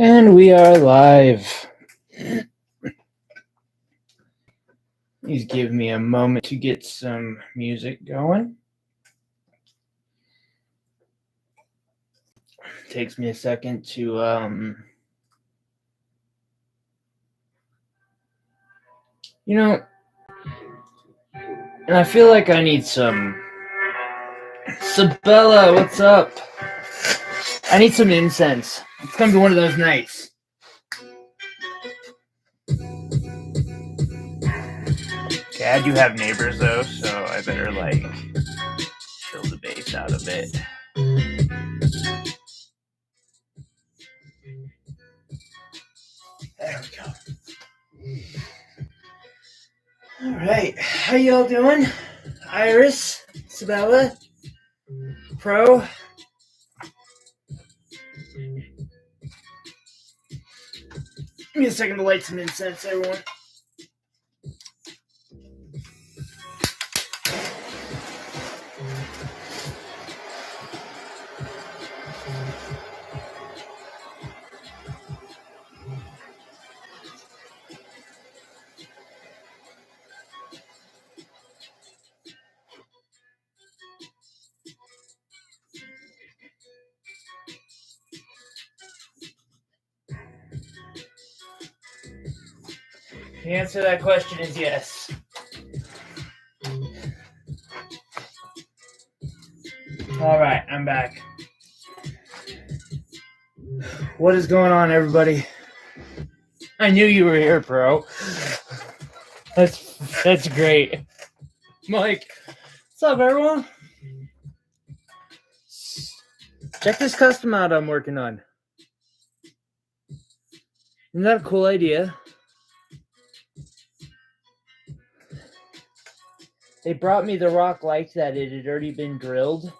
And we are live. Please give me a moment to get some music going. Takes me a second to and I feel like I need some Sabella, what's up? I need some incense. It's gonna be one of those nights. Okay, I do have neighbors though, so I better chill the bass out a bit. There we go. All right, how y'all doing? Iris, Sabella, Pro. Give me a second to light some incense, everyone. The answer to that question is yes. All right, I'm back. What is going on, everybody? I knew you were here, Pro. That's great. Mike, what's up, everyone? Check this custom out I'm working on. Isn't that a cool idea? They brought me the rock like that. It had already been drilled.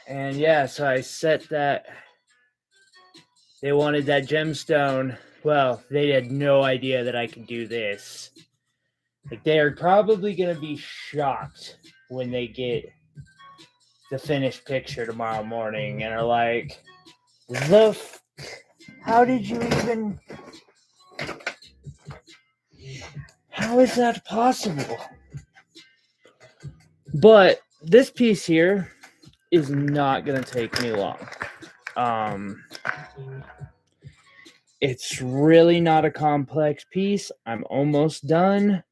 And yeah, so I set that. They wanted that gemstone. Well, they had no idea that I could do this. Like, they are probably going to be shocked when they get the finished picture tomorrow morning and are like, how did you even... How is that possible? But this piece here is not going to take me long. It's really not a complex piece. I'm almost done.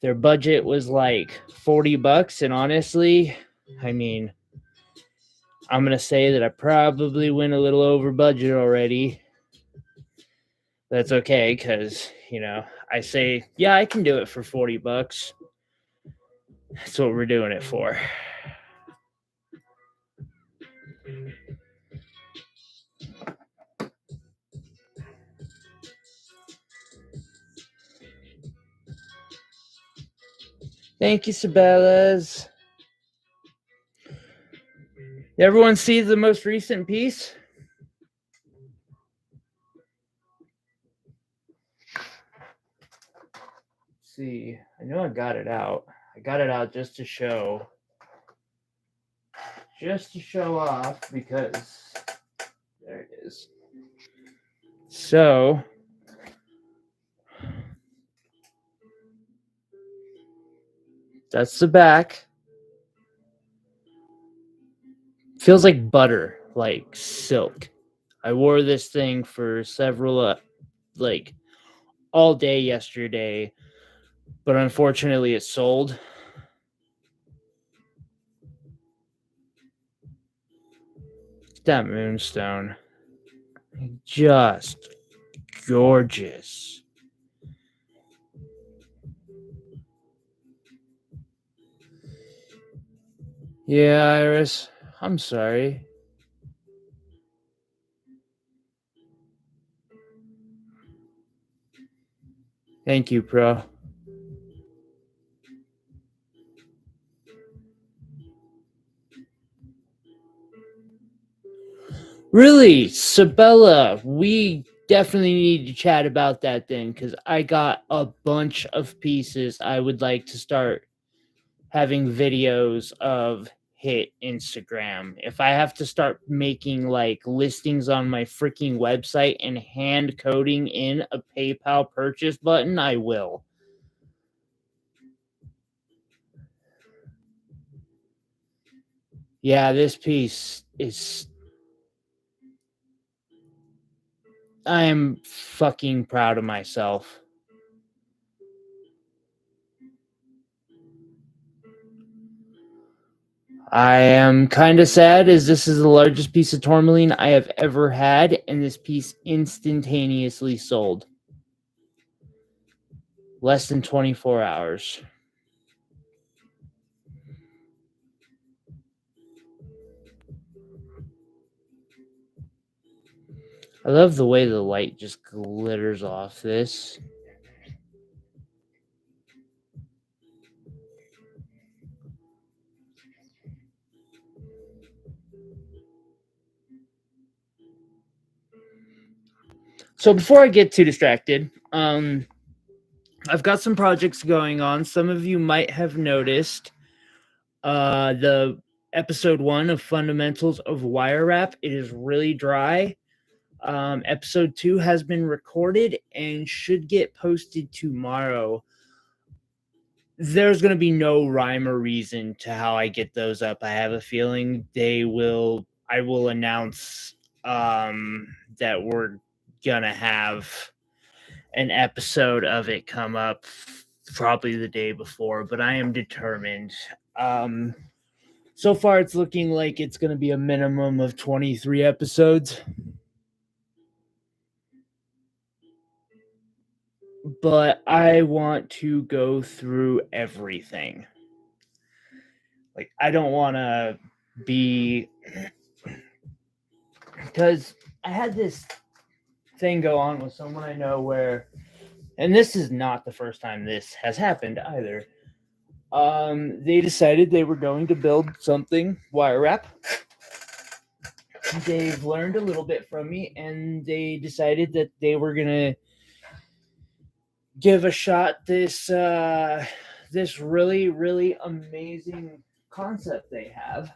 Their budget was like $40, and honestly, I mean, I'm going to say that I probably went a little over budget already. That's okay, because, I say, yeah, I can do it for $40. That's what we're doing it for. Thank you, Sabellas. Everyone see the most recent piece? Let's see, I know I got it out. I got it out just to show off, because there it is. So that's the back. Feels like butter, like silk. I wore this thing for several, all day yesterday, but unfortunately it sold. That moonstone, just gorgeous. Yeah, Iris, I'm sorry. Thank you, Pro. Really, Sabella, we definitely need to chat about that then, because I got a bunch of pieces I would like to start having videos of hit Instagram. If I have to start making like listings on my freaking website and hand coding in a PayPal purchase button, I will. Yeah, this piece is. I am fucking proud of myself. I am kind of sad as this is the largest piece of tourmaline I have ever had, and this piece instantaneously sold. Less than 24 hours. I love the way the light just glitters off this. So before I get too distracted, I've got some projects going on. Some of you might have noticed the episode 1 of Fundamentals of Wire Wrap. It is really dry. Episode 2 has been recorded and should get posted tomorrow. There's going to be no rhyme or reason to how I get those up. I have a feeling I will announce that we're going to have an episode of it come up probably the day before, but I am determined. So far it's looking like it's going to be a minimum of 23 episodes. But I want to go through everything. Like, I don't want to be. Because I had this thing go on with someone I know where. And this is not the first time this has happened either. They decided they were going to build something wire wrap. They've learned a little bit from me, and they decided that they were going to give a shot this really, really amazing concept they have.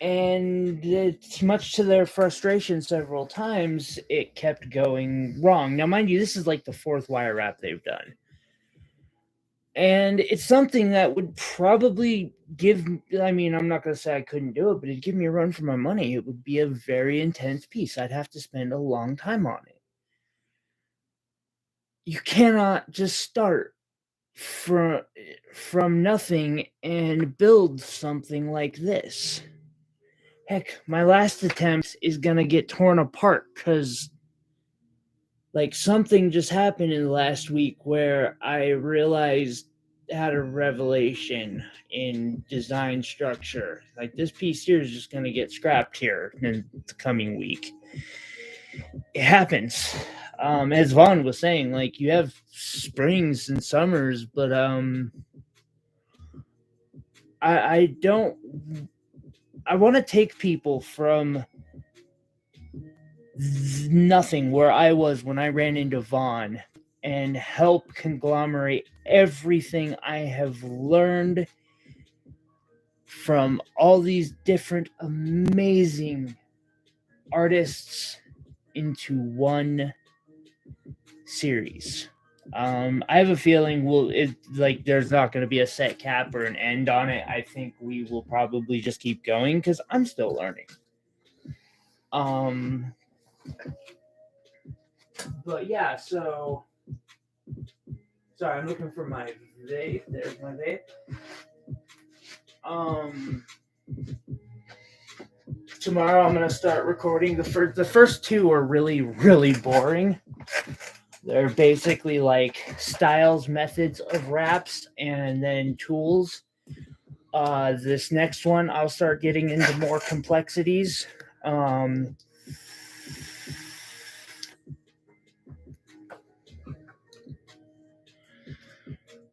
And it's much to their frustration several times, it kept going wrong. Now, mind you, this is like the 4th wire wrap they've done. And it's something that would probably give, I mean, I'm not going to say I couldn't do it, but it'd give me a run for my money. It would be a very intense piece. I'd have to spend a long time on it. You cannot just start from nothing and build something like this. Heck, my last attempt is gonna get torn apart because like something just happened in the last week where I realized had a revelation in design structure. Like this piece here is just gonna get scrapped here in the coming week. It happens. As Vaughn was saying, like you have springs and summers, but I don't. I want to take people from nothing where I was when I ran into Vaughn and help conglomerate everything I have learned from all these different amazing artists into one series. I have a feeling there's not going to be a set cap or an end on it. I think we will probably just keep going because I'm still learning. But yeah, so sorry, I'm looking for my vape. There's my vape. Tomorrow I'm gonna start recording the first 2 are really, really boring. They're basically like styles, methods of wraps, and then tools. This next one, I'll start getting into more complexities. But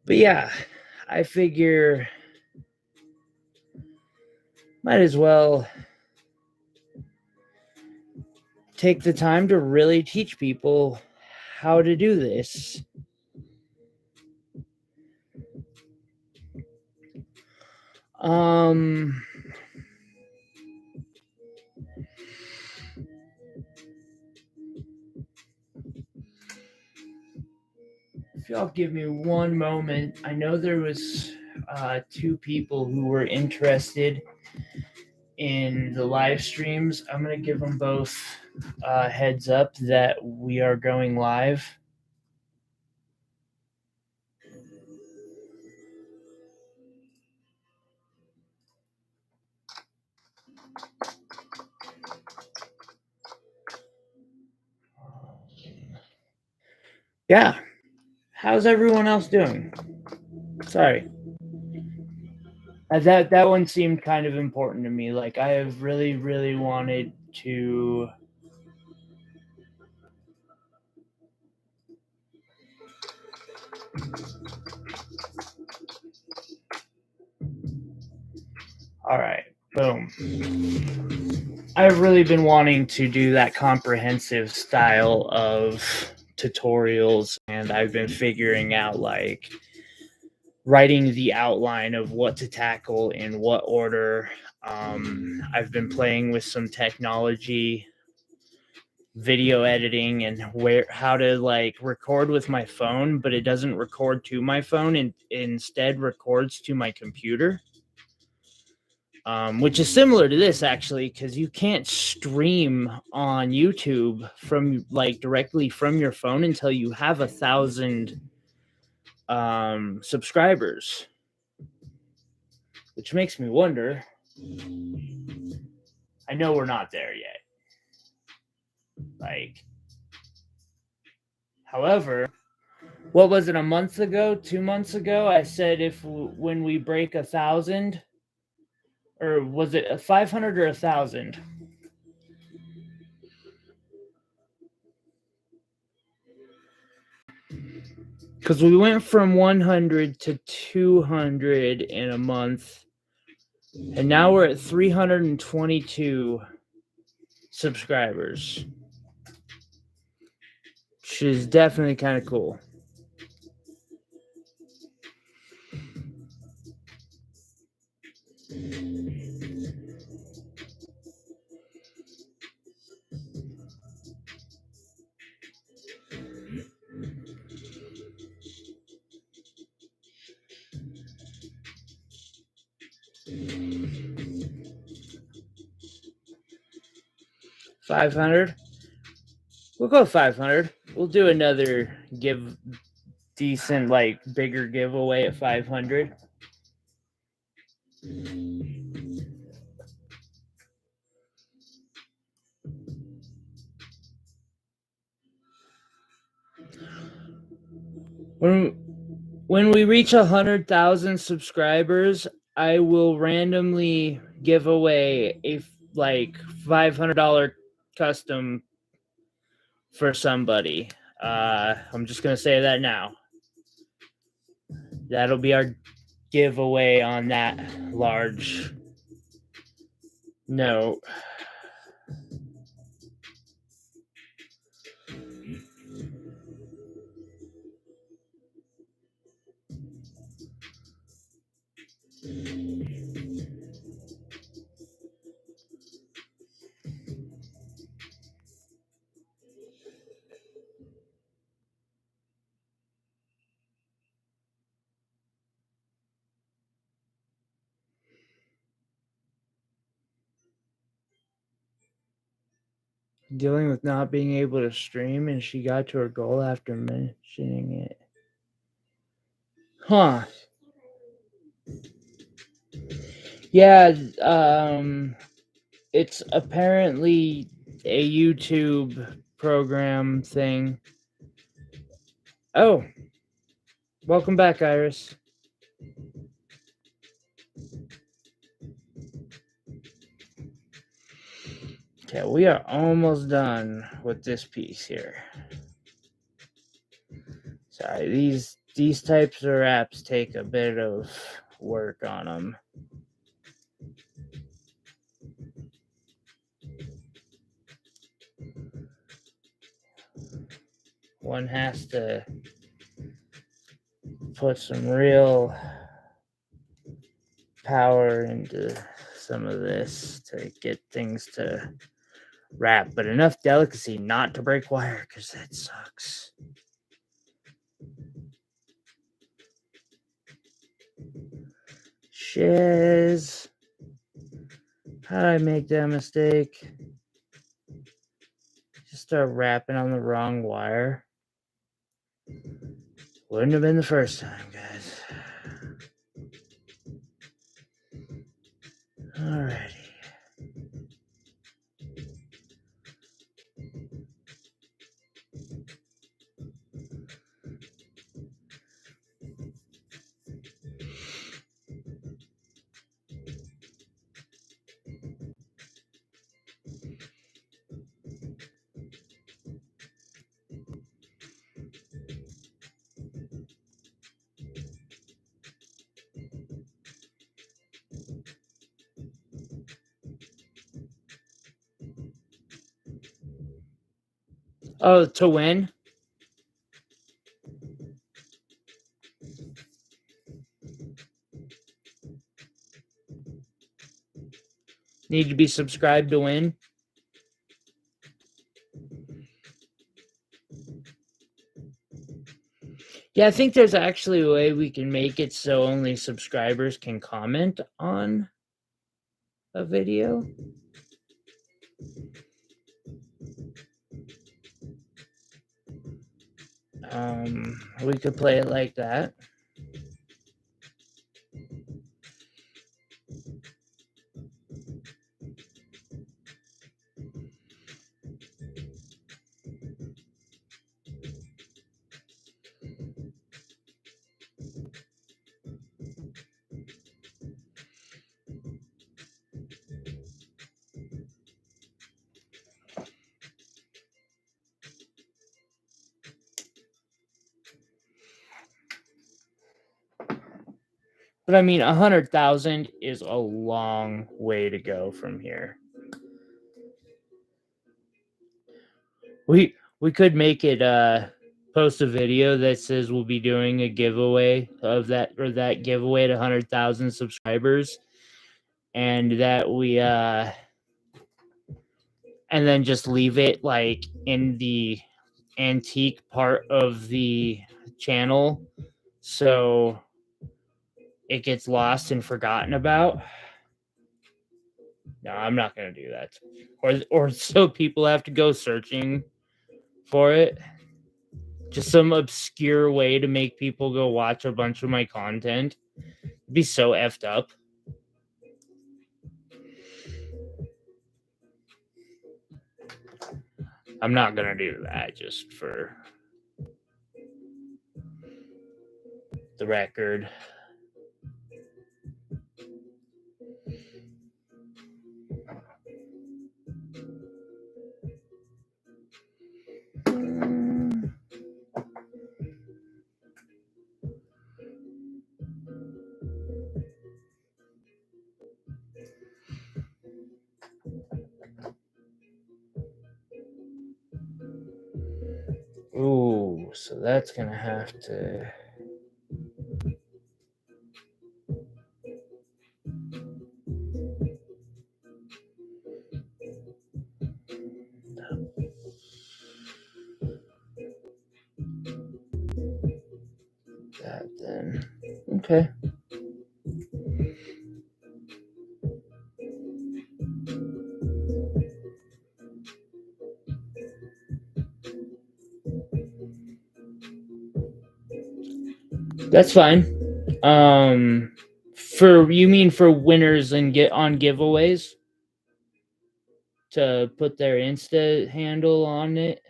yeah, I figure might as well take the time to really teach people how to do this. Um, if y'all give me one moment, I know there was two people who were interested in the live streams. I'm gonna give them both heads up that we are going live. Yeah. How's everyone else doing? Sorry. That one seemed kind of important to me. Like I have really, really wanted to. All right. Boom. I've really been wanting to do that comprehensive style of tutorials, and I've been figuring out like writing the outline of what to tackle in what order. I've been playing with some technology, video editing, and where how to like record with my phone, but it doesn't record to my phone and instead records to my computer. Which is similar to this actually, because you can't stream on YouTube from like directly from your phone until you have 1,000 subscribers, which makes me wonder. I know we're not there yet. Like, however, what was it, a month ago, 2 months ago? I said when we break 1,000, or was it a 500 or 1,000? Because we went from 100 to 200 in a month, and now we're at 322 subscribers, which is definitely kind of cool. $500. We'll go 500. We'll do another decent, like bigger giveaway at 500. When we reach 100,000 subscribers, I will randomly give away a like $500 custom for somebody. I'm just gonna say that now. That'll be our giveaway on that large note. Dealing with not being able to stream, and she got to her goal after mentioning it. Huh. Yeah, it's apparently a YouTube program thing. Oh, welcome back, Iris. Okay, we are almost done with this piece here. Sorry, these types of wraps take a bit of work on them. One has to put some real power into some of this to get things to wrap, but enough delicacy not to break wire, because that sucks. Shiz. How did I make that mistake? Just start wrapping on the wrong wire. Wouldn't have been the first time, guys. Alrighty. Oh, to win? Need to be subscribed to win? Yeah, I think there's actually a way we can make it so only subscribers can comment on a video. We could play it like that. But I mean, 100,000 is a long way to go from here. We could make it post a video that says we'll be doing a giveaway of that, or that giveaway to 100,000 subscribers, and that we and then just leave it like in the antique part of the channel, so it gets lost and forgotten about. No, I'm not gonna do that. Or so people have to go searching for it. Just some obscure way to make people go watch a bunch of my content. It'd be so effed up. I'm not gonna do that, just for the record. Ooh, so that's gonna have to. That then. Okay. That's fine. You mean for winners and get on giveaways to put their Insta handle on it?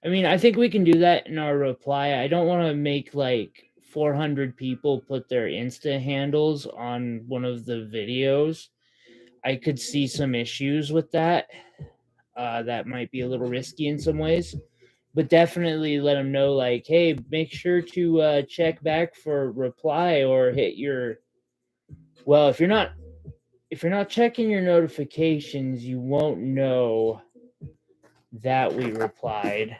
I mean, I think we can do that in our reply. I don't want to make like 400 people put their Insta handles on one of the videos. I could see some issues with that. That might be a little risky in some ways, but definitely let them know, like, hey, make sure to check back for reply or hit your. Well, if you're not checking your notifications, you won't know that we replied.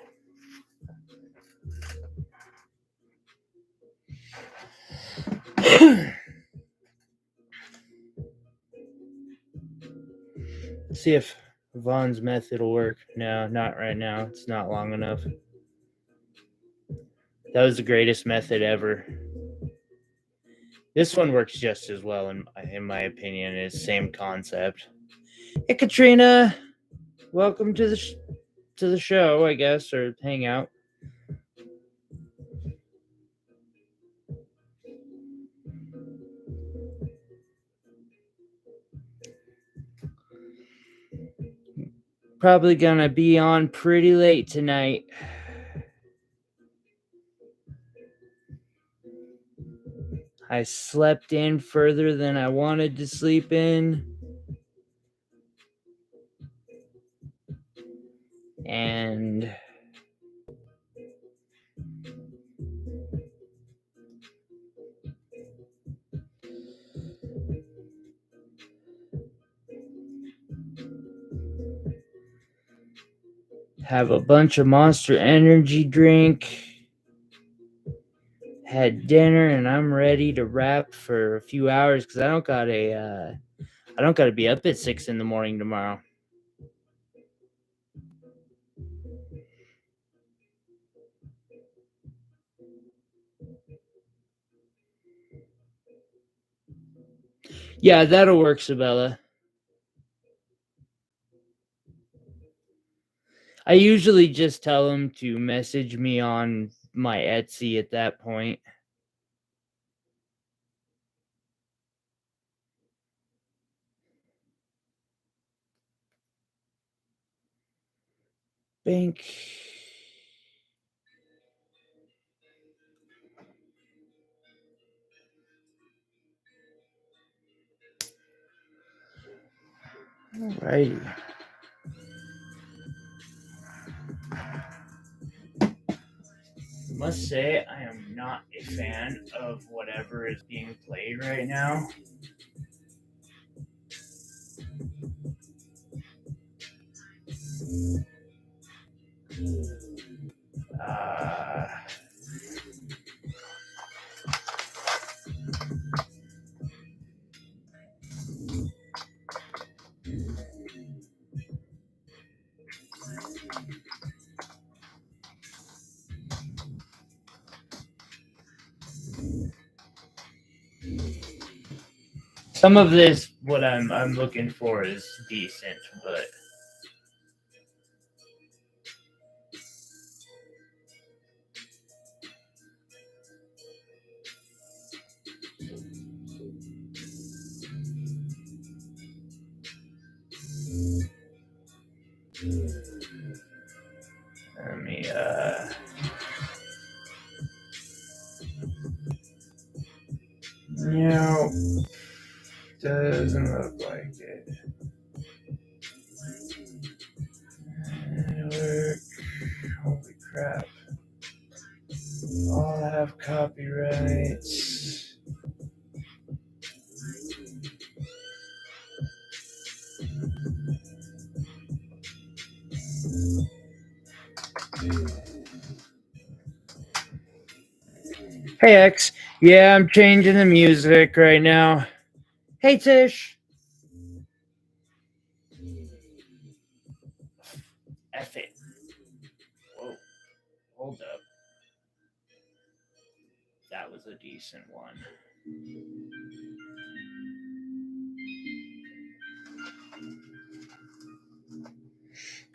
See if Vaughn's method will work. No, not right now. It's not long enough. That was the greatest method ever. This one works just as well, in my opinion. It's same concept. Hey, Katrina, welcome to the show, I guess, or hangout. Probably gonna be on pretty late tonight. I slept in further than I wanted to sleep in. And have a bunch of Monster Energy drink. Had dinner, and I'm ready to wrap for a few hours because I don't gotta be up at 6 in the morning tomorrow. Yeah, that'll work, Sabella. I usually just tell them to message me on my Etsy at that point. Bank. Alrighty. I must say, I am not a fan of whatever is being played right now. Some of this, what I'm looking for, is decent, but let me no, doesn't look like it. Work. Holy crap. All have copyrights. Hey X, yeah, I'm changing the music right now. Hey Tish. F it. Whoa, hold up. That was a decent one.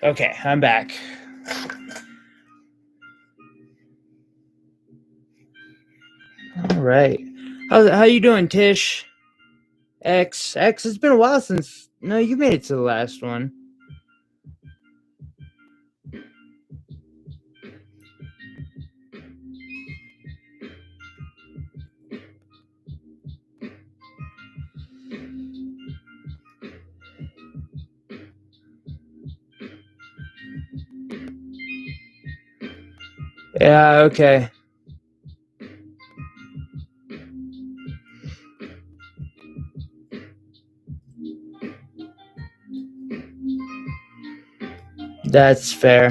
Okay, I'm back. All right. How you doing, Tish? X, it's been a while since. No, you made it to the last one. Yeah, okay. That's fair.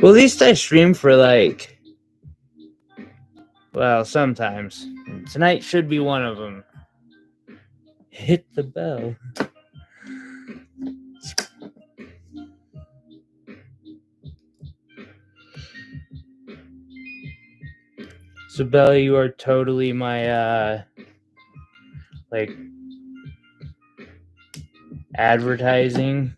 Well, at least I stream for like Well, sometimes. Tonight should be one of them. Hit the bell. So, Bella, you are totally my, like, advertising.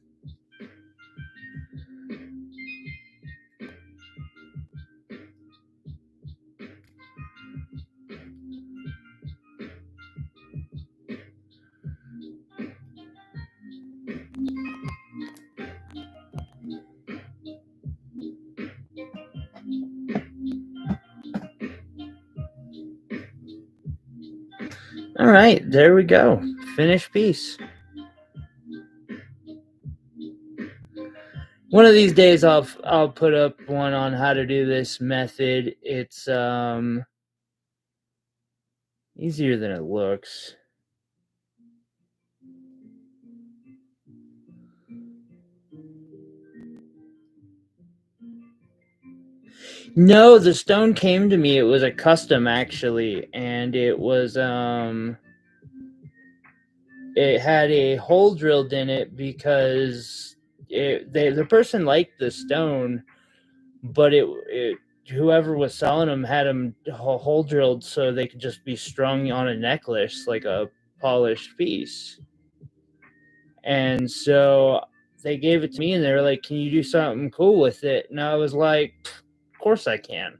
All right, there we go. Finished piece. One of these days I'll put up one on how to do this method. It's easier than it looks. No, the stone came to me. It was a custom actually, and it was it had a hole drilled in it because the person liked the stone, but it whoever was selling them had them hole drilled so they could just be strung on a necklace like a polished piece. And so they gave it to me and they were like, "Can you do something cool with it?" And I was like, "Of course I can."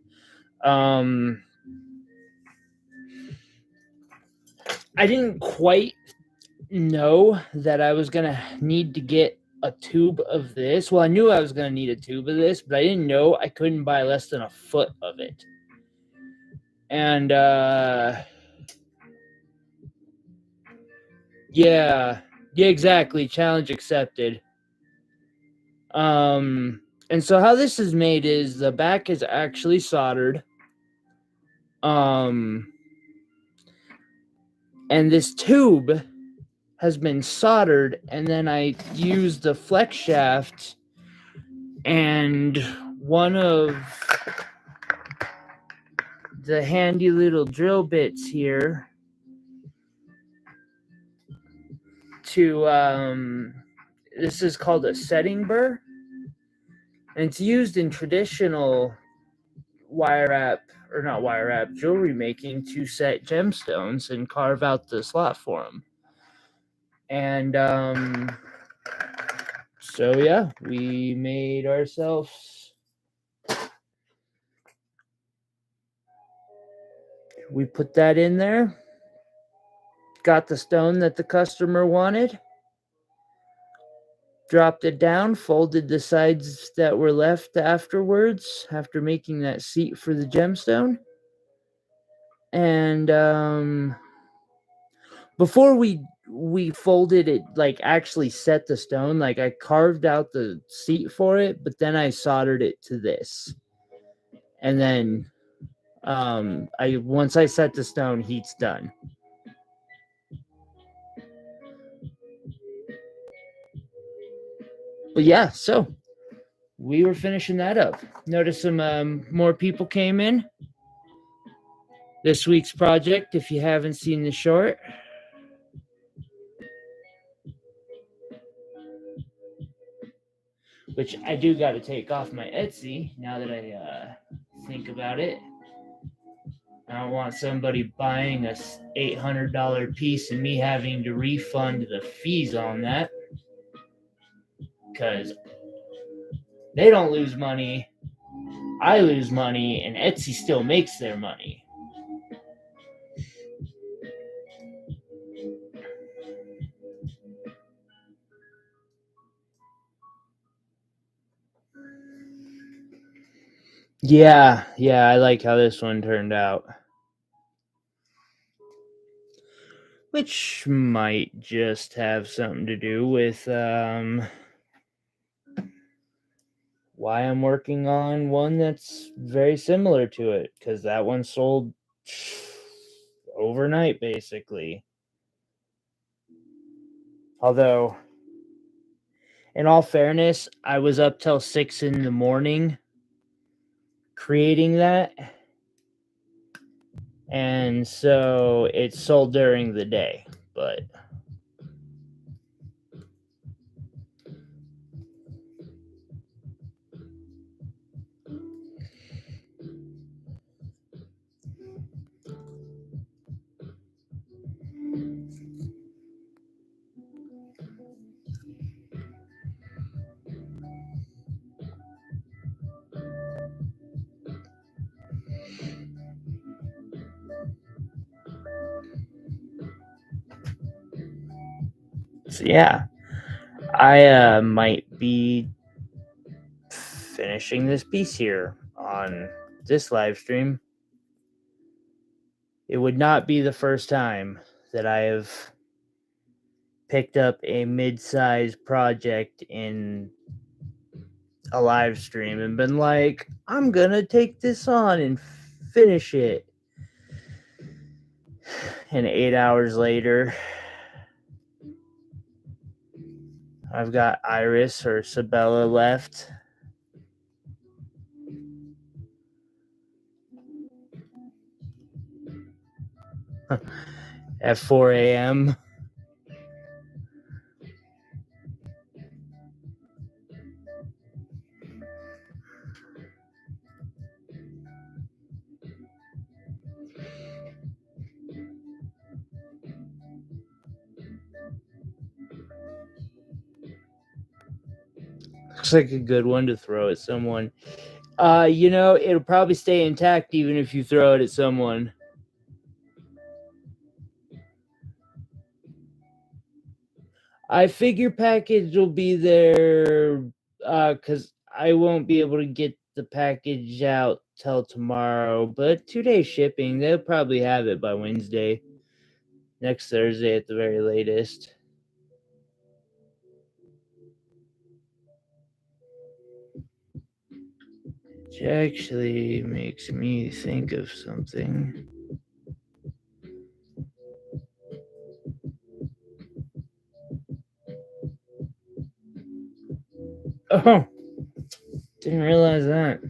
I didn't quite know that I was gonna need to get a tube of this. Well, I knew I was gonna need a tube of this, but I didn't know I couldn't buy less than a foot of it. And yeah, exactly. Challenge accepted. And so how this is made is the back is actually soldered. And this tube has been soldered, and then I used the flex shaft and one of the handy little drill bits here to this is called a setting burr, and it's used in traditional jewelry making to set gemstones and carve out the slot for them. And so yeah, we made ourselves. We put that in there. Got the stone that the customer wanted. Dropped it down, folded the sides that were left afterwards, after making that seat for the gemstone. And before we folded it, like actually set the stone, like I carved out the seat for it, but then I soldered it to this. And then once I set the stone, heat's done. But yeah, so we were finishing that up. Notice some more people came in. This week's project, if you haven't seen the short, which I do got to take off my Etsy now that I think about it. I don't want somebody buying a $800 piece and me having to refund the fees on that, because they don't lose money, I lose money, and Etsy still makes their money. Yeah, I like how this one turned out. Which might just have something to do with why I'm working on one that's very similar to it, because that one sold overnight, basically. Although, in all fairness, I was up till 6 in the morning creating that. and so it's sold during the day. But so yeah, I might be finishing this piece here on this live stream. It would not be the first time that I have picked up a mid-sized project in a live stream and been like, I'm gonna take this on and finish it. And 8 hours later, I've got Iris or Sabella left. At 4 a.m. Looks like a good one to throw at someone. It'll probably stay intact even if you throw it at someone. I figure package will be there because I won't be able to get the package out till tomorrow, but 2 days shipping, they'll probably have it by Wednesday, next Thursday at the very latest. Which actually makes me think of something. Oh, didn't realize that.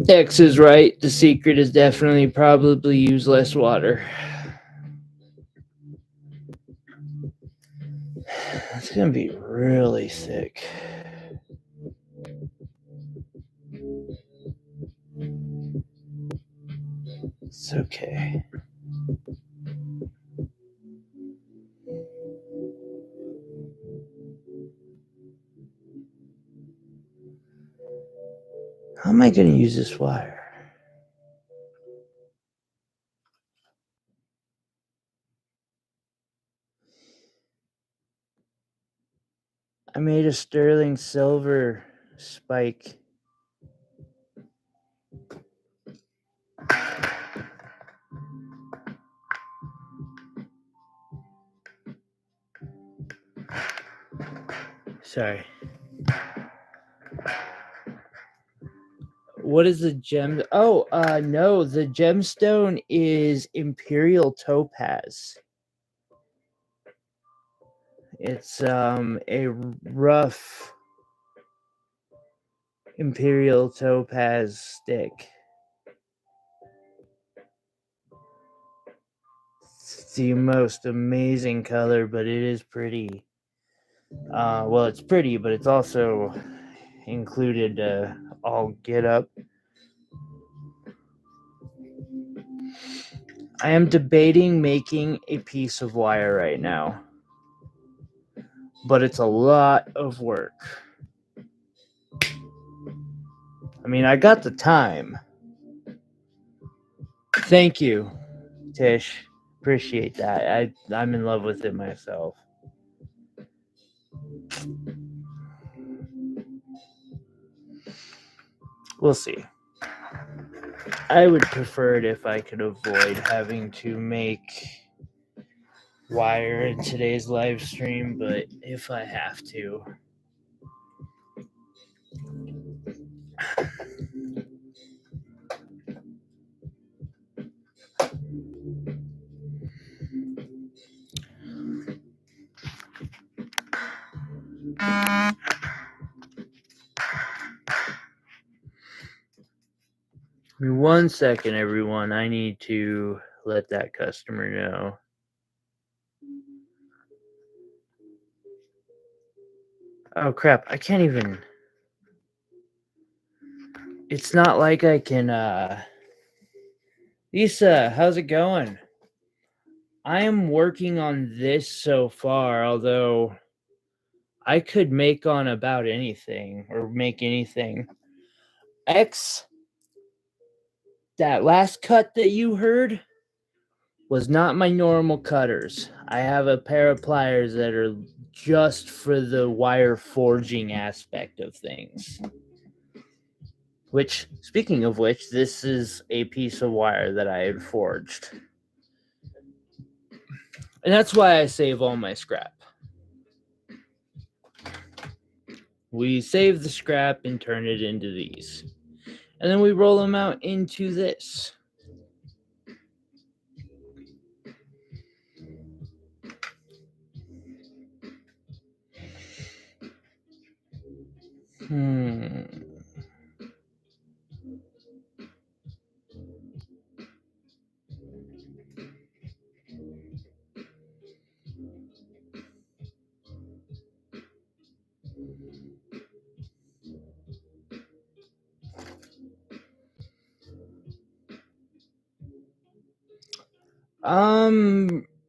X is right. The secret is definitely probably use less water. It's gonna be really thick. It's okay. How am I gonna use this wire? I made a sterling silver spike. Sorry. What is the gem? Oh, no, the gemstone is imperial topaz. It's a rough imperial topaz stick. It's the most amazing color, but it is pretty. Well, it's pretty, but it's also included all get up. I am debating making a piece of wire right now, but it's a lot of work. I mean, I got the time. Thank you, Tish. Appreciate that. I'm in love with it myself. We'll see. I would prefer it if I could avoid having to make wire in today's live stream, but if I have to. Give me 1 second, everyone. I need to let that customer know. Oh crap, I can't even. It's not like I can Lisa, how's it going? I am working on this so far, although I could make on about anything or make anything. X, that last cut that you heard was not my normal cutters. I have a pair of pliers that are just for the wire forging aspect of things. Which, speaking of which, this is a piece of wire that I had forged. And that's why I save all my scrap. We save the scrap and turn it into these. And then we roll them out into this.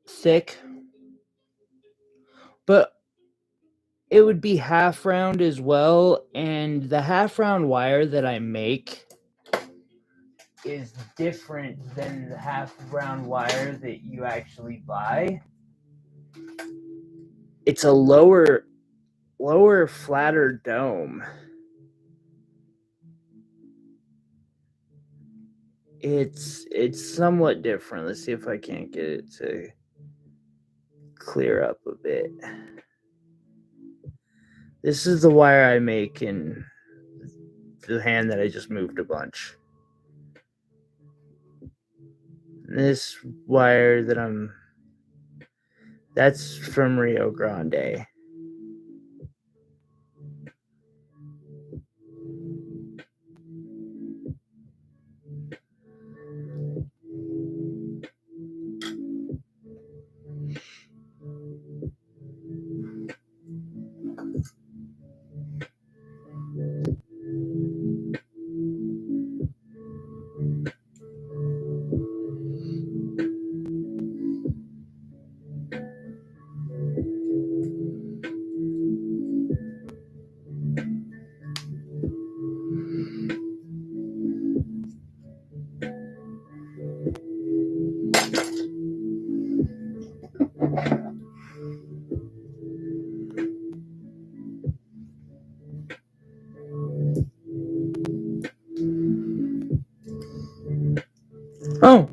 Thick. But it would be half round as well, and the half round wire that I make is different than the half round wire that you actually buy. It's a lower, flatter dome. It's somewhat different. Let's see if I can't get it to clear up a bit. This is the wire I make in the hand that I just moved a bunch. This wire that's from Rio Grande. Oh,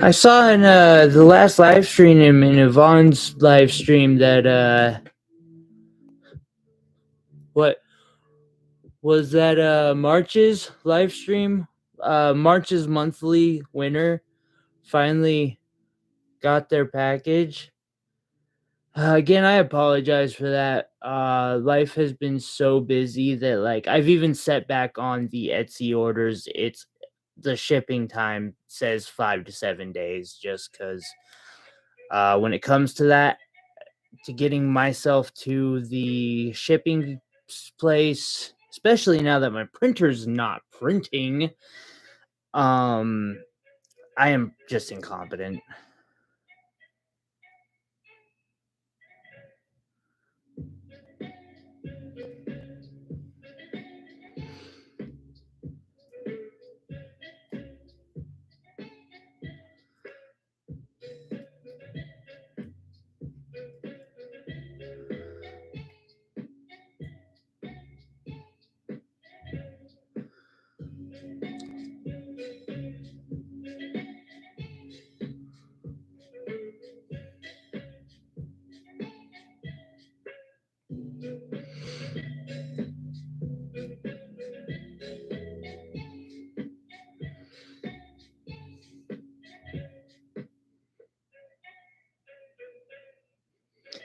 I saw in the last live stream in Yvonne's live stream that what was that March's live stream? March's monthly winner finally got their package. Again, I apologize for that. Life has been so busy that like I've even set back on the Etsy orders. It's the shipping time says 5 to 7 days just because when it comes to that, to getting myself to the shipping place, especially now that my printer's not printing. I am just incompetent.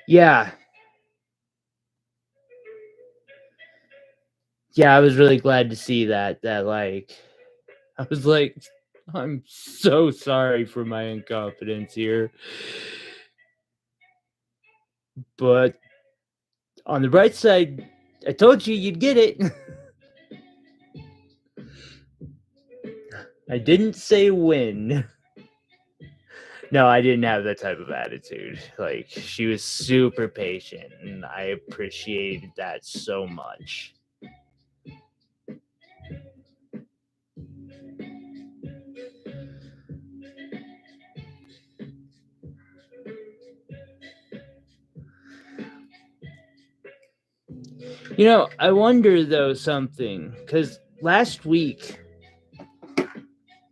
Yeah. Yeah, I was really glad to see that like I was like, I'm so sorry for my incompetence here. But on the bright side, I told you you'd get it. I didn't say when. No, I didn't have that type of attitude. Like, she was super patient, and I appreciated that so much. You know, I wonder though something, because last week,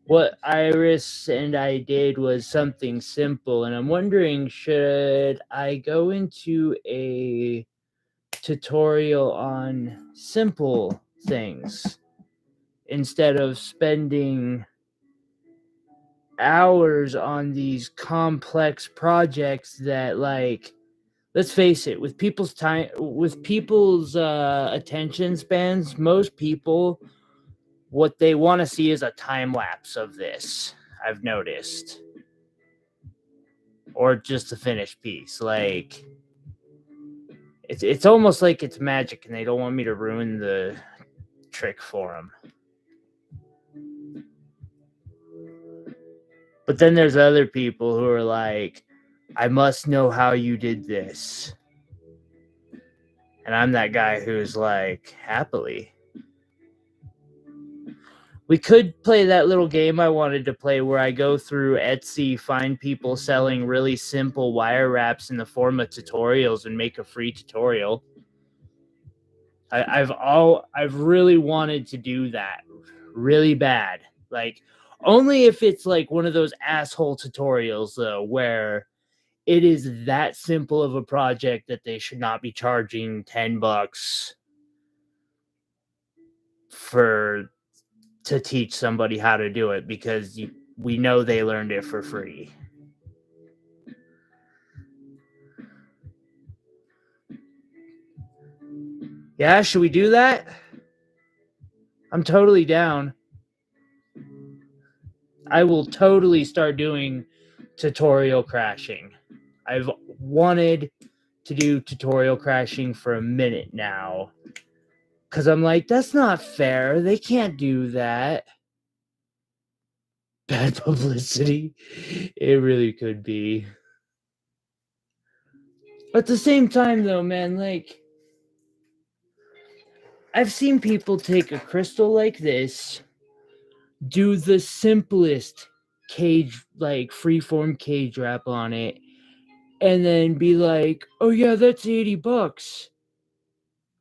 what Iris and I did was something simple, and I'm wondering, should I go into a tutorial on simple things instead of spending hours on these complex projects that, like, let's face it, with people's attention spans, most people, what they want to see is a time lapse of this, I've noticed, or just a finished piece. Like, it's almost like it's magic, and they don't want me to ruin the trick for them. But then there's other people who are like, I must know how you did this. And I'm that guy who's like, happily. We could play that little game I wanted to play where I go through Etsy, find people selling really simple wire wraps in the form of tutorials, and make a free tutorial. I've really wanted to do that really bad. Like, only if it's like one of those asshole tutorials though, where it is that simple of a project that they should not be charging $10 to teach somebody how to do it, because we know they learned it for free. Yeah, should we do that? I'm totally down. I will totally start doing tutorial crashing. I've wanted to do tutorial crashing for a minute now, because I'm like, that's not fair. They can't do that. Bad publicity. It really could be. At the same time, though, man, like, I've seen people take a crystal like this, do the simplest cage, like freeform cage wrap on it, and then be like, oh yeah, that's $80.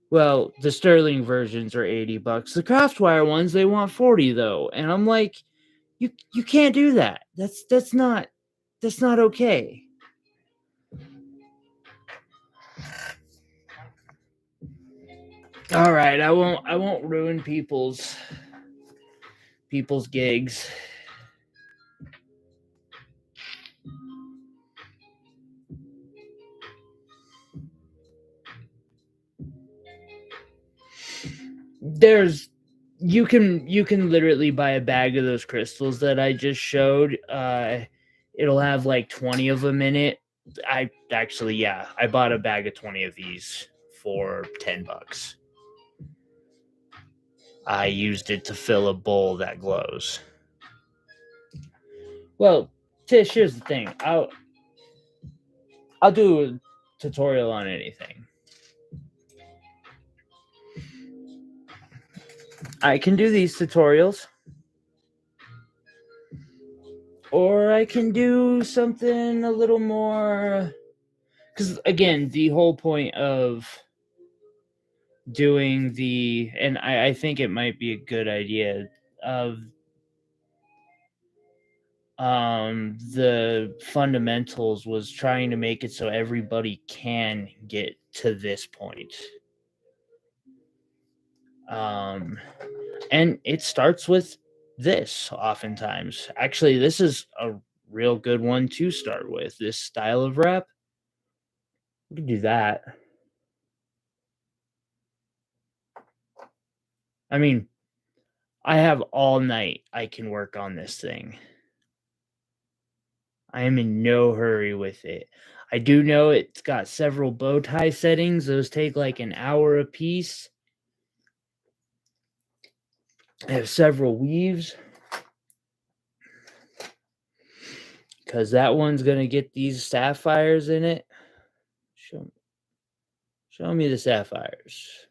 Well, the sterling versions are $80. The Craftwire ones, they want 40 though. And I'm like, you can't do that. That's not okay. All right, I won't ruin people's gigs. There's you can literally buy a bag of those crystals that I just showed. It'll have like 20 of them in it, I actually, yeah, I bought a bag of 20 of these for $10. I used it to fill a bowl that glows. Well, Tish, here's the thing. I'll do a tutorial on anything. I can do these tutorials, or I can do something a little more, because again, the whole point of doing and I think it might be a good idea of the fundamentals was trying to make it so everybody can get to this point. And it starts with this oftentimes. Actually, this is a real good one to start with, this style of wrap. We can do that. I mean, I have all night I can work on this thing. I am in no hurry with it. I do know it's got several bow tie settings. Those take like an hour a piece. I have several weaves, because that one's going to get these sapphires in it. Show me the sapphires.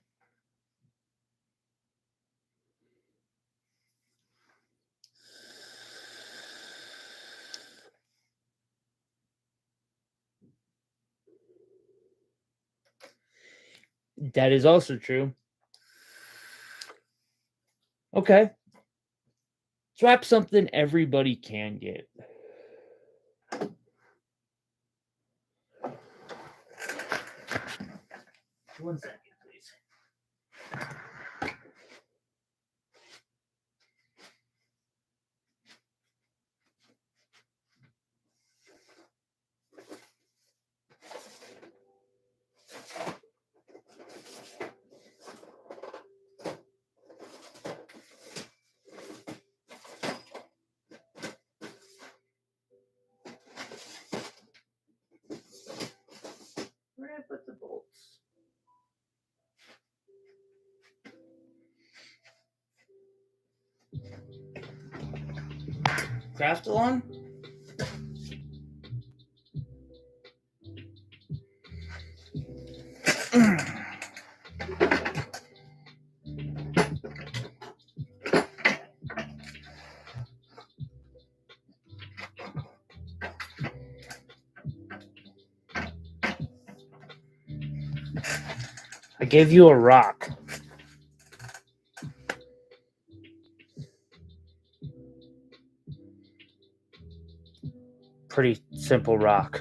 That is also true. Okay. Let's wrap something everybody can get. One second, please. Where did I put the bolts? Craft along? I gave you a rock. Pretty simple rock.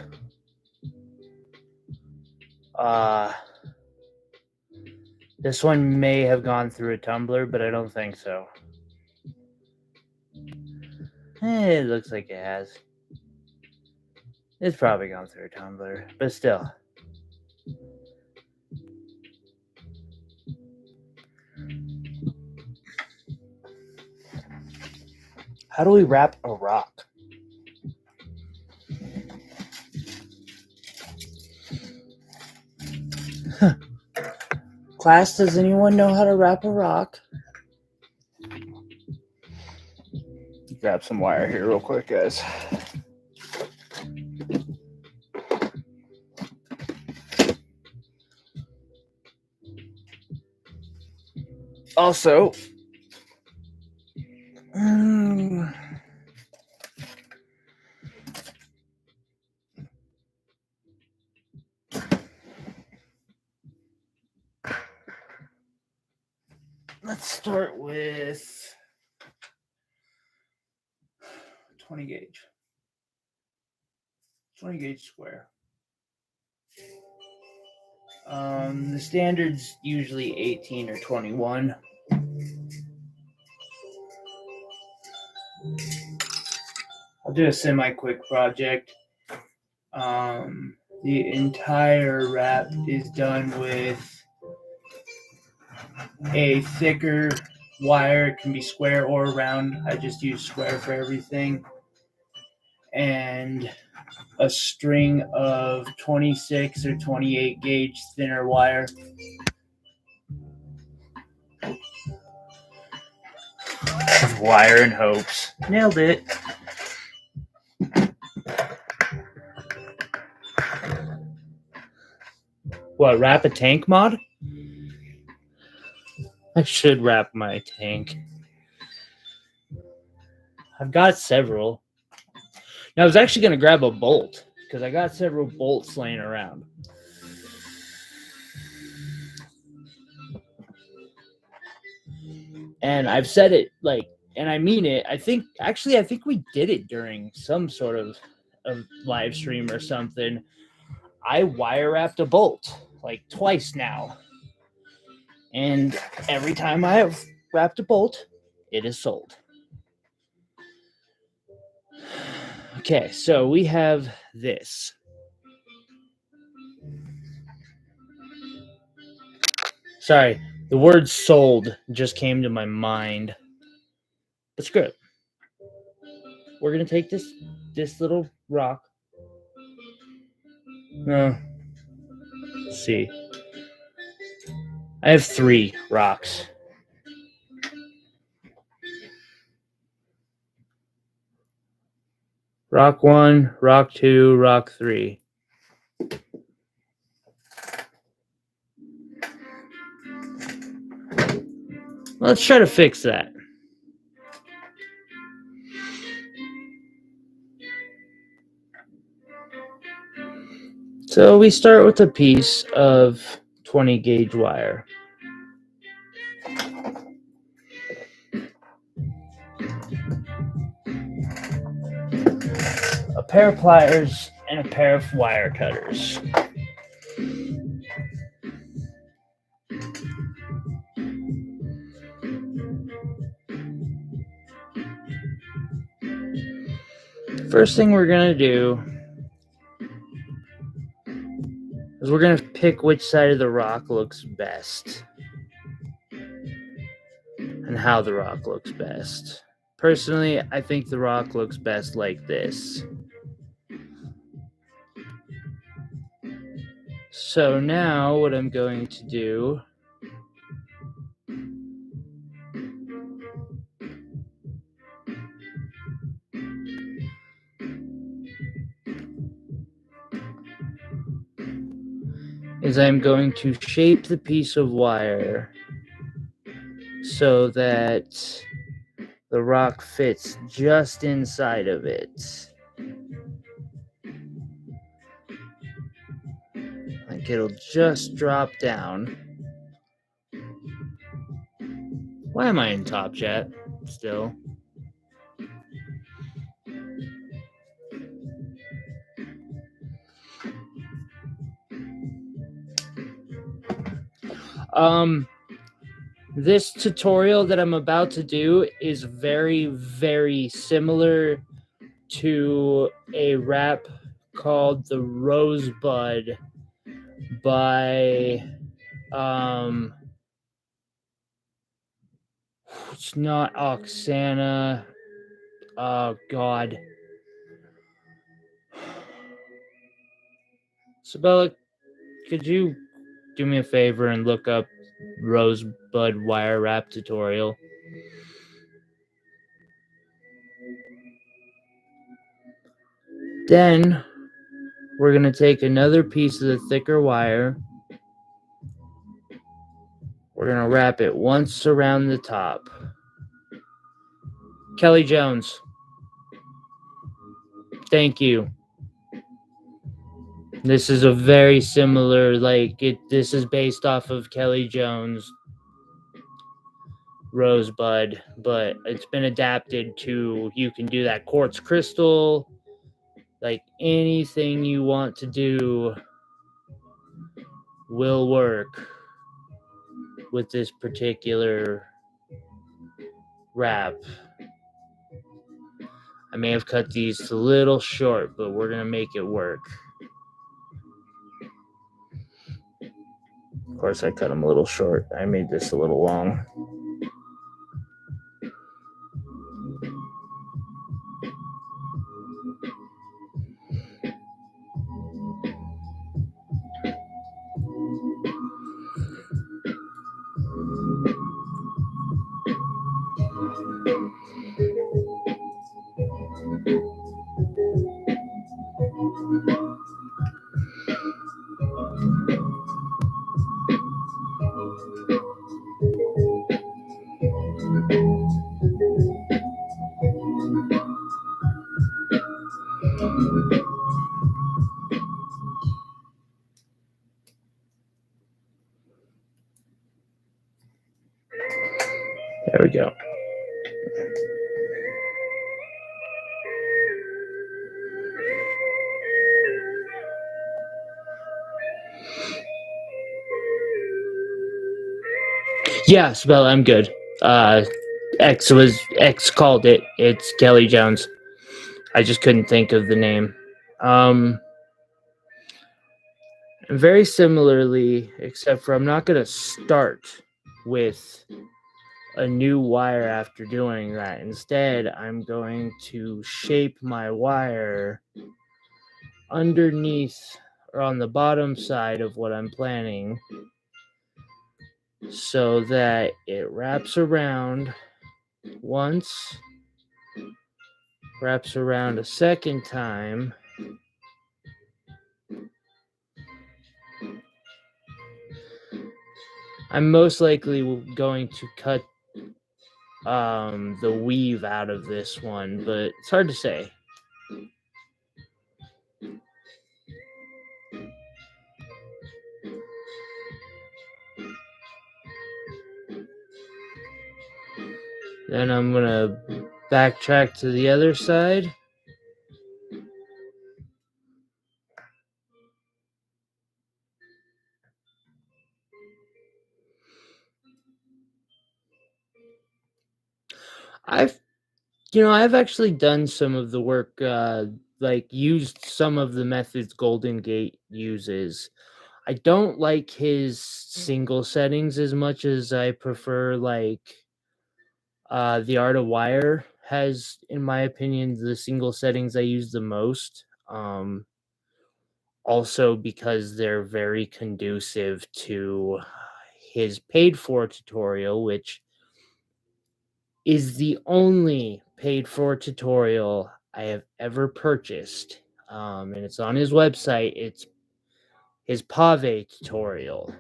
This one may have gone through a tumbler, but I don't think so. It looks like it has. It's probably gone through a tumbler, but still. How do we wrap a rock? Class, does anyone know how to wrap a rock? Grab some wire here real quick, guys. Also, let's start with 20 gauge. 20 gauge square. The standard's usually 18 or 21. I'll do a semi-quick project. The entire wrap is done with a thicker wire. It can be square or round. I just use square for everything. And a string of 26 or 28 gauge thinner wire. Wire and hopes. Nailed it. What, wrap a tank mod? I should wrap my tank. I've got several. Now, I was actually going to grab a bolt because I got several bolts laying around. And I've said it and I mean it. I think we did it during some sort of live stream or something. I wire wrapped a bolt like twice now. And every time I have wrapped a bolt, it is sold. Okay, so we have this. Sorry, the word sold just came to my mind. But screw it. We're going to take this little rock. No. Let's see. I have 3 rocks. Rock 1, rock 2, rock 3. Let's try to fix that. So we start with a piece of 20 gauge wire. A pair of pliers and a pair of wire cutters. First thing we're going to do is we're going to pick which side of the rock looks best and how the rock looks best. Personally, I think the rock looks best like this. So now what I'm going to do is I'm going to shape the piece of wire so that the rock fits just inside of it. Like it'll just drop down. Why am I in Top Chat still? This tutorial that I'm about to do is very, very similar to a wrap called the Rosebud by it's not Oksana. Oh God. Sabella, could you do me a favor and look up Rosebud wire wrap tutorial? Then we're going to take another piece of the thicker wire. We're going to wrap it once around the top. Kelly Jones. Thank you. This is a very similar, this is based off of Kelly Jones' Rosebud, but it's been adapted to, you can do that quartz crystal, like anything you want to do will work with this particular wrap. I may have cut these a little short, but we're going to make it work. Of course, I cut them a little short. I made this a little long. There we go. Yeah, Spell, I'm good. X called it. It's Kelly Jones. I just couldn't think of the name. Very similarly, except for I'm not going to start with a new wire after doing that. Instead, I'm going to shape my wire underneath or on the bottom side of what I'm planning so that it wraps around once, wraps around a second time, I'm most likely going to cut the weave out of this one, but it's hard to say. Then I'm gonna backtrack to the other side. I've actually done some of the work, like used some of the methods Golden Gate uses. I don't like his single settings as much as I prefer like the Art of Wire has, in my opinion, the single settings I use the most. Also because they're very conducive to his paid for tutorial, which is the only paid for tutorial I have ever purchased. And it's on his website. It's his Pave tutorial.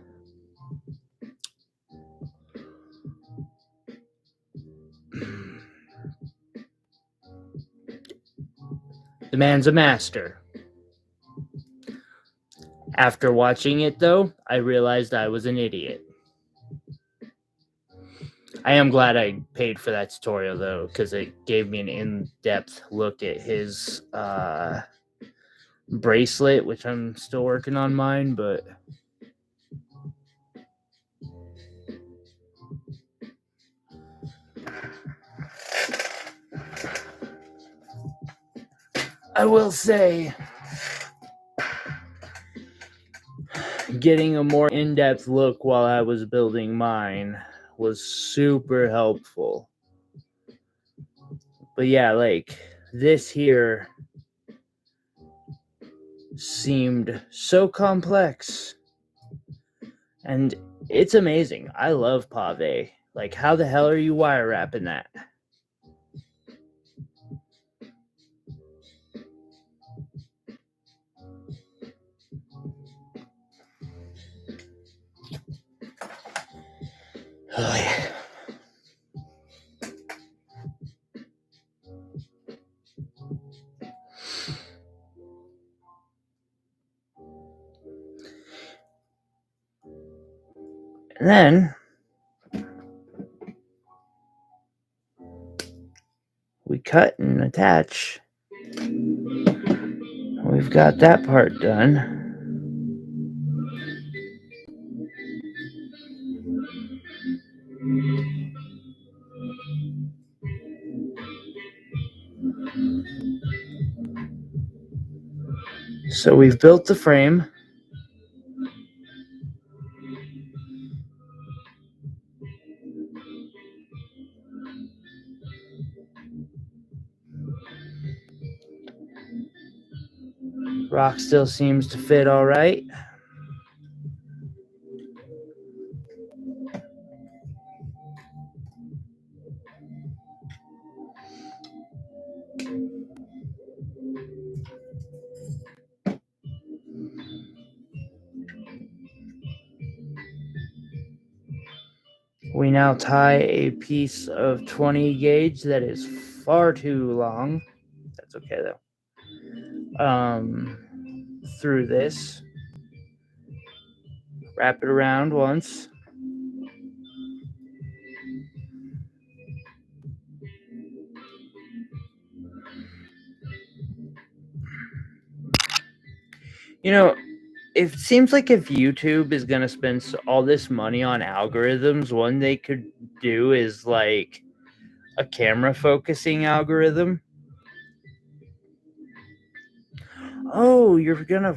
The man's a master. After watching it, though, I realized I was an idiot. I am glad I paid for that tutorial, though, because it gave me an in-depth look at his bracelet, which I'm still working on mine, but I will say getting a more in-depth look while I was building mine was super helpful. But yeah, like this here seemed so complex. And it's amazing. I love Pave. Like, how the hell are you wire wrapping that? Oh, yeah. And then we cut and attach. We've got that part done. So we've built the frame. Rock still seems to fit all right. We now tie a piece of 20 gauge that is far too long. That's okay though. Through this. Wrap it around once. You know, it seems like if YouTube is going to spend all this money on algorithms, one they could do is like a camera focusing algorithm. Oh, you're gonna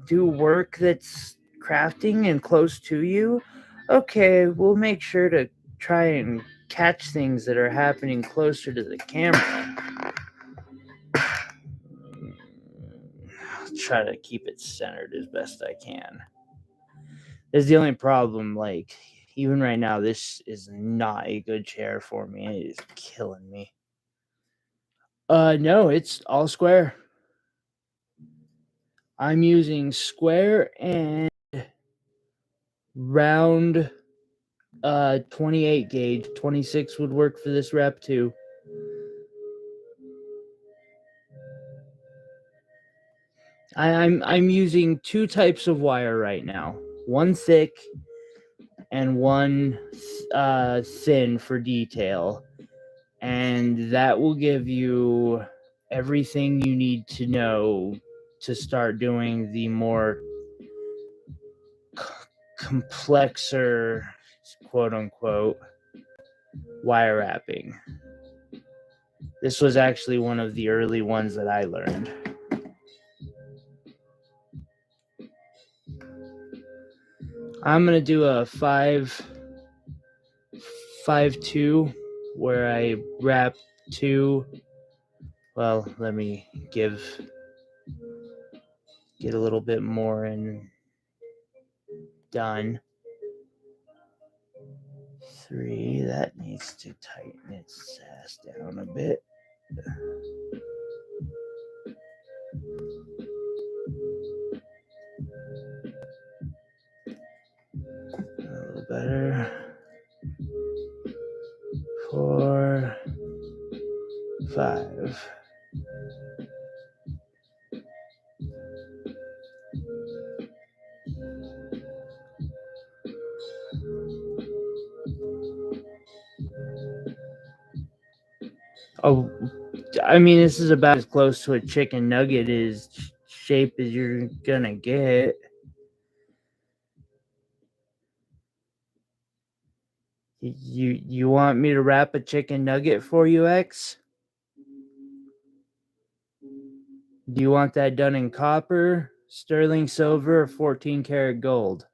do work that's crafting and close to you. Okay, we'll make sure to try and catch things that are happening closer to the camera. I'll try to keep it centered as best I can. That's the only problem. Like, even right now, this is not a good chair for me. It is killing me. No, it's all square. I'm using square and round 28 gauge. 26 would work for this rep too. I'm using two types of wire right now. One thick and one thin for detail. And that will give you everything you need to know to start doing the more complexer, quote unquote, wire wrapping. This was actually one of the early ones that I learned. I'm gonna do a 5-2 where I wrap two. Well, let me get a little bit more and done. 3, that needs to tighten its ass down a bit. A little better. 4, 5. Oh, I mean, this is about as close to a chicken nugget as shape as you're gonna get. You want me to wrap a chicken nugget for you, X? Do you want that done in copper, sterling silver, or 14 karat gold?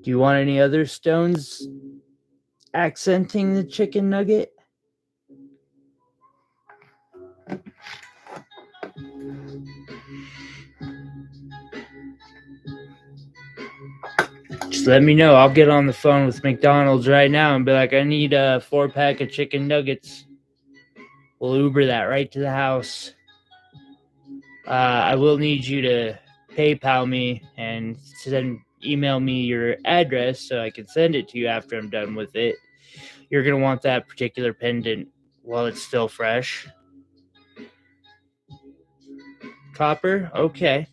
Do you want any other stones accenting the chicken nugget? Just let me know. I'll get on the phone with McDonald's right now and be like, I need a 4-pack of chicken nuggets. We'll Uber that right to the house. I will need you to PayPal me and email me your address so I can send it to you after I'm done with it. You're going to want that particular pendant while it's still fresh. Copper? Okay.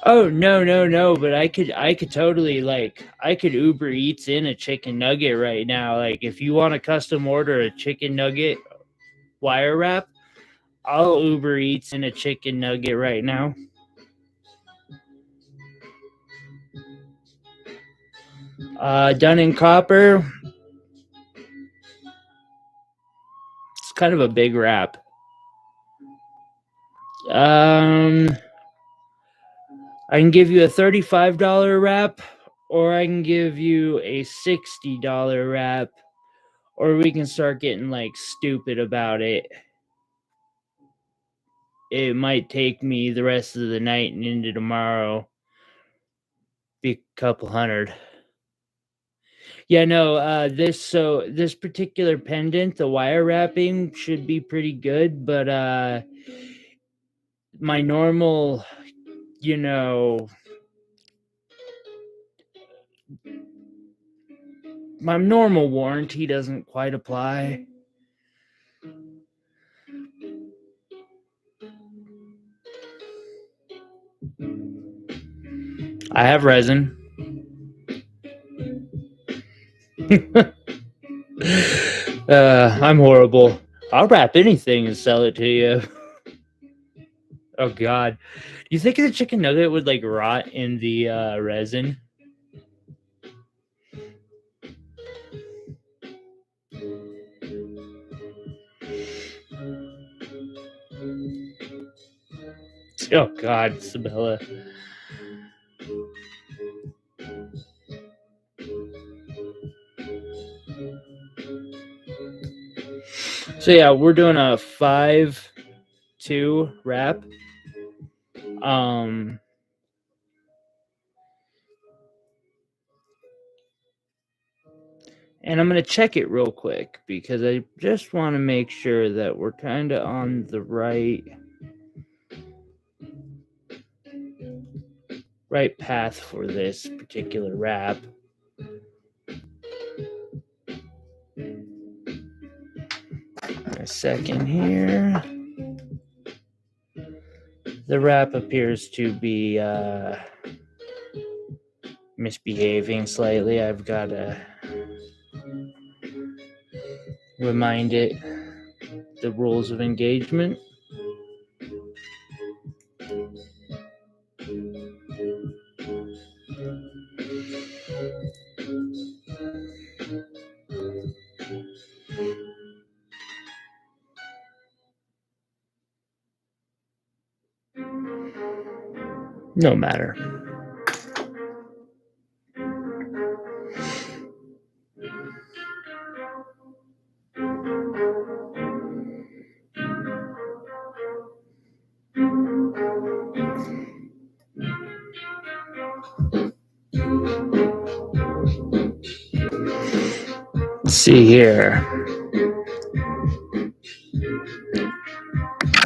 Oh, no, but I could totally, like, I could Uber Eats in a chicken nugget right now. Like, if you want to custom order a chicken nugget wire wrap, I'll Uber Eats in a chicken nugget right now. Done in copper. It's kind of a big wrap. I can give you a $35 wrap, or I can give you a $60 wrap, or we can start getting like stupid about it. It might take me the rest of the night and into tomorrow. Be a couple hundred. Yeah, no, this particular pendant, the wire wrapping should be pretty good, but my normal, you know, my normal warranty doesn't quite apply. I have resin. I'm horrible. I'll wrap anything and sell it to you. Oh God, you think the chicken nugget would like rot in the resin? Oh God, Sabella. So yeah, we're doing a 5-2 wrap. And I'm gonna check it real quick because I just want to make sure that we're kind of on the right path for this particular wrap. A second here. The wrap appears to be misbehaving slightly. I've got to remind it the rules of engagement. No matter. Let's see here.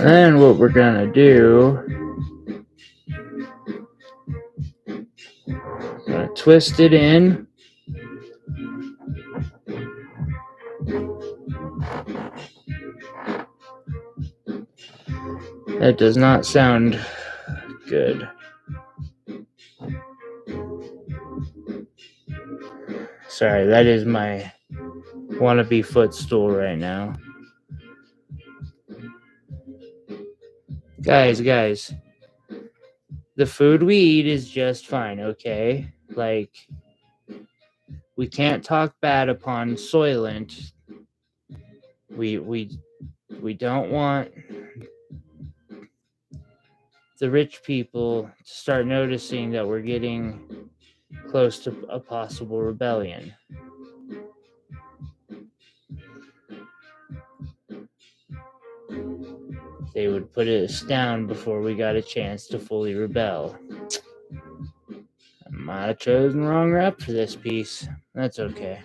And what we're gonna do, gonna twist it in. That does not sound good. Sorry, that is my wannabe footstool right now. Guys, the food we eat is just fine, okay? Like, we can't talk bad upon Soylent. We don't want the rich people to start noticing that we're getting close to a possible rebellion. They would put us down before we got a chance to fully rebel. I might have chosen the wrong wrap for this piece. That's okay.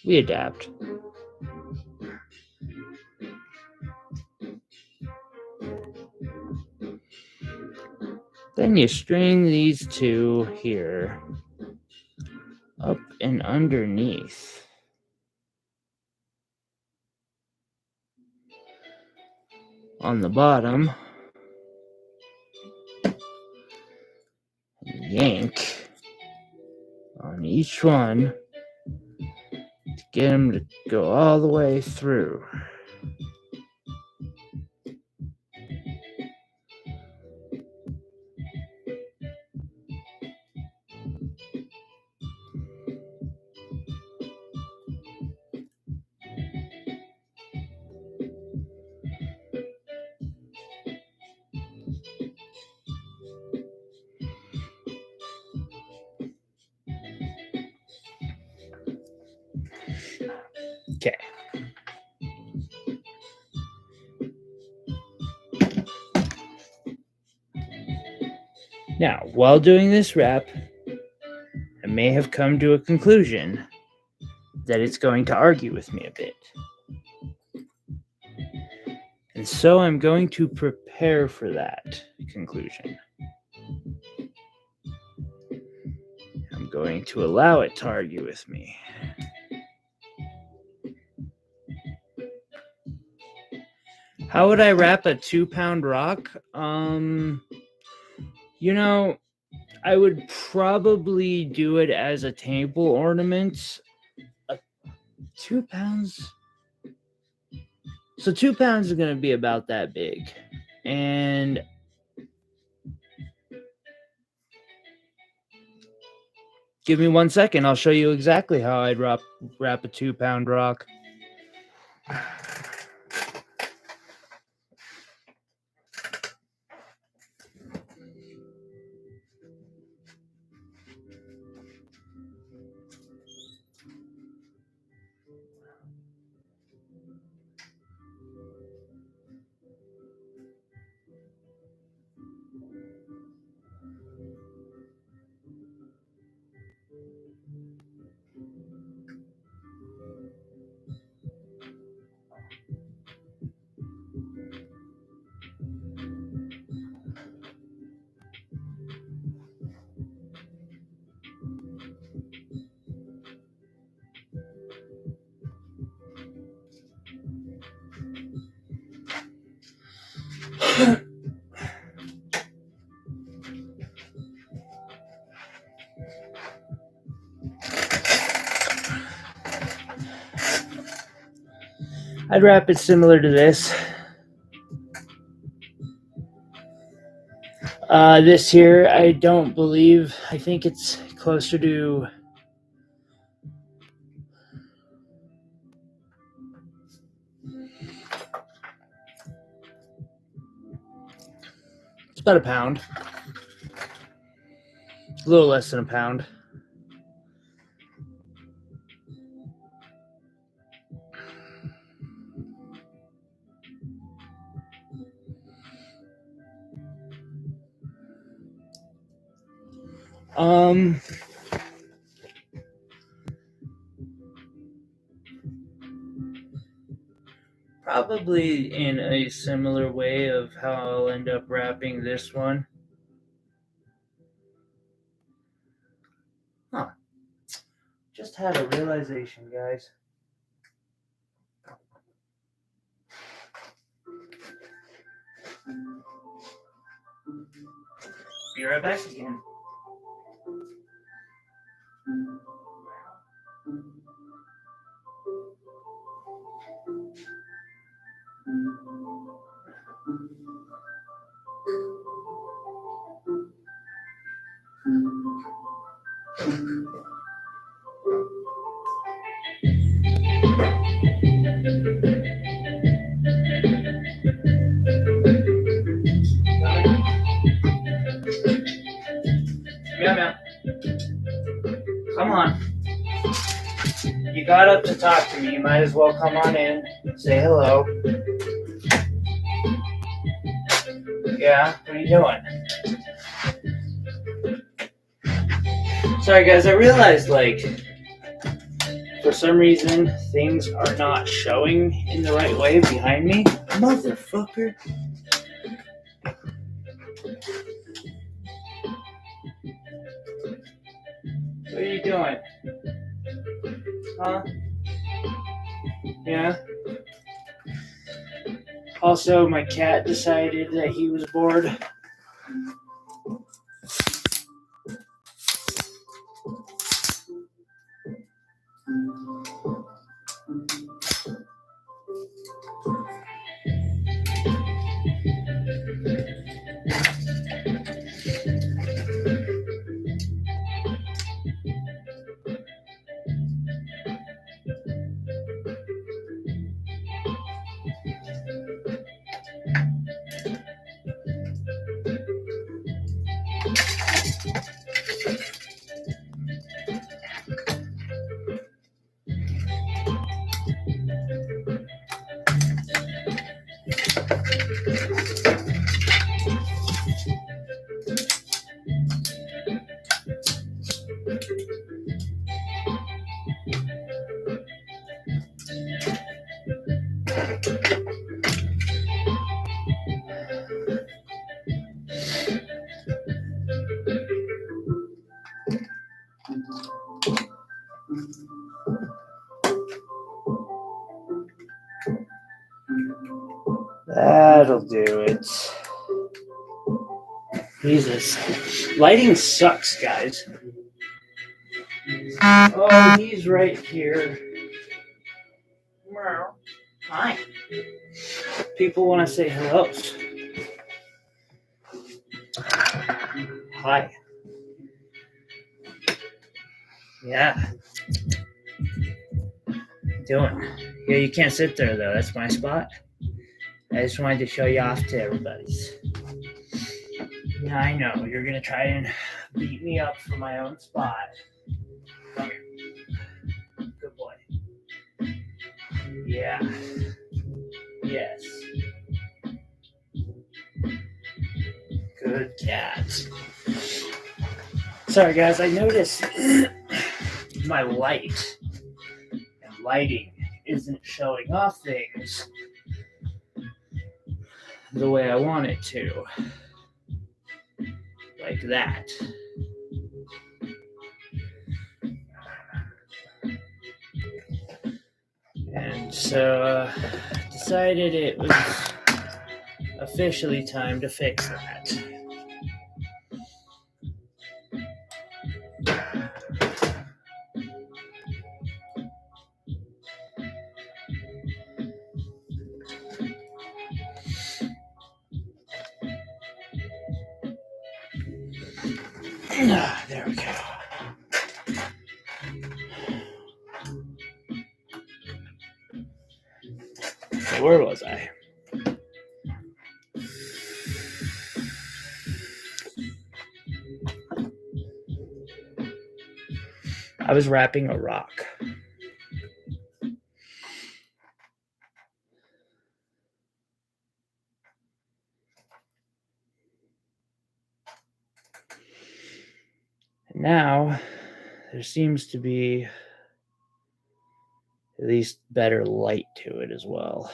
We adapt. Then you string these two here up and underneath. On the bottom, yank on each one to get them to go all the way through. Okay. Now, while doing this wrap, I may have come to a conclusion that it's going to argue with me a bit. And so I'm going to prepare for that conclusion. I'm going to allow it to argue with me. How would I wrap a 2-pound rock? You know, I would probably do it as a table ornament. 2 pounds. So 2 pounds is going to be about that big. And give me 1 second. I'll show you exactly how I'd wrap a 2-pound rock. I'd wrap it similar to this. This here, I don't believe. I think it's closer to. It's about a pound. A little less than a pound. Probably in a similar way of how I'll end up wrapping this one. Huh. Just had a realization, guys. Be right back again. Yeah. Come on. You got up to talk to me. You might as well come on in. Say hello. Yeah, what are you doing? Sorry, guys. I realized, for some reason, things are not showing in the right way behind me. Motherfucker. What are you doing? Huh? Yeah? Also, my cat decided that he was bored. That'll do it. Jesus. Lighting sucks, guys. Oh, he's right here. Hi. People want to say hello. Hi. Yeah. Doing. Yeah, you can't sit there though. That's my spot. I just wanted to show you off to everybody's. Yeah, I know. You're gonna try and beat me up for my own spot. Come here. Good boy. Yeah. Yes. Good cat. Sorry guys, I noticed my light and lighting isn't showing off things the way I want it to. Like that. And so decided it was officially time to fix that. There we go. So where was I? I was wrapping a rock. And now there seems to be at least better light to it as well.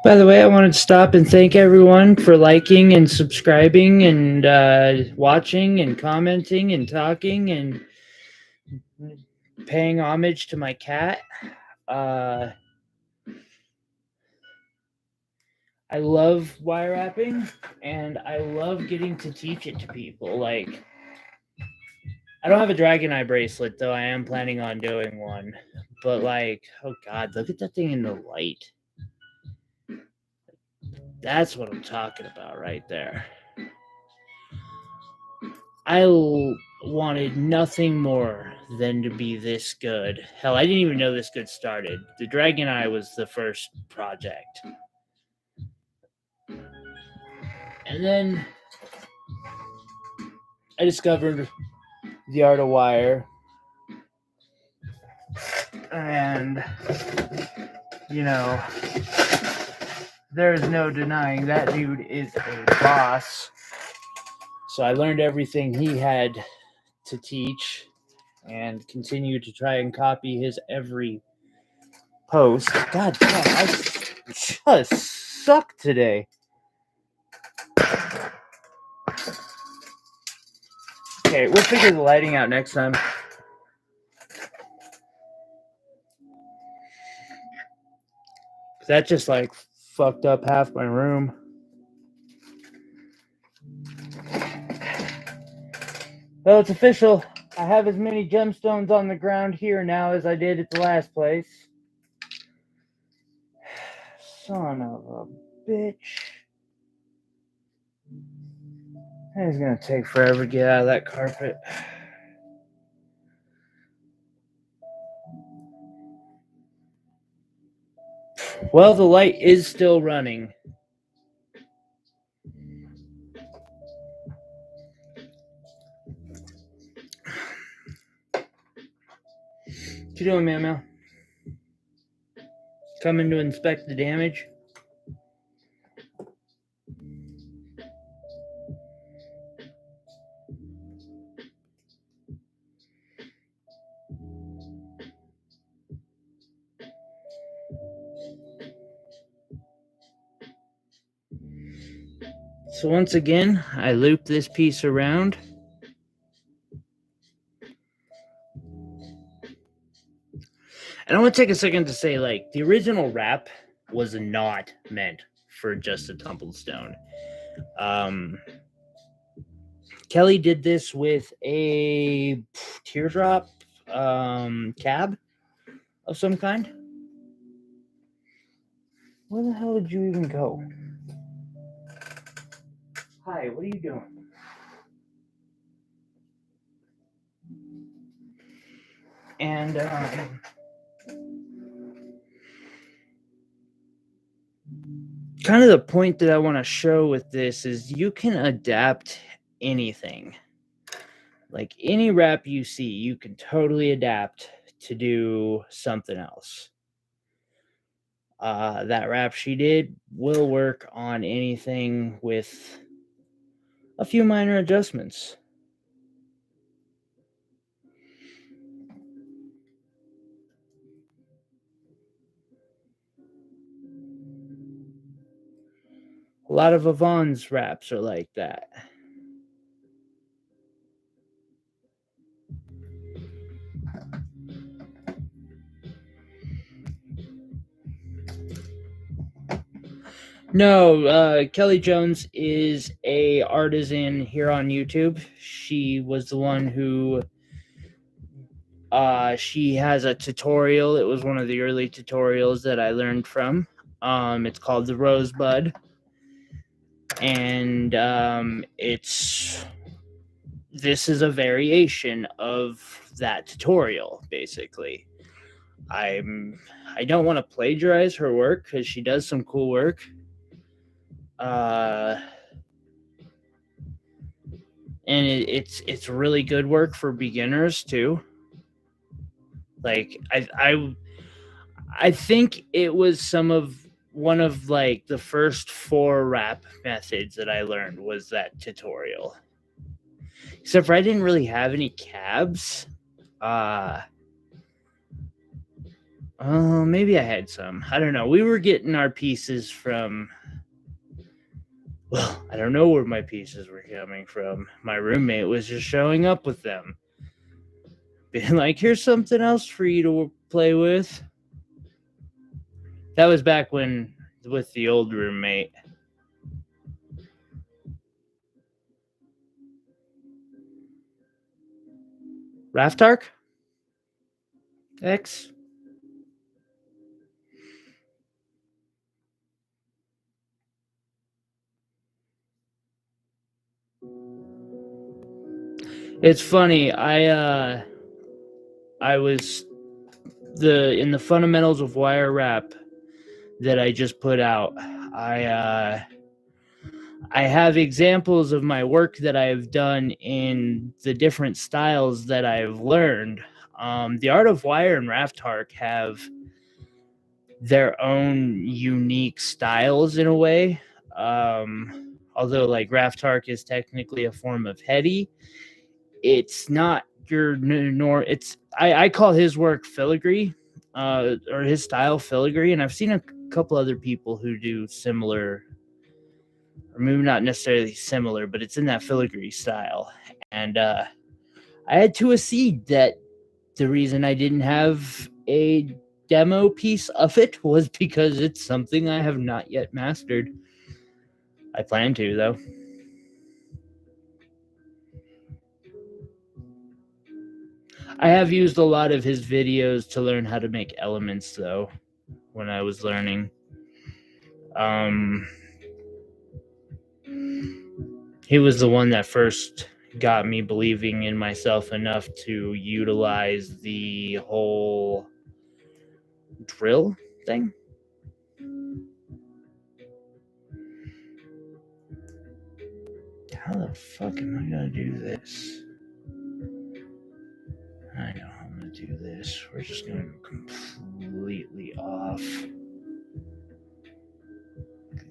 By the way, I wanted to stop and thank everyone for liking and subscribing and watching and commenting and talking and paying homage to my cat. I love wire wrapping, and I love getting to teach it to people. Like, I don't have a dragon eye bracelet, though I am planning on doing one. But, like, oh God, look at that thing in the light. That's what I'm talking about right there. I wanted nothing more than to be this good. Hell, I didn't even know this good started. The Dragon Eye was the first project. And then I discovered the art of wire. And, you know, there's no denying that dude is a boss. So I learned everything he had to teach and continue to try and copy his every post. God damn, I just suck today. Okay, we'll figure the lighting out next time. That just like fucked up half my room. Well, it's official. I have as many gemstones on the ground here now as I did at the last place. Son of a bitch. It's gonna take forever to get out of that carpet. Well, the light is still running. What you doing, Meow? Coming to inspect the damage? So once again, I loop this piece around. And I want to take a second to say, like, the original wrap was not meant for just a tumbled stone. Kelly did this with a teardrop cab of some kind. Where the hell did you even go? Hi, what are you doing? And kind of the point that I want to show with this is you can adapt anything. Like any wrap you see, you can totally adapt to do something else. That wrap she did will work on anything with a few minor adjustments. A lot of Avon's wraps are like that. No, Kelly Jones is a artisan here on YouTube. She was the one who she has a tutorial. It was one of the early tutorials that I learned from. It's called the Rosebud, and this is a variation of that tutorial, basically. I don't want to plagiarize her work because she does some cool work. And it's really good work for beginners too. Like I think it was one of like the first 4 wrap methods that I learned was that tutorial. Except for I didn't really have any cabs. Maybe I had some. I don't know. We were getting our pieces from. Well, I don't know where my pieces were coming from. My roommate was just showing up with them. Being like, here's something else for you to play with. That was back when, with the old roommate. Raftark? X? It's funny. I was in the fundamentals of wire wrap that I just put out. I have examples of my work that I've done in the different styles that I've learned. The Art of Wire and Raftark have their own unique styles in a way. Although like Raftark is technically a form of Hetty, it's not your nor it's I call his work filigree, or his style filigree, and I've seen a couple other people who do similar, or maybe not necessarily similar, but it's in that filigree style. And I had to accede that the reason I didn't have a demo piece of it was because it's something I have not yet mastered. I plan to, though. I have used a lot of his videos to learn how to make elements, though, when I was learning. He was the one that first got me believing in myself enough to utilize the whole drill thing. How the fuck am I gonna do this? I know how I'm gonna do this. We're just gonna go completely off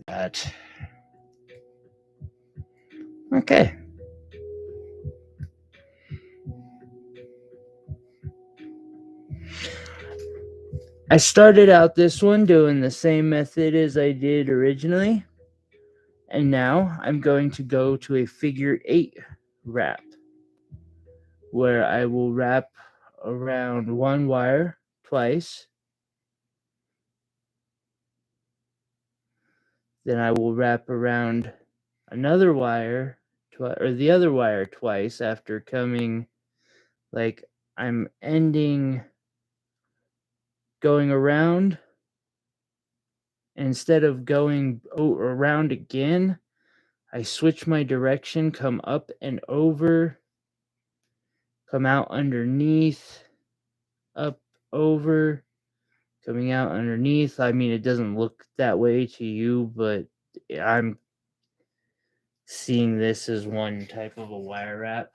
that. Okay. I started out this one doing the same method as I did originally. And now I'm going to go to a figure 8 wrap, where I will wrap around one wire twice. Then I will wrap around another wire, or the other wire twice after coming, like I'm ending going around. Instead of going around again, I switch my direction, come up and over, come out underneath, up, over, coming out underneath. I mean, it doesn't look that way to you, but I'm seeing this as one type of a wire wrap.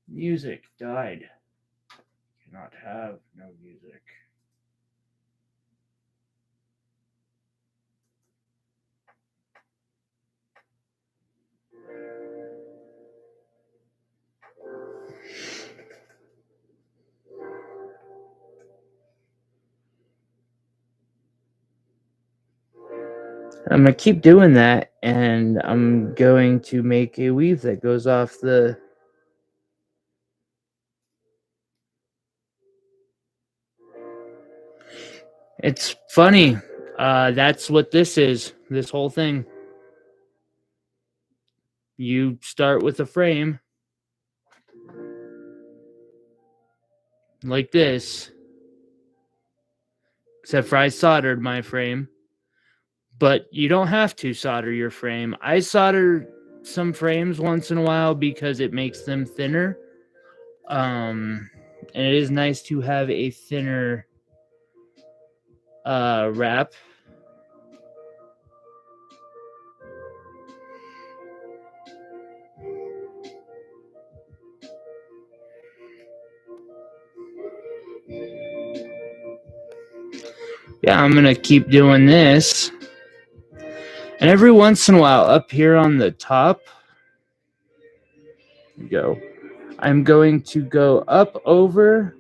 Music died. Cannot have no music. I'm going to keep doing that, and I'm going to make a weave that goes off the... It's funny. That's what this is, this whole thing. You start with a frame like this, except for I soldered my frame. But you don't have to solder your frame. I solder some frames once in a while because it makes them thinner. And it is nice to have a thinner wrap. Yeah, I'm gonna keep doing this. And every once in a while, up here on the top, I'm going to go up over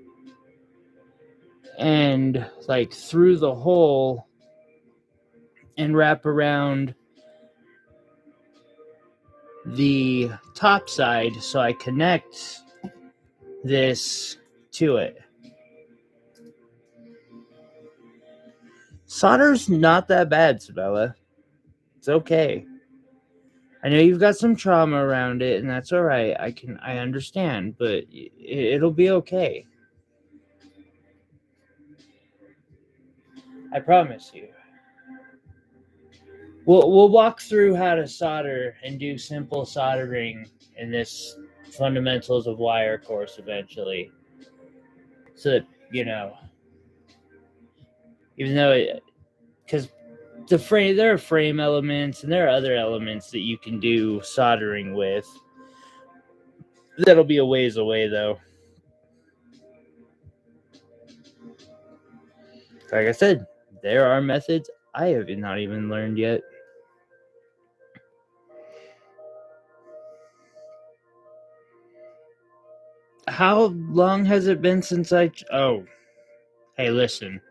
and like through the hole and wrap around the top side so I connect this to it. Solder's not that bad, Sabella. It's okay. I know you've got some trauma around it, and that's all right. I understand, but it'll be okay. I promise you. We'll walk through how to solder and do simple soldering in this fundamentals of wire course eventually, so that even though because there are frame elements and there are other elements that you can do soldering with. That'll be a ways away, though. Like I said, there are methods I have not even learned yet. How long has it been since oh, hey, listen.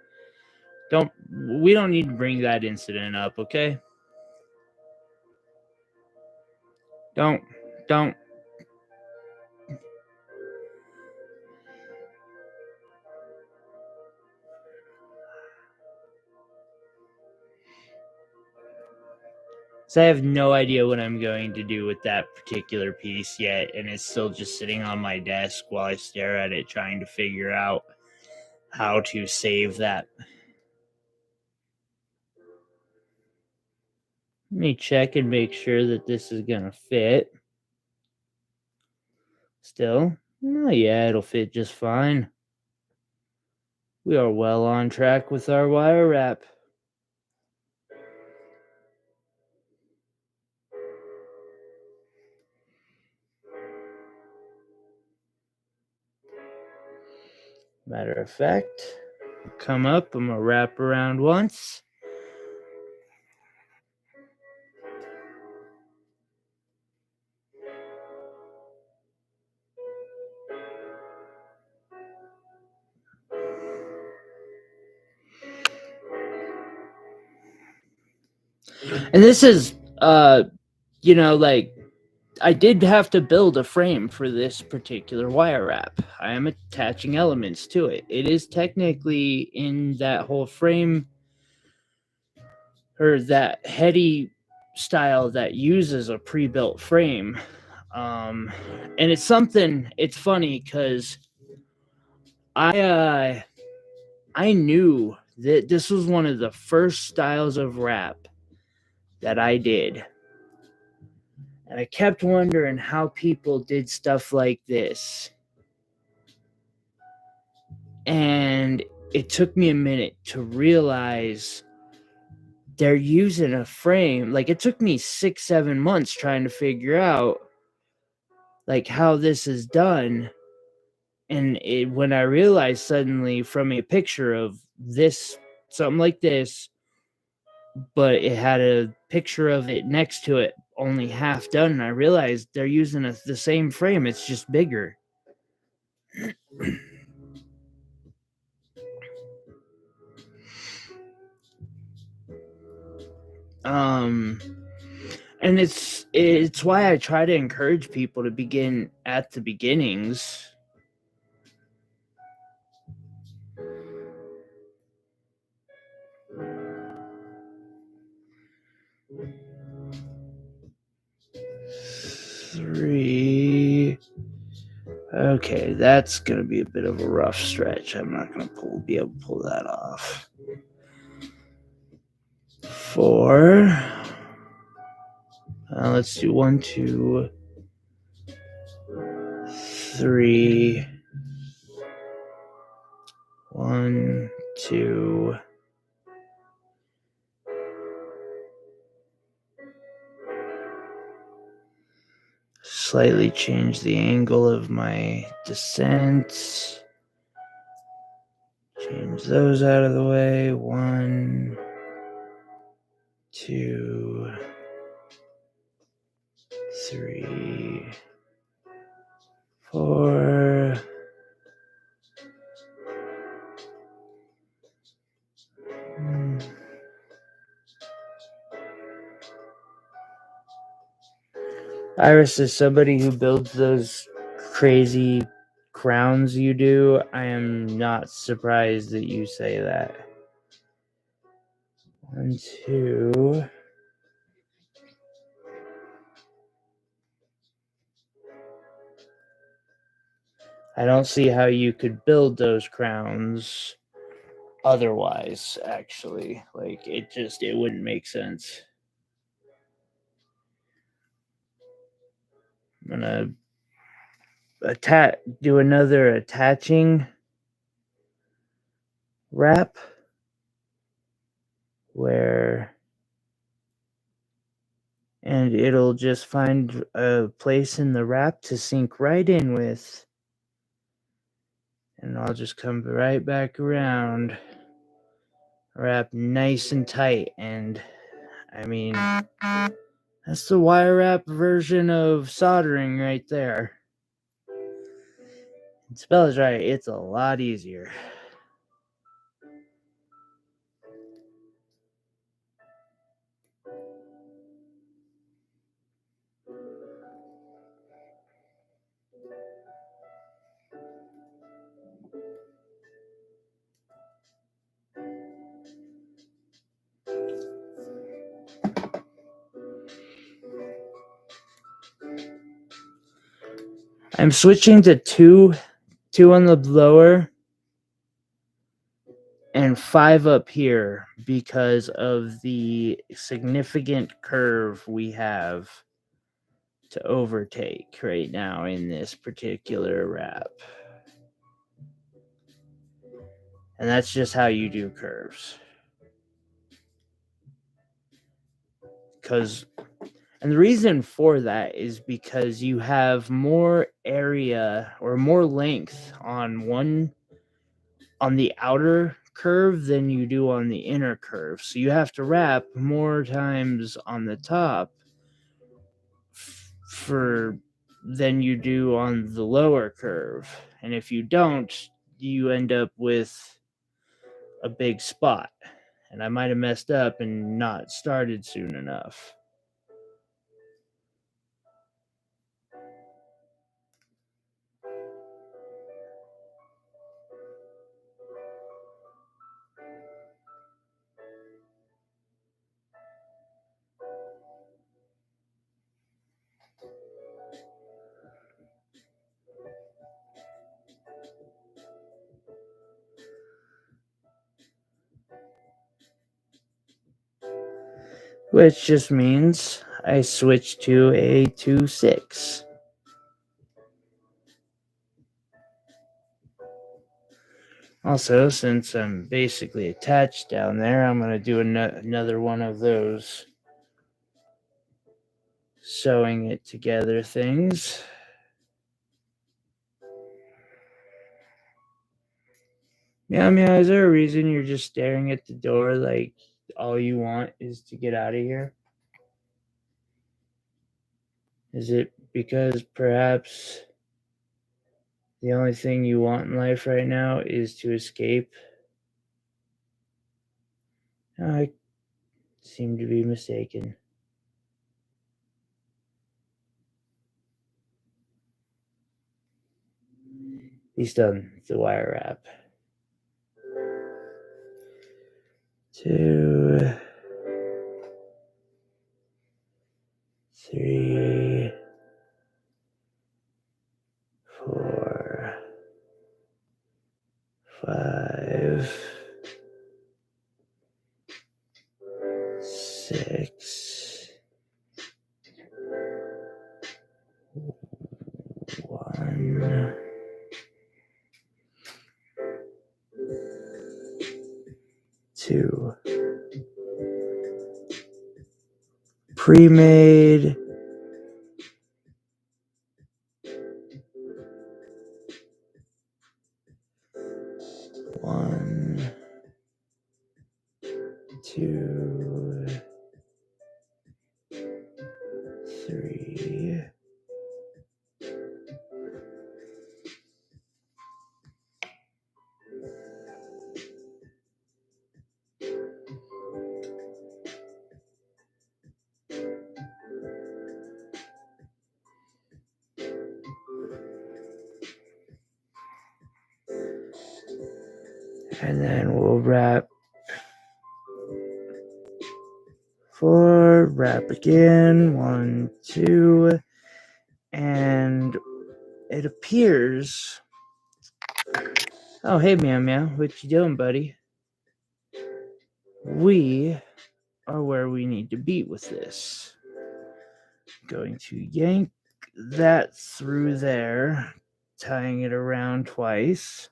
We don't need to bring that incident up, okay? Don't. So I have no idea what I'm going to do with that particular piece yet, and it's still just sitting on my desk while I stare at it, trying to figure out how to save that. Let me check and make sure that this is gonna fit. Still, oh yeah, it'll fit just fine. We are well on track with our wire wrap. Matter of fact, come up, I'm gonna wrap around once. And this is, like, I did have to build a frame for this particular wire wrap. I am attaching elements to it. It is technically in that whole frame, or that heady style that uses a pre-built frame. And it's funny because I knew that this was one of the first styles of wrap that I did. And I kept wondering how people did stuff like this. And it took me a minute to realize they're using a frame. Like, it took me 6-7 months trying to figure out like how this is done. And when I realized suddenly from a picture of this, something like this, but it had a picture of it next to it, only half done, and I realized they're using the same frame. It's just bigger. And it's why I try to encourage people to begin at the beginnings. Three. Okay, that's gonna be a bit of a rough stretch. I'm not gonna be able to pull that off. 4. Let's do 1, 2, 3. 1, 2. Slightly change the angle of my descents. Change those out of the way. 1, 2, 3, 4. Iris is somebody who builds those crazy crowns you do. I am not surprised that you say that. 1, 2. I don't see how you could build those crowns otherwise, actually. Like, it wouldn't make sense. I'm gonna do another attaching wrap and it'll just find a place in the wrap to sink right in with. And I'll just come right back around, wrap nice and tight. And I mean, that's the wire wrap version of soldering right there. And spells right, it's a lot easier. I'm switching to two on the blower and 5 up here because of the significant curve we have to overtake right now in this particular wrap. And that's just how you do curves. And the reason for that is because you have more area or more length on the outer curve than you do on the inner curve. So you have to wrap more times on the top than you do on the lower curve. And if you don't, you end up with a big spot. and I might have messed up and not started soon enough. Which just means I switch to a 2/6. Also, since I'm basically attached down there, I'm going to do another one of those sewing it together things. Meow meow, is there a reason you're just staring at the door like all you want is to get out of here? Is it because perhaps the only thing you want in life right now is to escape? I seem to be mistaken. He's done the wire wrap. 2, 3, 4, 5, 6, 1, 2. Pre-made. 1, 2, 3. And then we'll wrap 4, wrap again, 1, 2, and it appears. Oh, hey, Meow Meow, what you doing, buddy? We are where we need to be with this. Going to yank that through there, tying it around twice.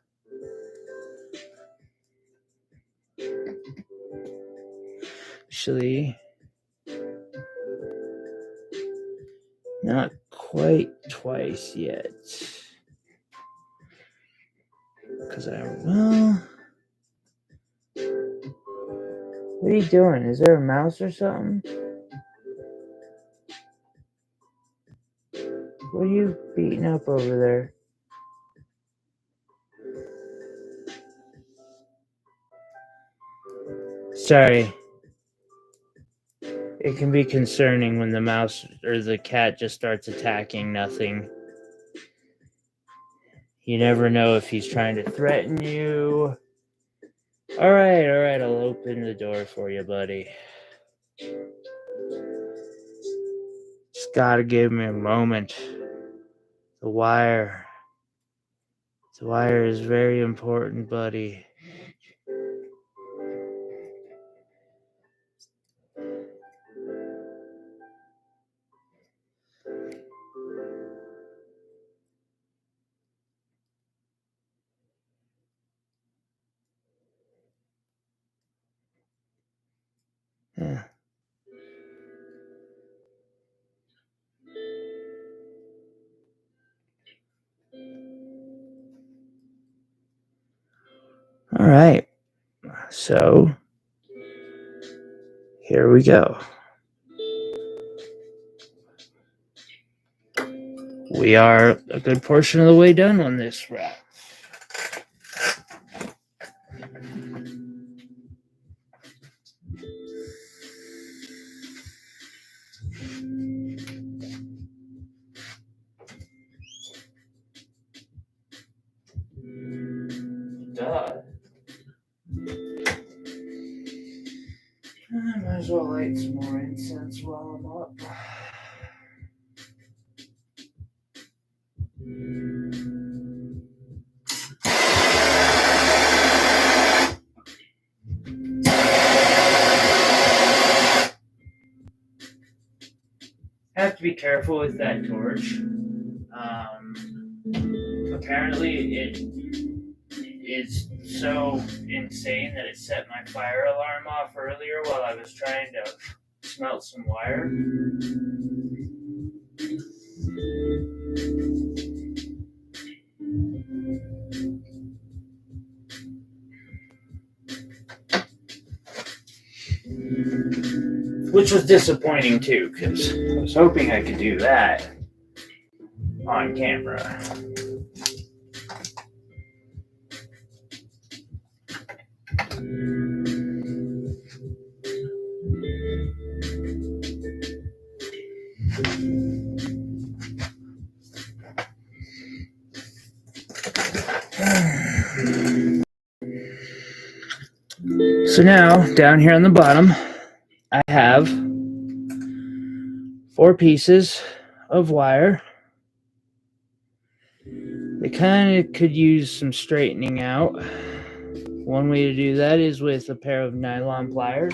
Actually, not quite twice yet. Because what are you doing? Is there a mouse or something? What are you beating up over there? Sorry. It can be concerning when the mouse or the cat just starts attacking nothing. You never know if he's trying to threaten you. All right, I'll open the door for you, buddy. Just gotta give me a moment. The wire is very important, buddy. Yeah. All right. So, here we go. We are a good portion of the way done on this wrap. Duh. I might as well light some more incense while I'm up. I have to be careful with that torch. Apparently, it is so insane that it set my fire alarm off earlier while I was trying to smelt some wire. Which was disappointing too, because I was hoping I could do that on camera. So now, down here on the bottom, I have 4 pieces of wire. They kind of could use some straightening out. One way to do that is with a pair of nylon pliers.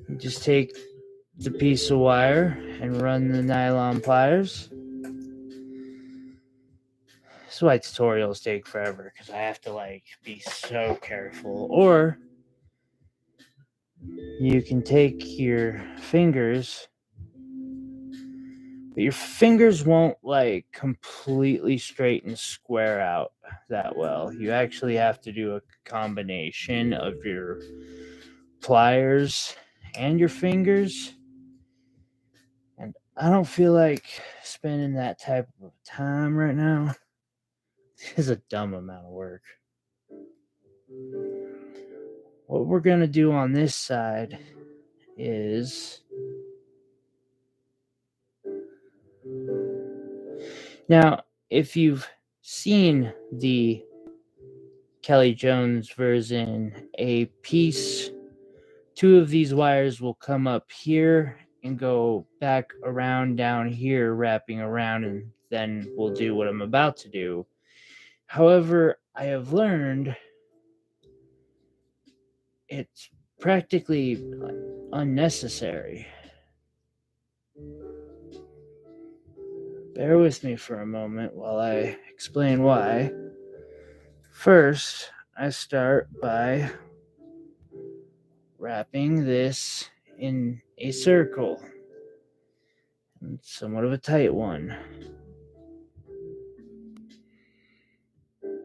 You just take the piece of wire and run the nylon pliers. This is why tutorials take forever, because I have to be so careful. Or you can take your fingers, but your fingers won't completely straight and square out that well. You actually have to do a combination of your pliers and your fingers. And I don't feel like spending that type of time right now. It's a dumb amount of work. What we're going to do on this side is... Now, if you've seen the Kelly Jones version, a piece, 2 of these wires will come up here and go back around down here, wrapping around, and then we'll do what I'm about to do. However, I have learned it's practically unnecessary. Bear with me for a moment while I explain why. First, I start by wrapping this in a circle, and somewhat of a tight one.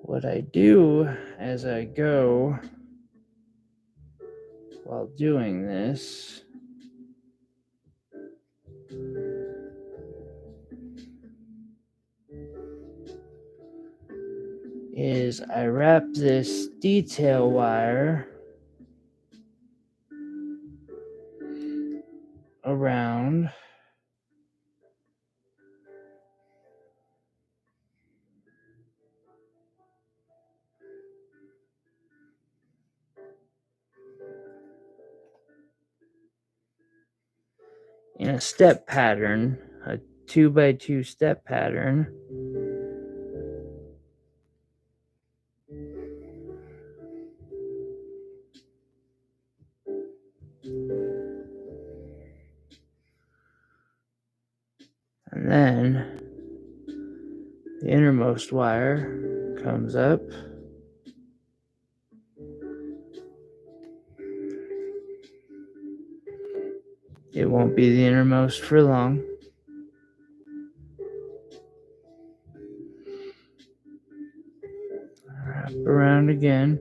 What I do as I go while doing this is I wrap this detail wire around in a step pattern, a 2x2 step pattern. And then the innermost wire comes up. It won't be the innermost for long. Wrap around again.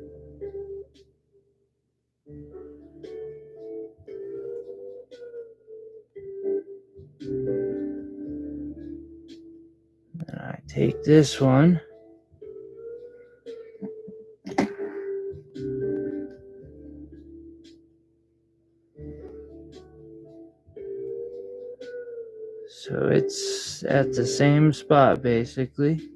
And I take this one, So it's at the same spot basically.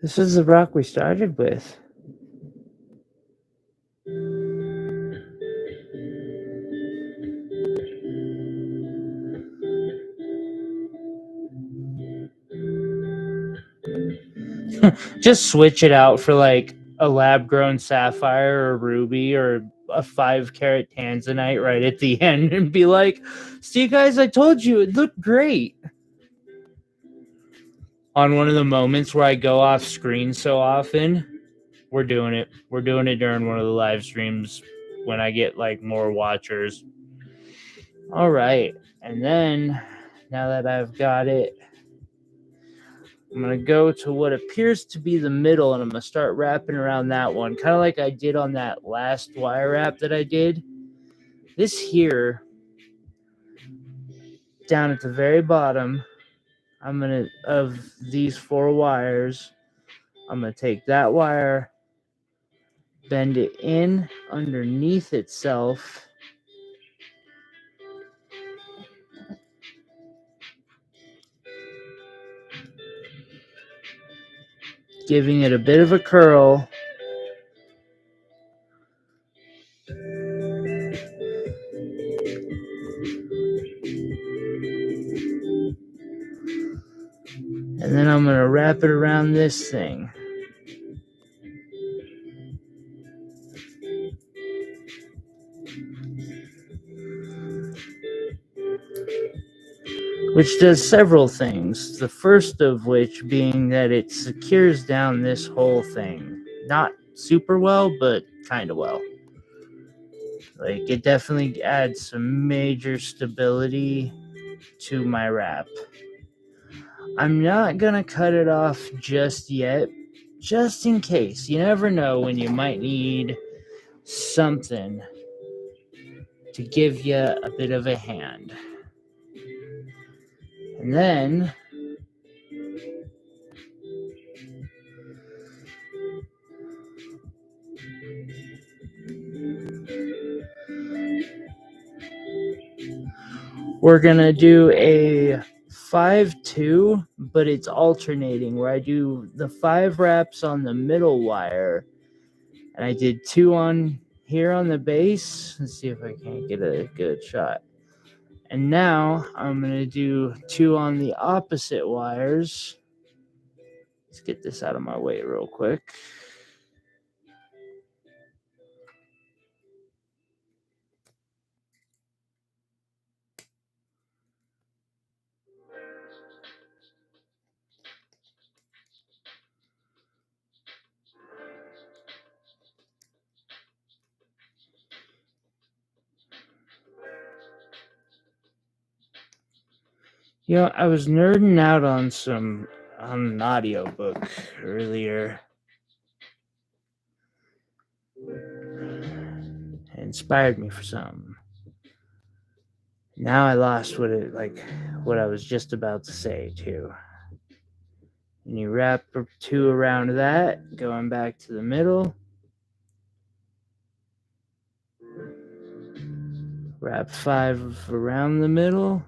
This is the rock we started with. Just switch it out for like a lab grown sapphire or ruby or a 5 carat tanzanite right at the end and be like, see guys, I told you it looked great. On one of the moments where I go off screen so often, we're doing it. We're doing it during one of the live streams when I get like more watchers. All right. And then now that I've got it, I'm going to go to what appears to be the middle and I'm going to start wrapping around that one, kind of like I did on that last wire wrap that I did. This here, down at the very bottom, I'm going to, of these 4 wires, I'm going to take that wire, bend it in underneath itself, giving it a bit of a curl. And then I'm going to wrap it around this thing. Which does several things. The first of which being that it secures down this whole thing. Not super well, but kind of well. Like, it definitely adds some major stability to my wrap. I'm not going to cut it off just yet, just in case. You never know when you might need something to give you a bit of a hand. And then we're going to do a 5-2, but it's alternating where I do the 5 wraps on the middle wire and I did 2 on here on the base. Let's see if I can't get a good shot. And now I'm going to do 2 on the opposite wires. Let's get this out of my way real quick. You know, I was nerding out on an audiobook earlier. It inspired me for something. Now I lost what I was just about to say too. And you wrap 2 around that, going back to the middle. Wrap 5 around the middle.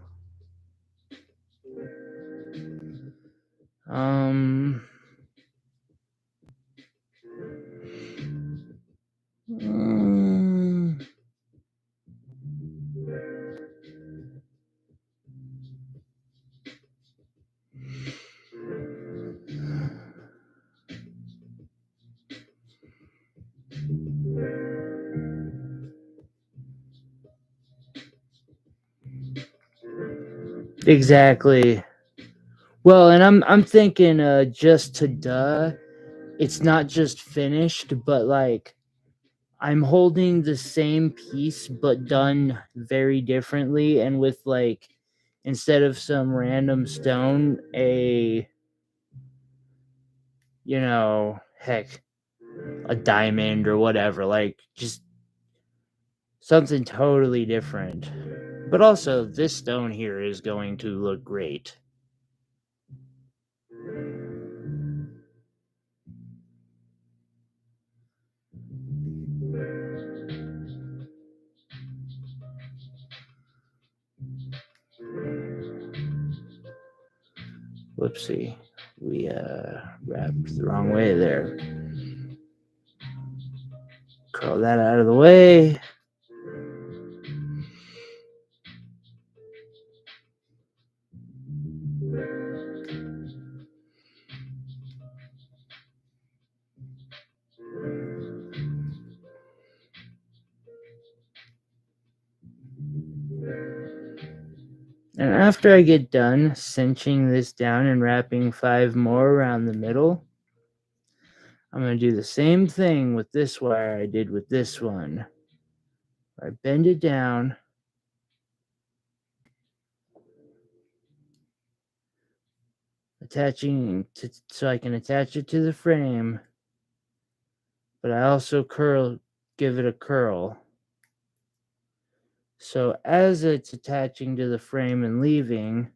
Exactly. Well, and I'm thinking just to it's not just finished, but like I'm holding the same piece but done very differently, and with like, instead of some random stone, heck, a diamond or whatever, like just something totally different. But also, this stone here is going to look great. Whoopsie. We wrapped the wrong way there. Curl that out of the way. And after I get done cinching this down and wrapping 5 more around the middle, I'm going to do the same thing with this wire I did with this one. I bend it down, so I can attach it to the frame, but I also give it a curl. So as it's attaching to the frame and leaving,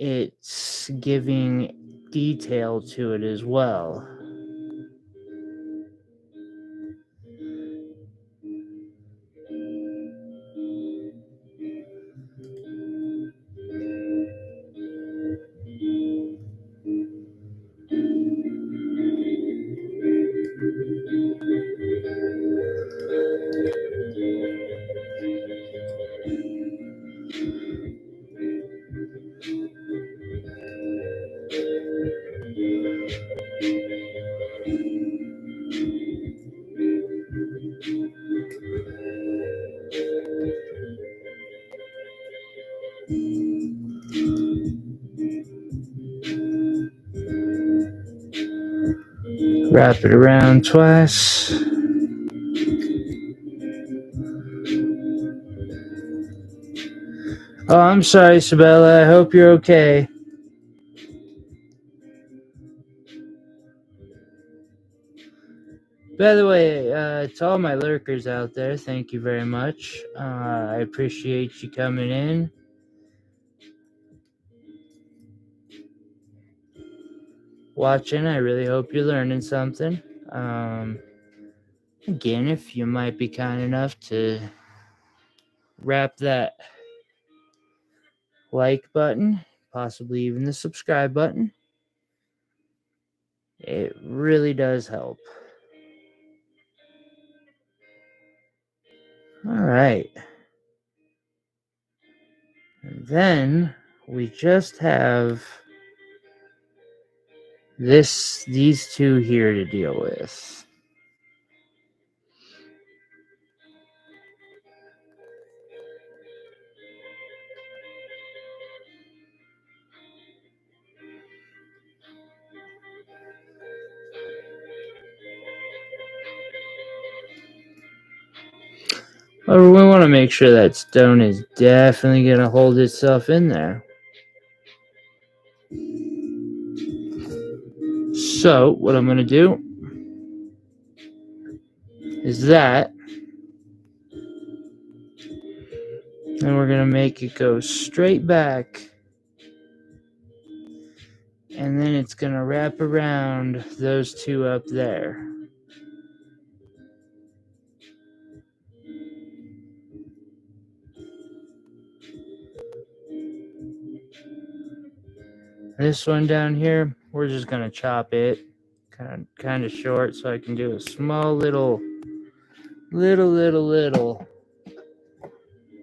it's giving detail to it as well. Wrap it around twice. Oh, I'm sorry, Sabella. I hope you're okay. By the way, to all my lurkers out there, thank you very much. I appreciate you coming in. Watching. I really hope you're learning something. Again, if you might be kind enough to wrap that like button, possibly even the subscribe button, it really does help. All right. And then we just have these two here to deal with. But we want to make sure that stone is definitely going to hold itself in there. So what I'm going to do is that, and we're going to make it go straight back, and then it's going to wrap around those two up there. This one down here, we're just going to chop it kind of short so I can do a small little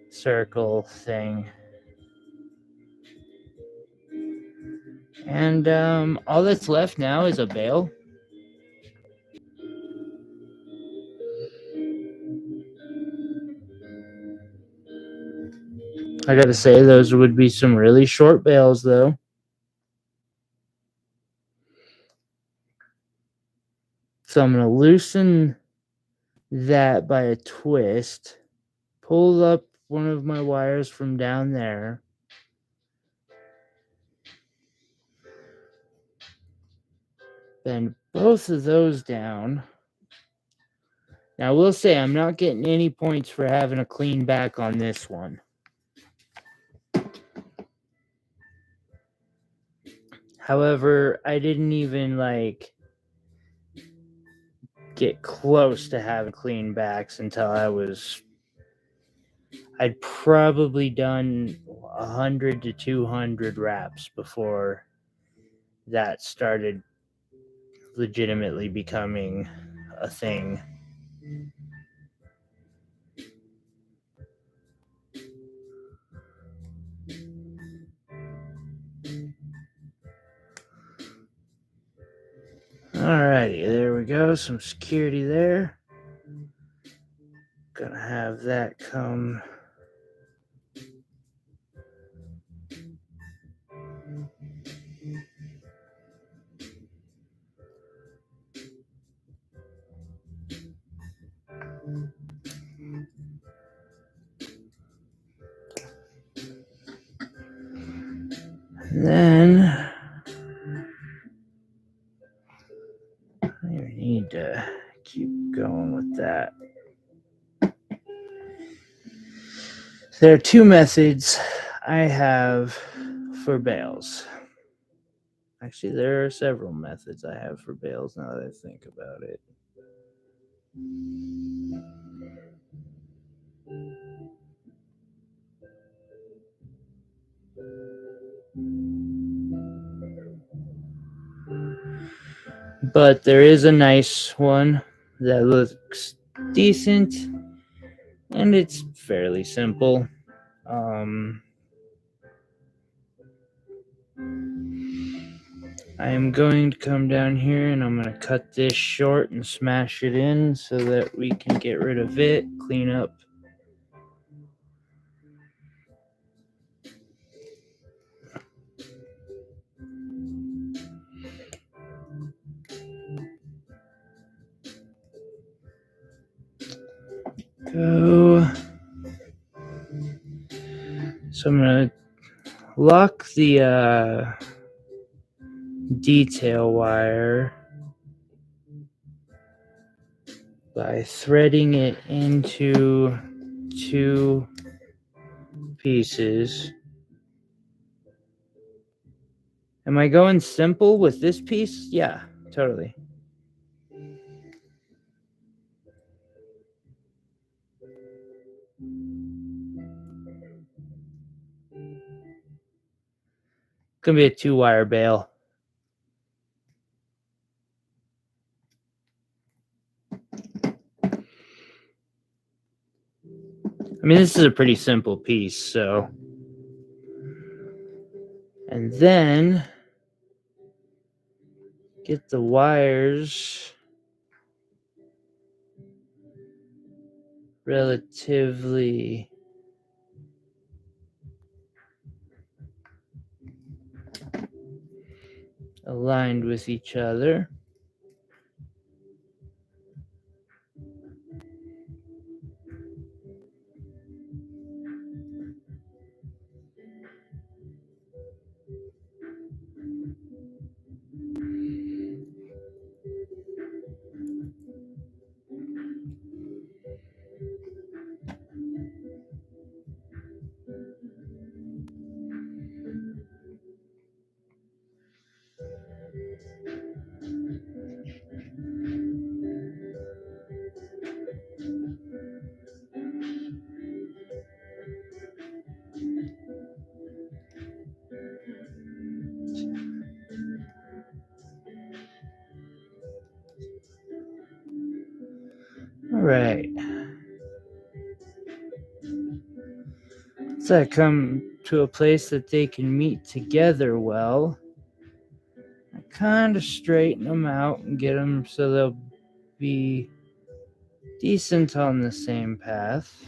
circle thing. And all that's left now is a bail. I gotta say, those would be some really short bails, though. So I'm gonna loosen that by a twist, pulled up one of my wires from down there, bend both of those down. Now, I will say I'm not getting any points for having a clean back on this one. However, I didn't even get close to having clean backs until I'd probably done 100 to 200 wraps before that started legitimately becoming a thing. Alrighty, there we go. Some security there. Gonna have that come. And then I need to keep going with that. There are two methods I have for bales. Actually, there are several methods I have for bales now that I think about it. But there is a nice one that looks decent, and it's fairly simple. I am going to come down here and I'm going to cut this short and smash it in so that we can get rid of it, clean up. Go. So I'm going to lock the detail wire by threading it into two pieces. Am I going simple with this piece? Yeah, totally. Gonna be a 2-wire bale. I mean, this is a pretty simple piece, so. And then get the wires relatively aligned with each other. All right. So I come to a place that they can meet together well. I kind of straighten them out and get them so they'll be decent on the same path.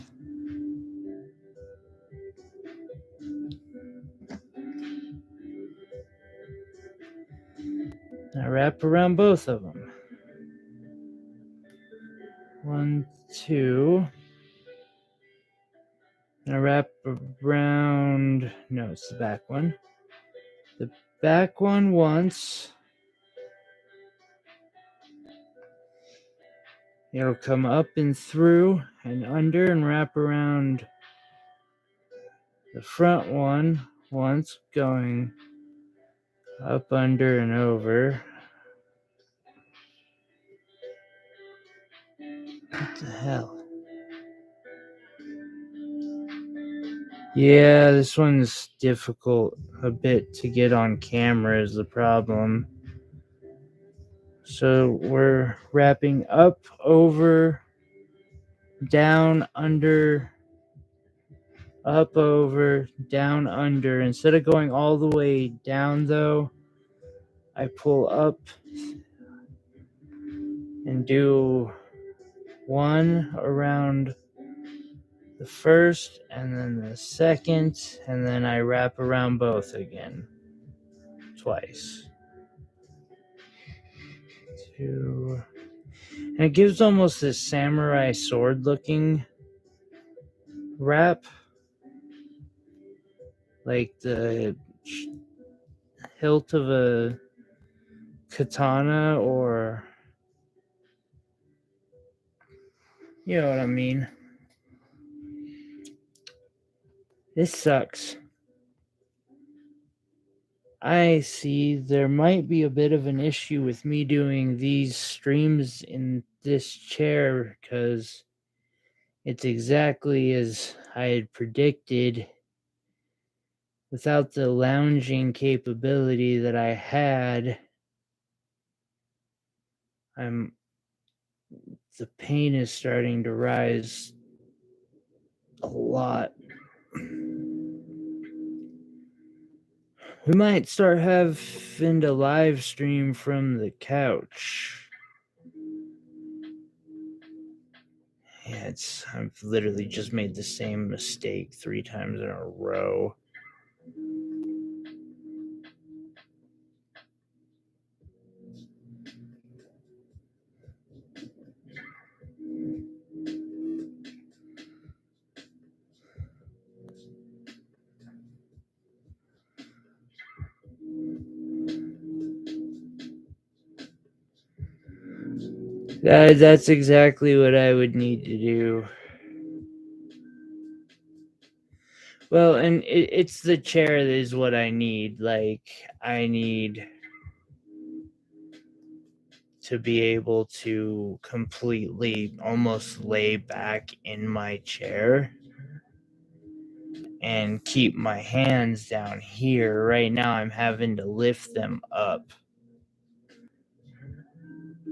I wrap around both of them. 1, 2. I wrap around. No, it's the back one. The back one once. It'll come up and through and under and wrap around the front one once, going up, under, and over. What the hell? Yeah, this one's difficult a bit to get on camera is the problem. So we're wrapping up, over, down, under, up, over, down, under. Instead of going all the way down though, I pull up and do one around the first and then the second, and then I wrap around both again twice. 2. And it gives almost this samurai sword looking wrap, like the hilt of a katana, or you know what I mean. This sucks. I see there might be a bit of an issue with me doing these streams in this chair, because it's exactly as I had predicted. Without the lounging capability that I had, the pain is starting to rise a lot. We might start having to live stream from the couch. Yeah, I've literally just made the same mistake 3 times in a row. That's exactly what I would need to do. Well, and it's the chair that is what I need. Like, I need to be able to completely almost lay back in my chair and keep my hands down here. Right now, I'm having to lift them up.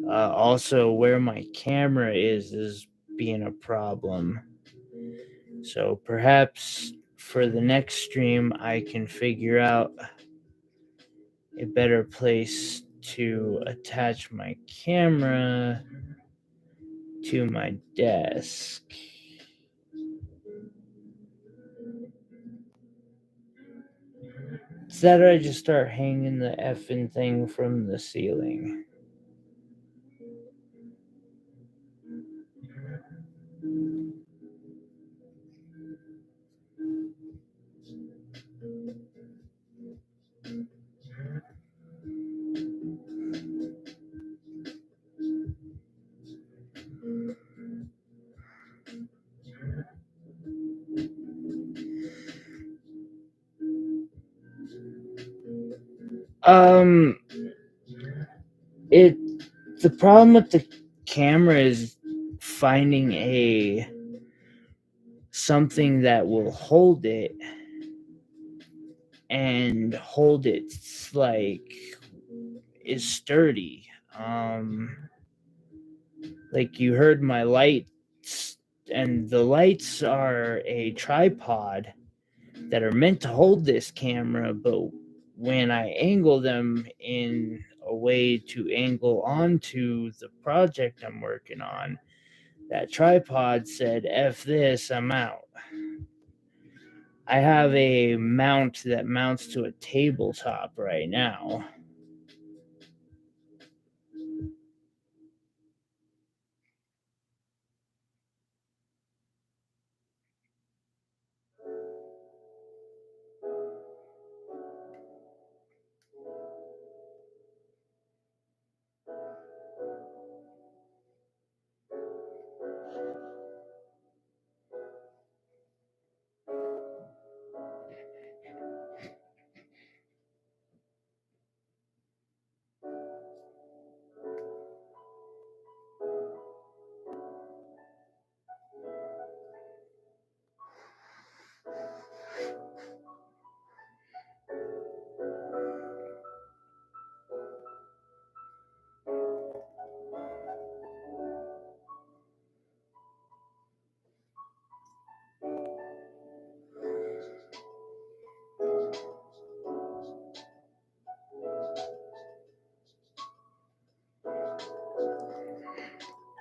Also, where my camera is being a problem. So perhaps for the next stream, I can figure out a better place to attach my camera to my desk. Is that, or I just start hanging the effing thing from the ceiling? The problem with the camera is finding something that will hold it and hold it like is sturdy. Like you heard my lights, and the lights are a tripod that are meant to hold this camera, but when I angle them in a way to angle onto the project I'm working on, that tripod said, F this, I'm out. I have a mount that mounts to a tabletop right now.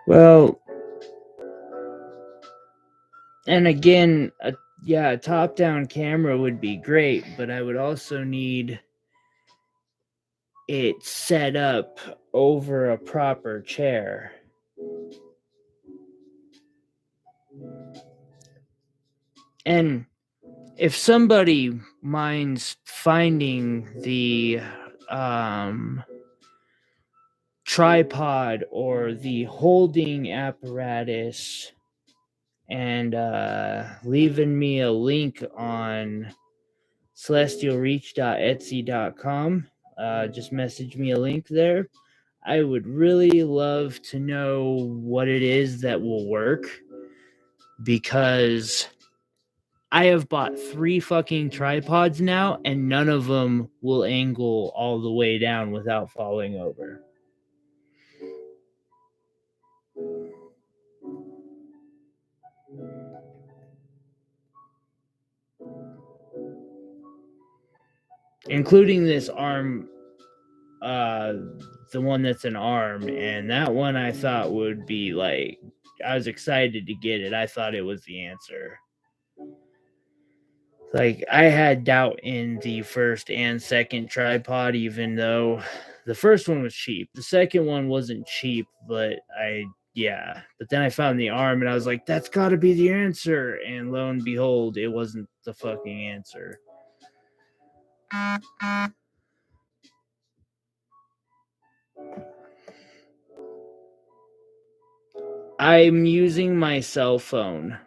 Well, and again, a top-down camera would be great, but I would also need it set up over a proper chair. And if somebody minds finding the tripod or the holding apparatus and leaving me a link on celestialreach.etsy.com, just message me a link there. I would really love to know what it is that will work, because I have bought 3 fucking tripods now, and none of them will angle all the way down without falling over. Including this arm, the one that's an arm, and that one I thought would be like, I was excited to get it. I thought it was the answer. Like, I had doubt in the first and second tripod, even though the first one was cheap. The second one wasn't cheap, but but then I found the arm and I was like, that's got to be the answer. And lo and behold, it wasn't the fucking answer. I'm using my cell phone.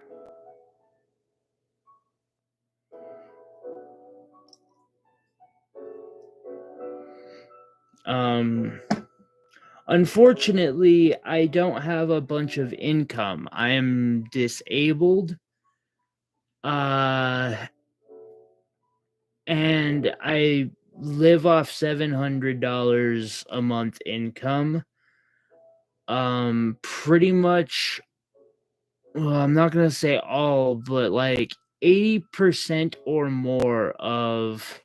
Unfortunately, I don't have a bunch of income. I am disabled. And I live off $700 a month income. Pretty much, well, I'm not gonna say all, but like 80% or more of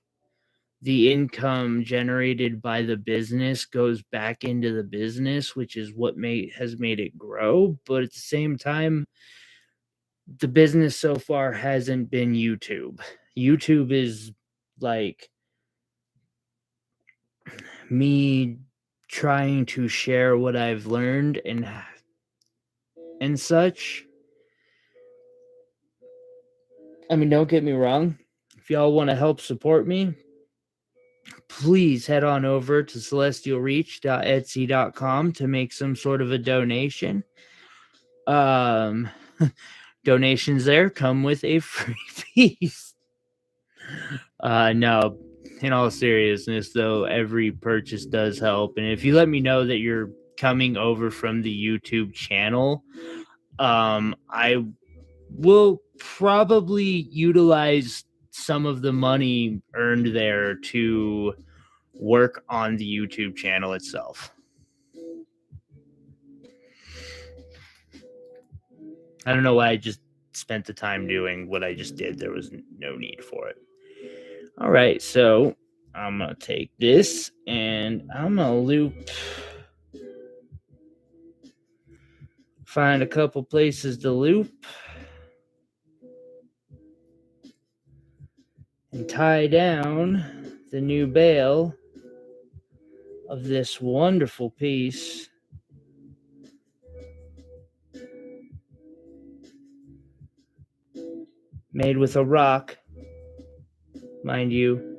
the income generated by the business goes back into the business, which is what has made it grow. But at the same time, the business so far hasn't been YouTube. YouTube is like me trying to share what I've learned and such. I mean, don't get me wrong. If y'all want to help support me, please head on over to celestialreach.etsy.com to make some sort of a donation. Donations there come with a free piece. No, in all seriousness, though, every purchase does help. And if you let me know that you're coming over from the YouTube channel, I will probably utilize some of the money earned there to work on the YouTube channel itself. I don't know why I just spent the time doing what I just did. There was no need for it. All right, so I'm going to take this and I'm going to loop. Find a couple places to loop and tie down the new bail of this wonderful piece. Made with a rock, mind you.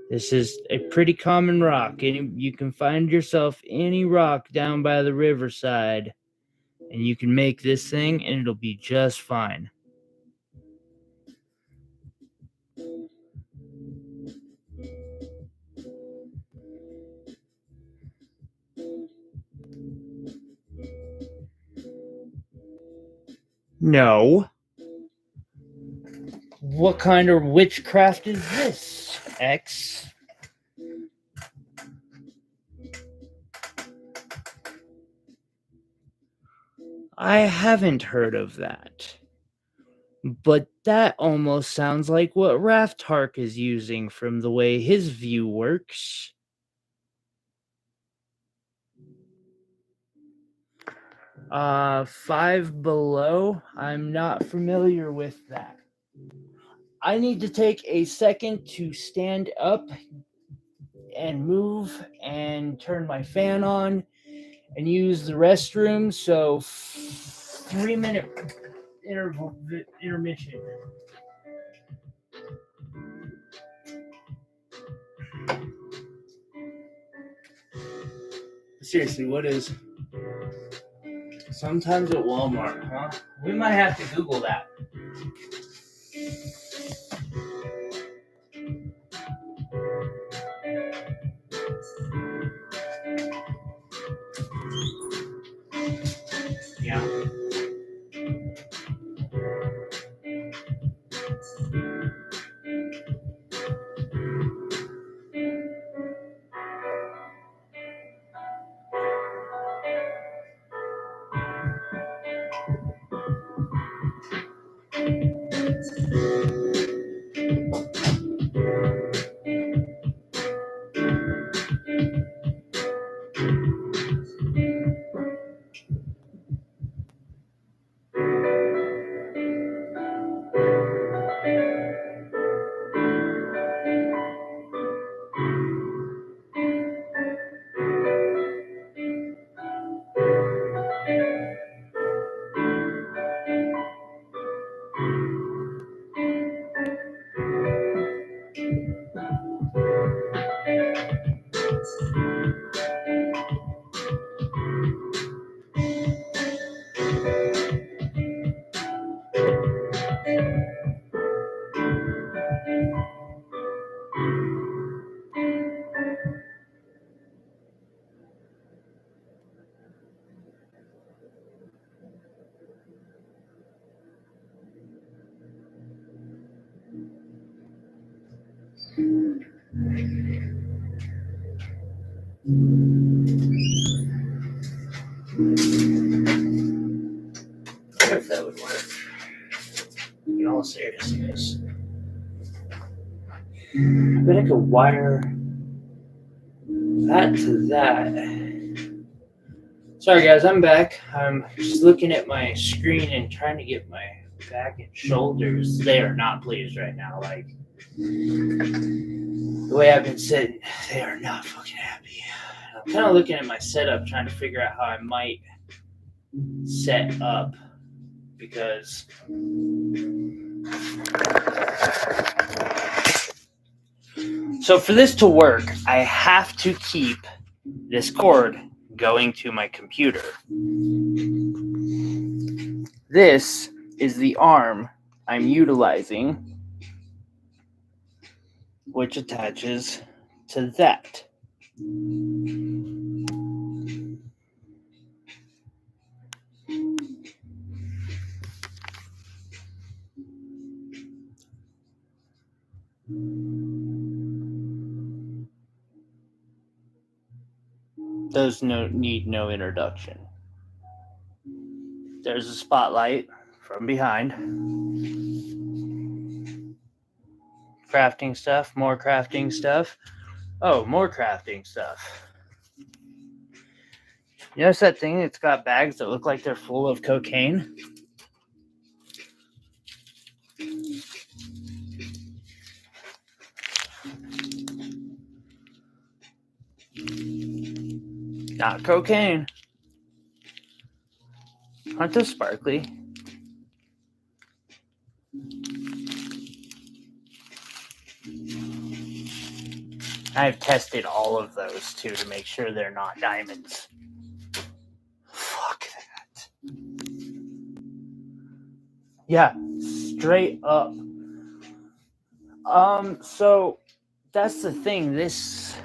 This is a pretty common rock. You can find yourself any rock down by the riverside, and you can make this thing, and it'll be just fine. No. What kind of witchcraft is this, X? I haven't heard of that. But that almost sounds like what Raftark is using from the way his view works. Five Below. I'm not familiar with that. I need to take a second to stand up and move and turn my fan on and use the restroom. So 3-minute intermission. Seriously, what is sometimes at Walmart, huh? We might have to Google that. Yeah. If that would work. In all seriousness. I bet I could wire that to that. Sorry guys, I'm back. I'm just looking at my screen and trying to get my back and shoulders. They are not pleased right now. Like the way I've been sitting, they are not fucking happy. I'm kind of looking at my setup, trying to figure out how I might set up because so for this to work, I have to keep this cord going to my computer. This is the arm I'm utilizing, which attaches to that. Those need no introduction. There's a spotlight from behind. Crafting stuff, more crafting stuff. Oh, more crafting stuff. You notice that thing that's got bags that look like they're full of cocaine? Not cocaine. Aren't those sparkly? I've tested all of those too to make sure they're not diamonds. Fuck that. Yeah, straight up. So that's the thing. This,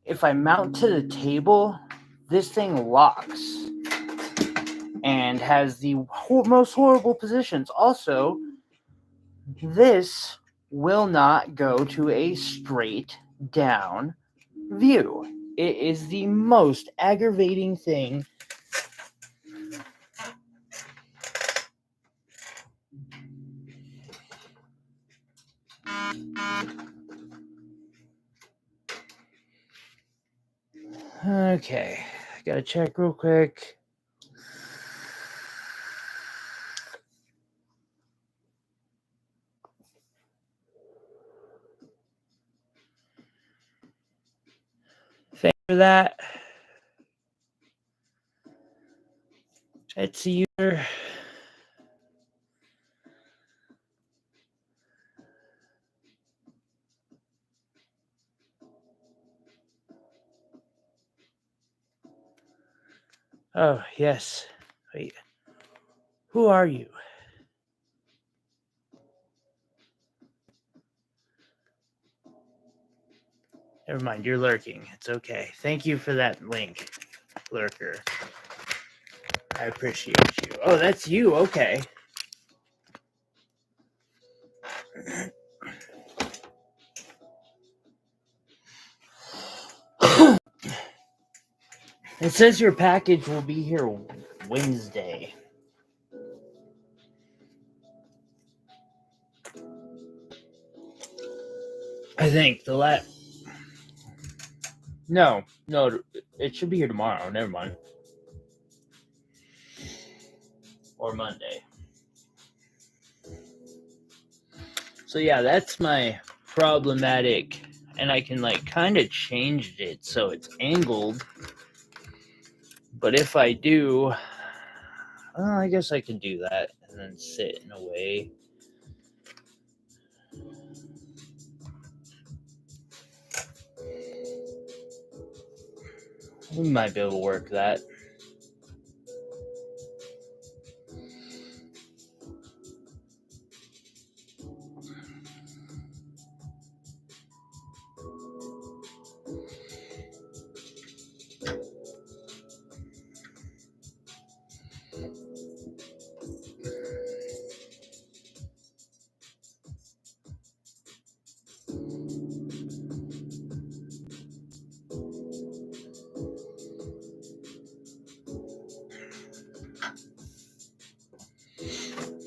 if I mount to the table, this thing locks and has the most horrible positions. Also, this will not go to a straight down view. It is the most aggravating thing. Okay, I gotta check real quick. for that. Etsy user. Oh, yes. Wait. Who are you? Never mind, you're lurking. It's okay. Thank you for that link, lurker. I appreciate you. Oh, that's you. Okay. It says your package will be here Wednesday. I think No, it should be here tomorrow. Never mind. Or Monday. So yeah, that's my problematic, and I can like kind of change it so it's angled. But if I do, well, I guess I can do that and then sit in a way. We might be able to work that.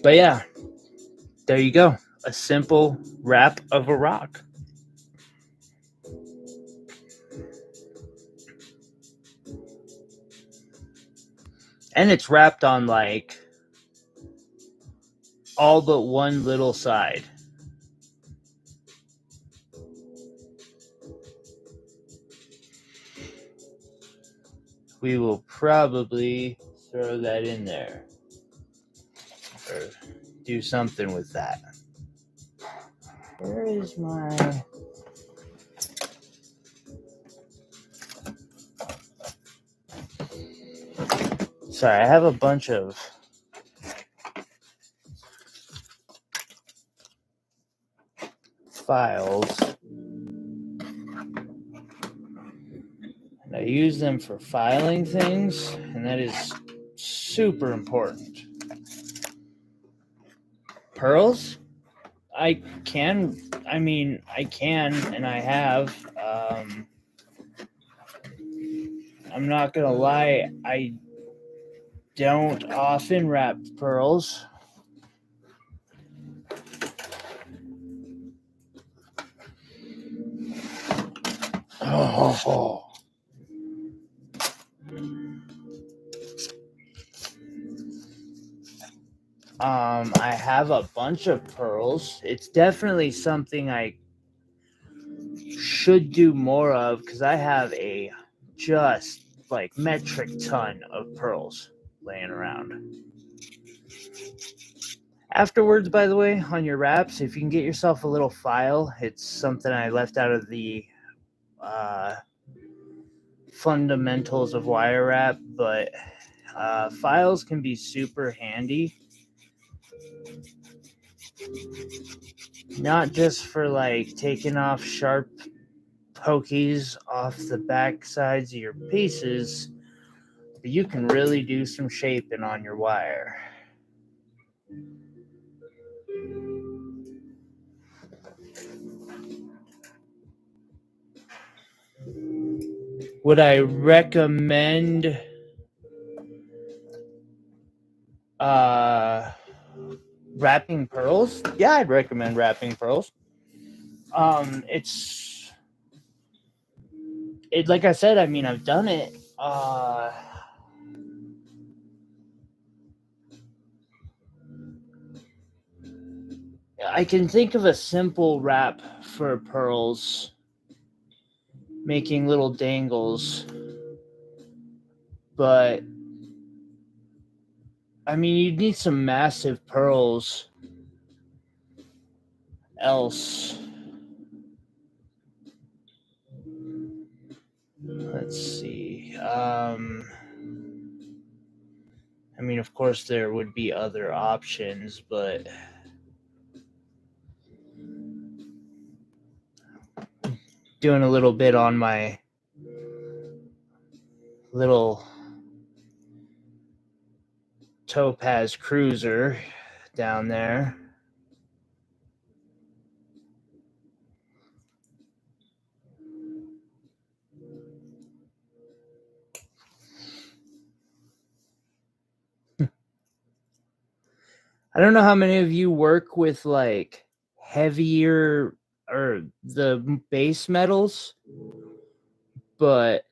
But yeah, there you go. A simple wrap of a rock. And it's wrapped on like all but one little side. We will probably throw that in there or do something with that. Where is my... Sorry, I have a bunch of files, and I use them for filing things, and that is super important. Pearls? I can, and I have. I'm not gonna lie, I don't often wrap pearls. Oh. I have a bunch of pearls. It's definitely something I should do more of because I have a just like metric ton of pearls laying around. Afterwards, by the way, on your wraps, if you can get yourself a little file, it's something I left out of the fundamentals of wire wrap, but files can be super handy. Not just for like taking off sharp pokies off the back sides of your pieces, but you can really do some shaping on your wire. Would I recommend wrapping pearls? Yeah, I'd recommend wrapping pearls. It like I said, I've done it. I can think of a simple wrap for pearls making little dangles. But I mean, you'd need some massive pearls else. Let's see. I mean, of course, there would be other options, but doing a little bit on my little Topaz Cruiser down there. I don't know how many of you work with like heavier or the base metals, but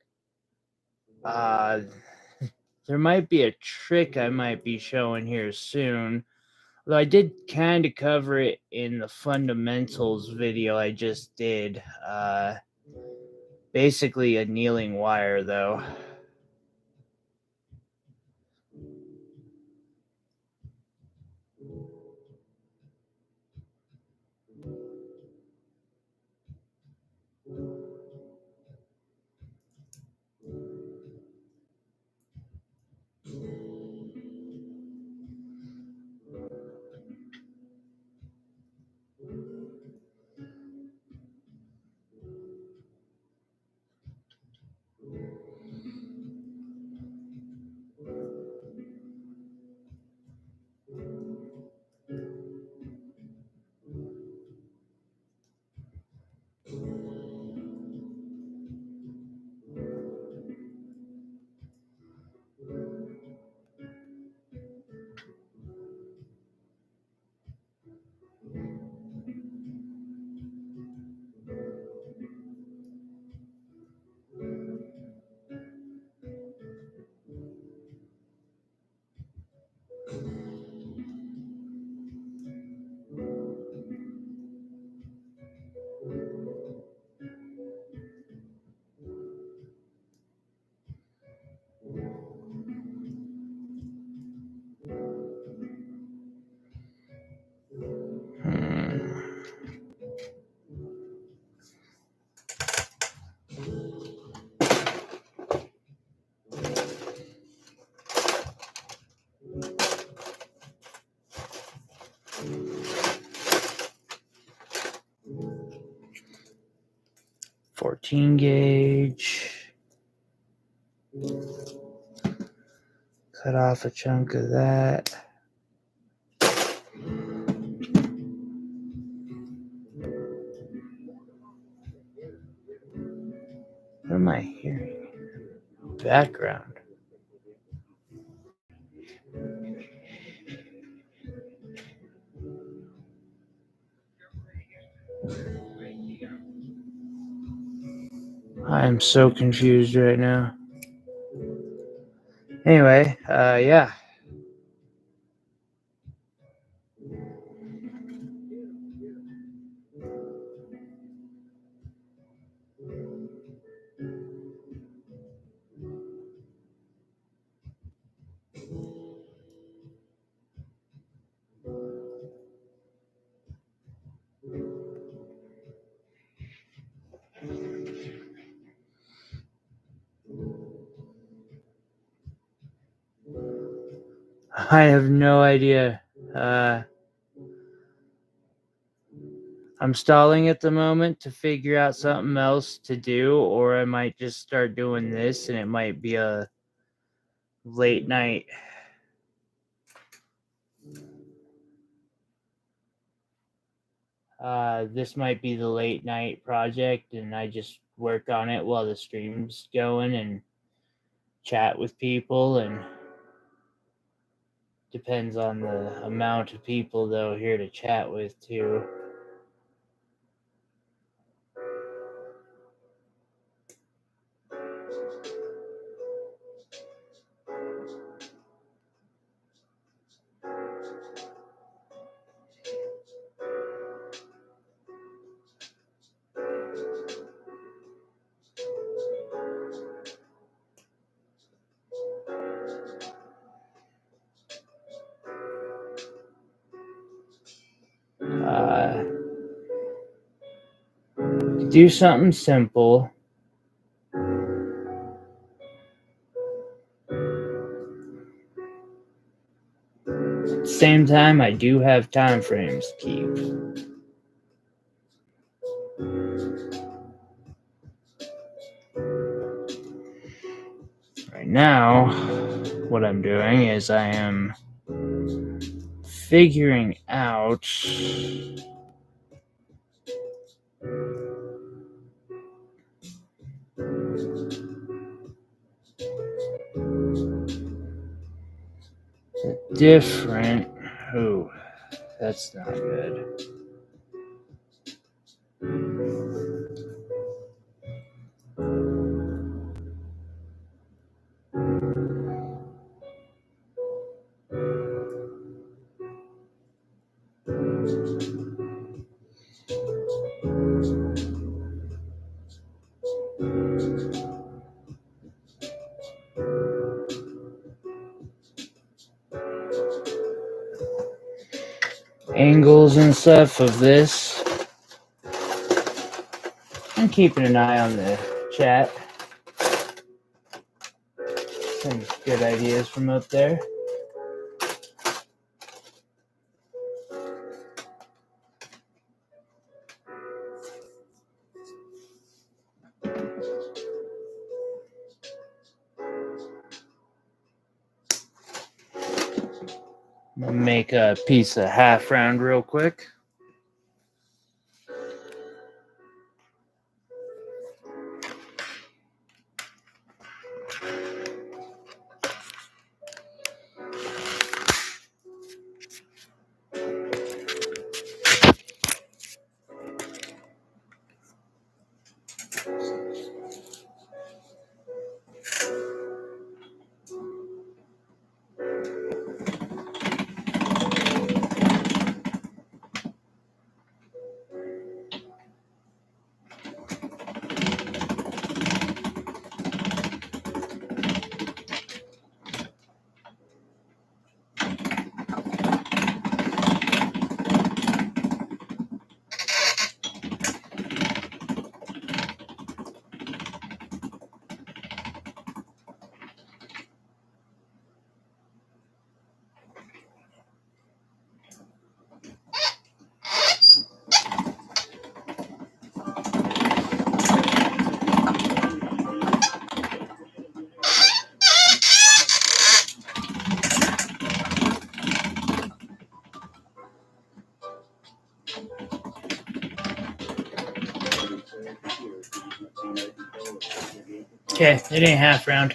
there might be a trick I might be showing here soon. Although I did kind of cover it in the fundamentals video I just did. Basically annealing wire, though. Hmm. 14 gauge. Cut off a chunk of that. What am I hearing? Background. I'm so confused right now. Anyway, yeah. I have no idea. I'm stalling at the moment to figure out something else to do, or I might just start doing this and it might be a late night. This might be the late night project, and I just work on it while the stream's going and chat with people, and depends on the amount of people though here to chat with too. do something simple. At the same time, I do have time frames to keep. Right now, what I'm doing is I am figuring out different. Oh, that's not good. Angles and stuff of this. I'm keeping an eye on the chat. Some good ideas from up there. I'm gonna make a piece of half round real quick. Okay, it ain't half round.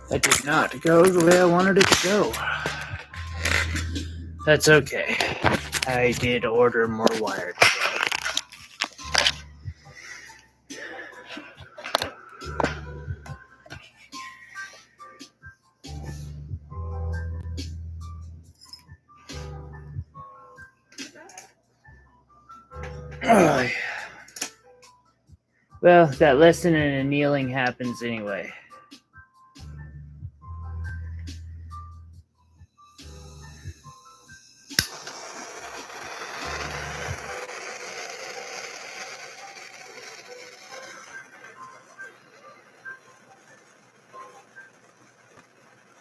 That did not go the way I wanted it to go. That's okay. I did order more wire today. Well, that lesson in annealing happens anyway.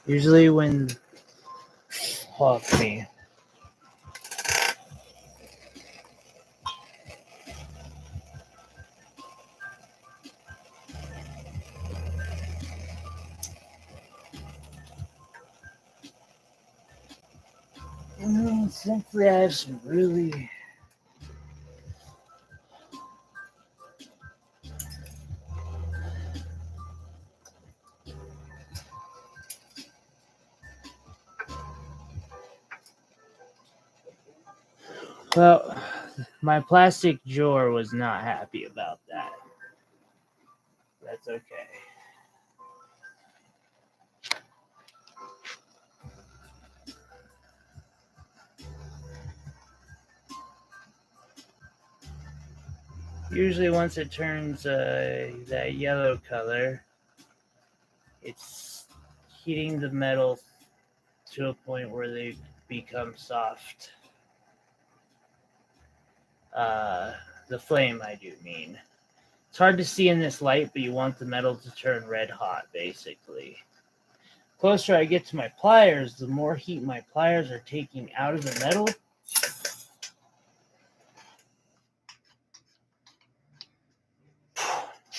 Usually when... Fuck me. Thankfully, I have some really... Well, my plastic drawer was not happy about that. That's okay. Usually once it turns that yellow color, it's heating the metal to a point where they become soft. The flame, I do mean. It's hard to see in this light, but you want the metal to turn red hot, basically. The closer I get to my pliers, the more heat my pliers are taking out of the metal.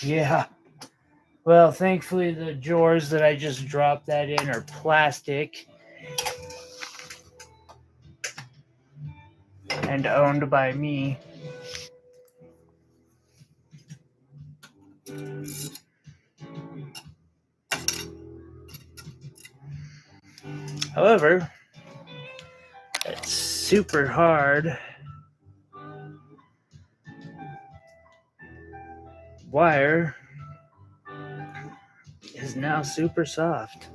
Yeah. Well, thankfully the drawers that I just dropped that in are plastic and owned by me. However, it's super hard wire is now super soft.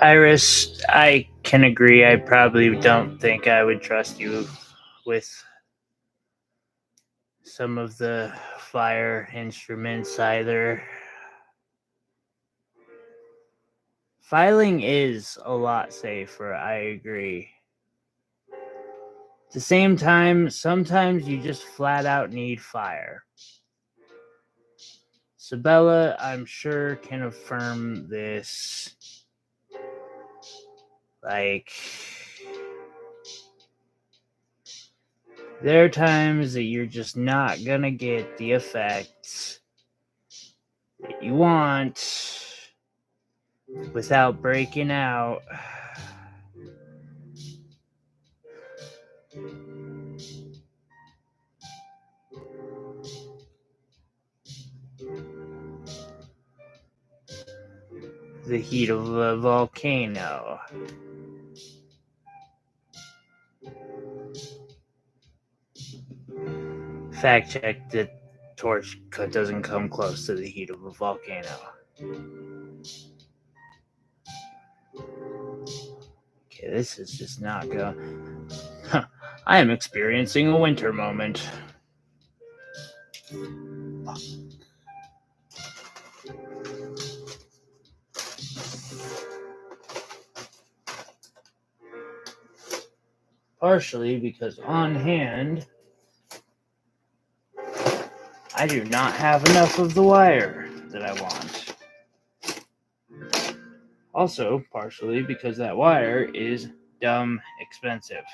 Iris, I can agree. I probably don't think I would trust you with some of the fire instruments either. Filing is a lot safer, I agree. At the same time, sometimes you just flat out need fire. Sabella, I'm sure, can affirm this. Like, there are times that you're just not gonna get the effects that you want without breaking out. The heat of a volcano. Fact check that torch doesn't come close to the heat of a volcano. Okay, this is just not going. I am experiencing a winter moment. Partially because on hand, I do not have enough of the wire that I want. Also, partially because that wire is dumb expensive.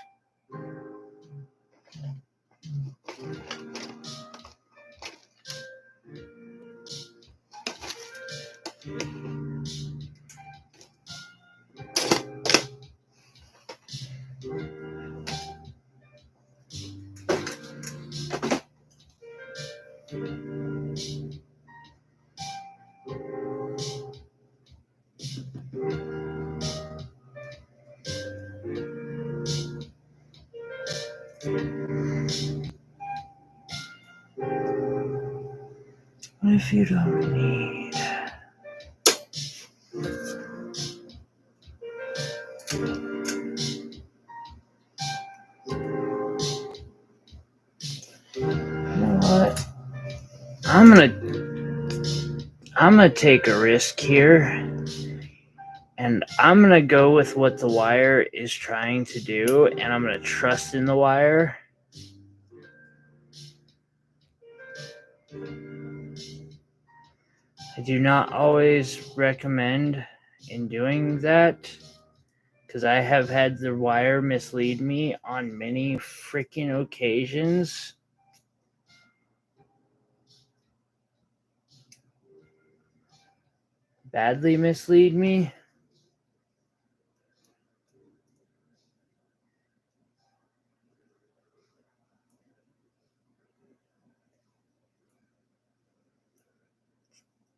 What if you don't need? You know what? I'm gonna take a risk here, and I'm gonna go with what the wire is trying to do, and I'm gonna trust in the wire. I do not always recommend in doing that, because I have had the wire mislead me on many freaking occasions. Badly mislead me.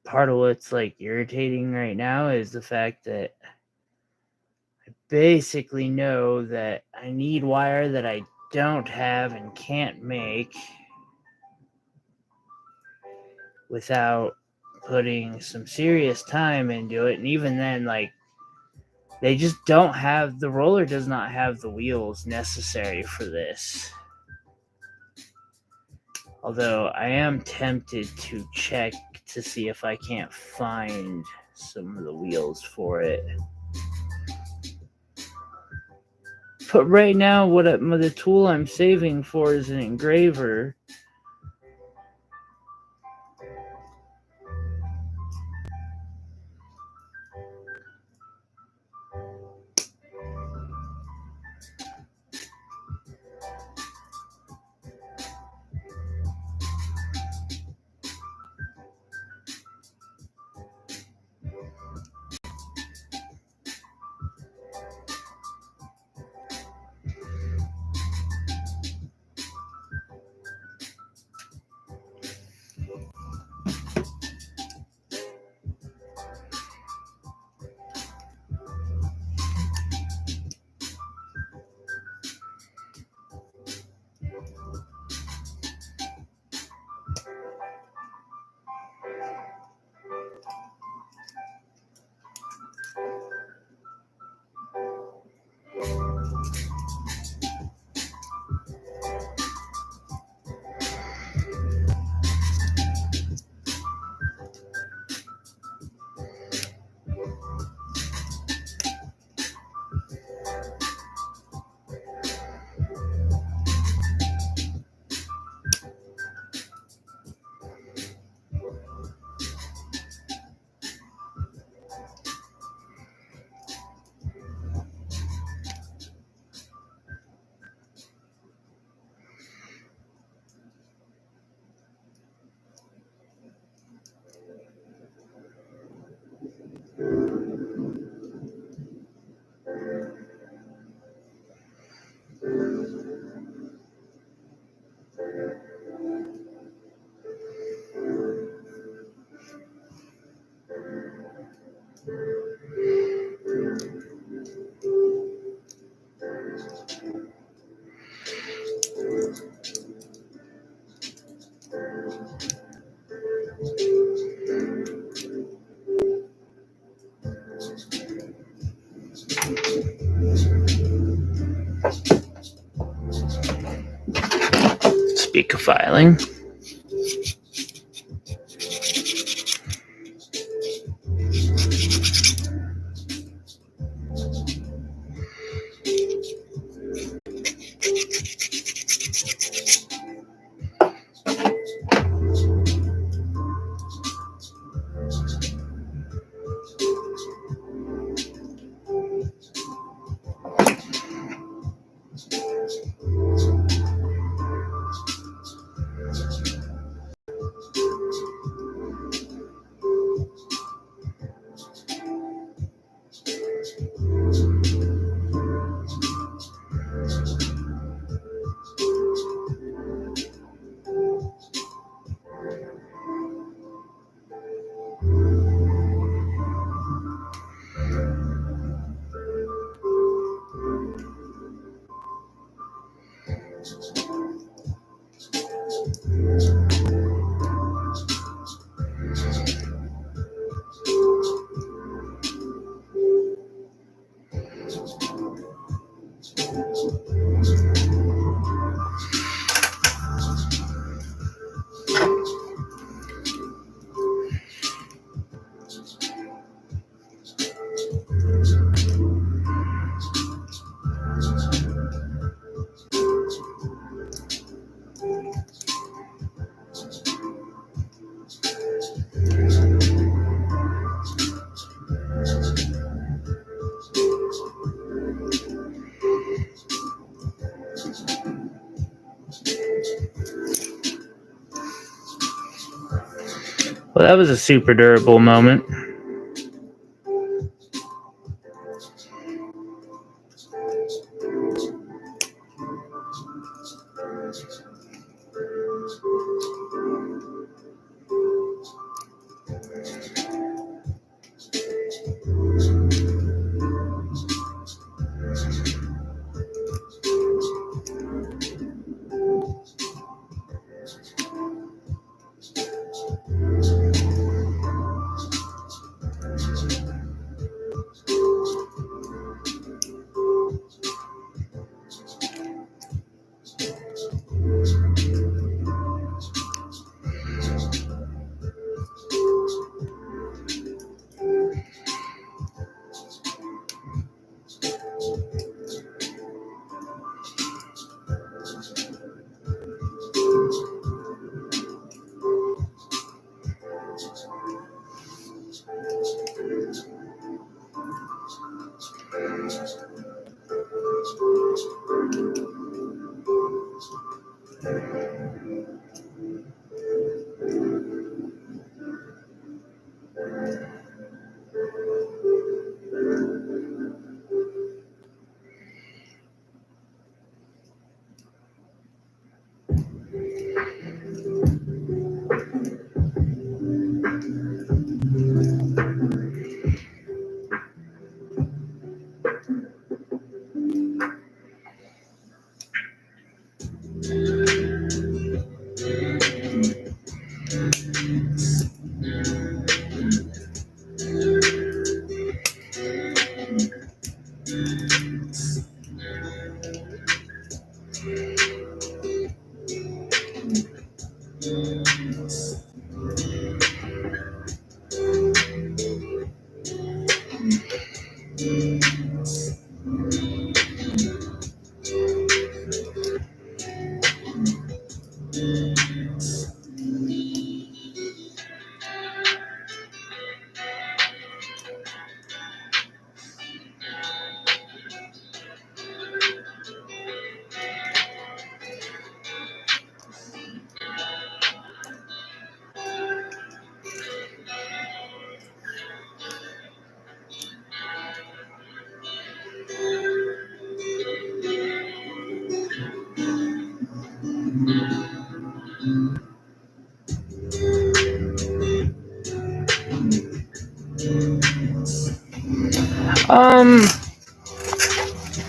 Part of what's like irritating right now is the fact that I basically know that I need wire that I don't have and can't make without putting some serious time into it. And even then, like, they just don't have, the roller does not have the wheels necessary for this. Although I am tempted to check to see if I can't find some of the wheels for it. But right now, the tool I'm saving for is an engraver. Speaker filing. Well, that was a super durable moment.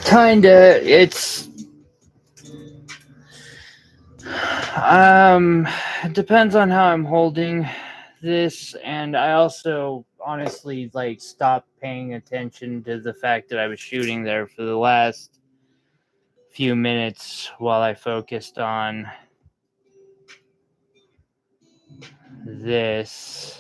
Kinda. It depends on how I'm holding this, and I also honestly stopped paying attention to the fact that I was shooting there for the last few minutes while I focused on this.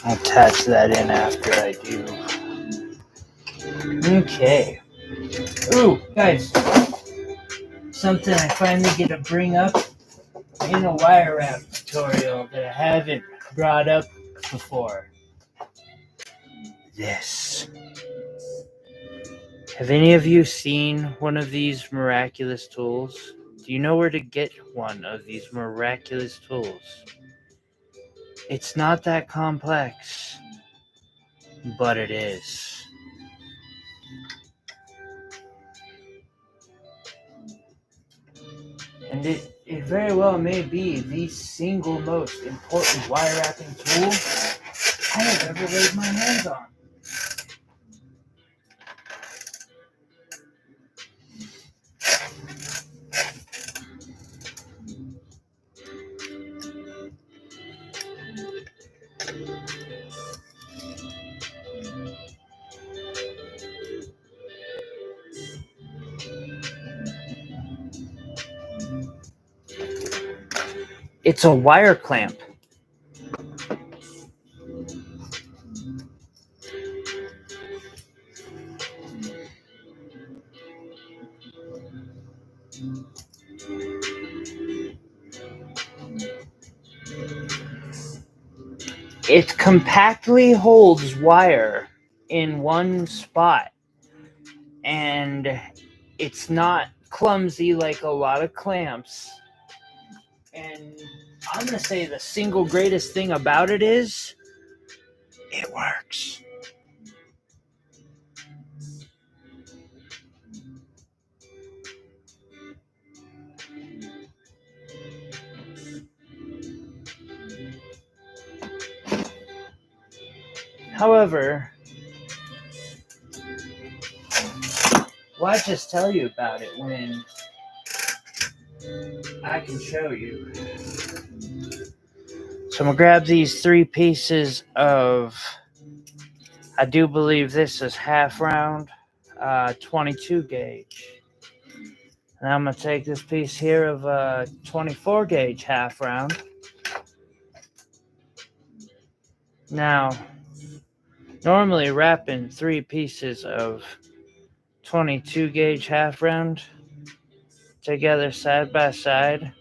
I'll attach that in after I do. Okay. Ooh, guys, something I finally get to bring up in a wire wrap tutorial that I haven't brought up before. This. Have any of you seen one of these miraculous tools? Do you know where to get one of these miraculous tools? It's not that complex, but it is. And it very well may be the single most important wire wrapping tool I have ever laid my hands on. It's a wire clamp. It compactly holds wire in one spot, and it's not clumsy like a lot of clamps. And I'm going to say the single greatest thing about it is it works. However, why just tell you about it when I can show you? So I'm going to grab these 3 pieces of, I do believe this is half round, 22 gauge. And I'm going to take this piece here of 24 gauge half round. Now, normally wrapping 3 pieces of 22 gauge half round together side by side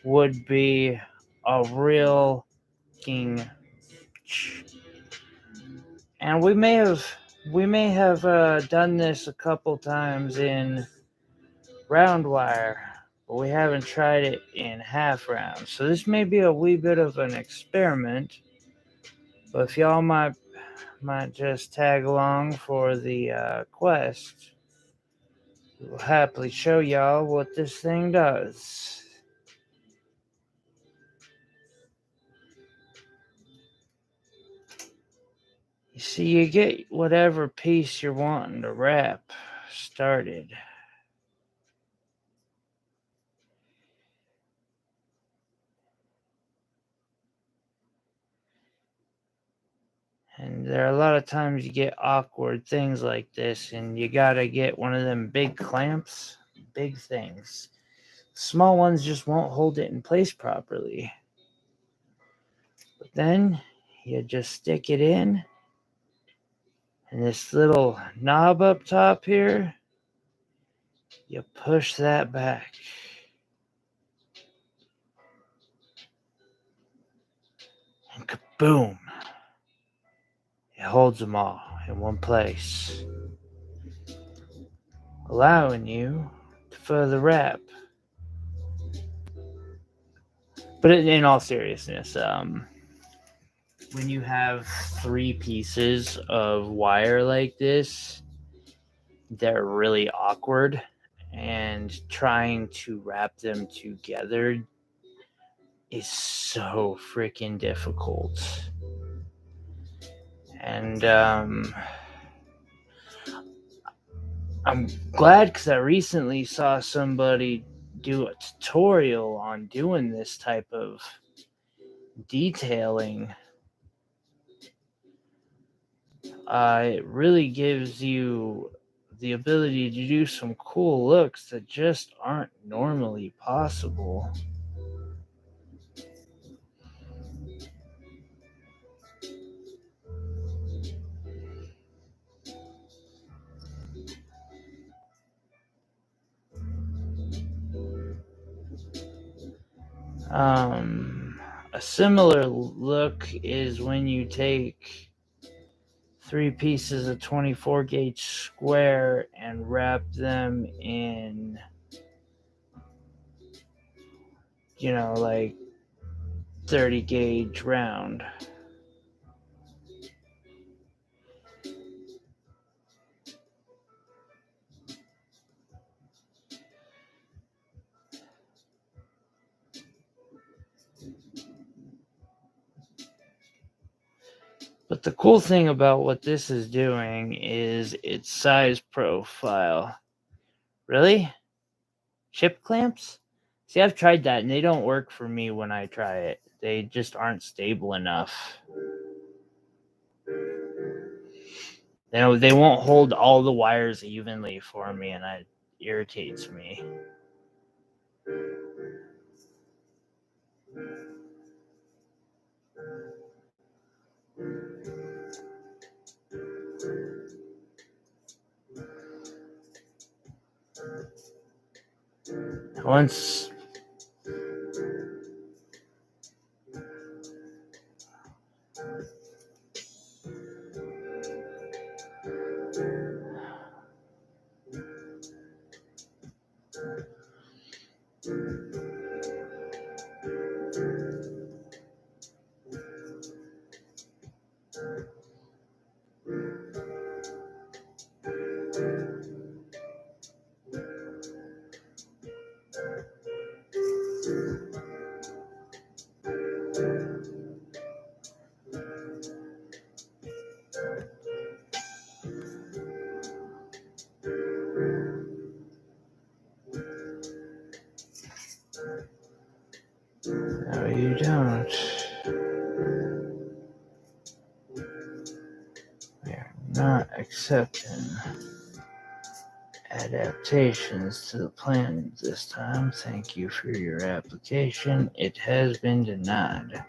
would be a real king. And we may have done this a couple times in round wire, but we haven't tried it in half round. So this may be a wee bit of an experiment, but if y'all might just tag along for the quest, we'll happily show y'all what this thing does. You see, you get whatever piece you're wanting to wrap started. And there are a lot of times you get awkward things like this, and you gotta get one of them big clamps, big things. Small ones just won't hold it in place properly. But then you just stick it in, and this little knob up top here, you push that back. And kaboom! It holds them all in one place, allowing you to further wrap. But in all seriousness, when you have 3 pieces of wire like this, they're really awkward, and trying to wrap them together is so freaking difficult. And I'm glad because I recently saw somebody do a tutorial on doing this type of detailing. It really gives you the ability to do some cool looks that just aren't normally possible. A similar look is when you take 3 pieces of 24 gauge square and wrap them in, like 30 gauge round. But the cool thing about what this is doing is its size profile. Really? Chip clamps? See, I've tried that and they don't work for me when I try it. They just aren't stable enough. They won't hold all the wires evenly for me, and that irritates me. Once no, you don't. We are not accepting adaptations to the plan this time. Thank you for your application. It has been denied.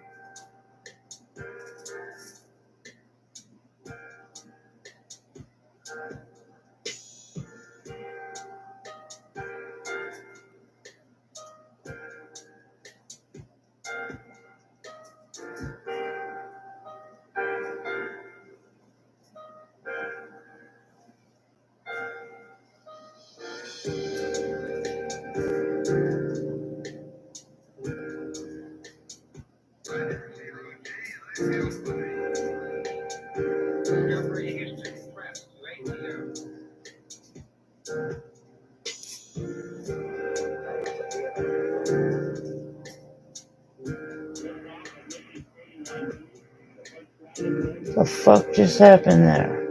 What the fuck just happened there?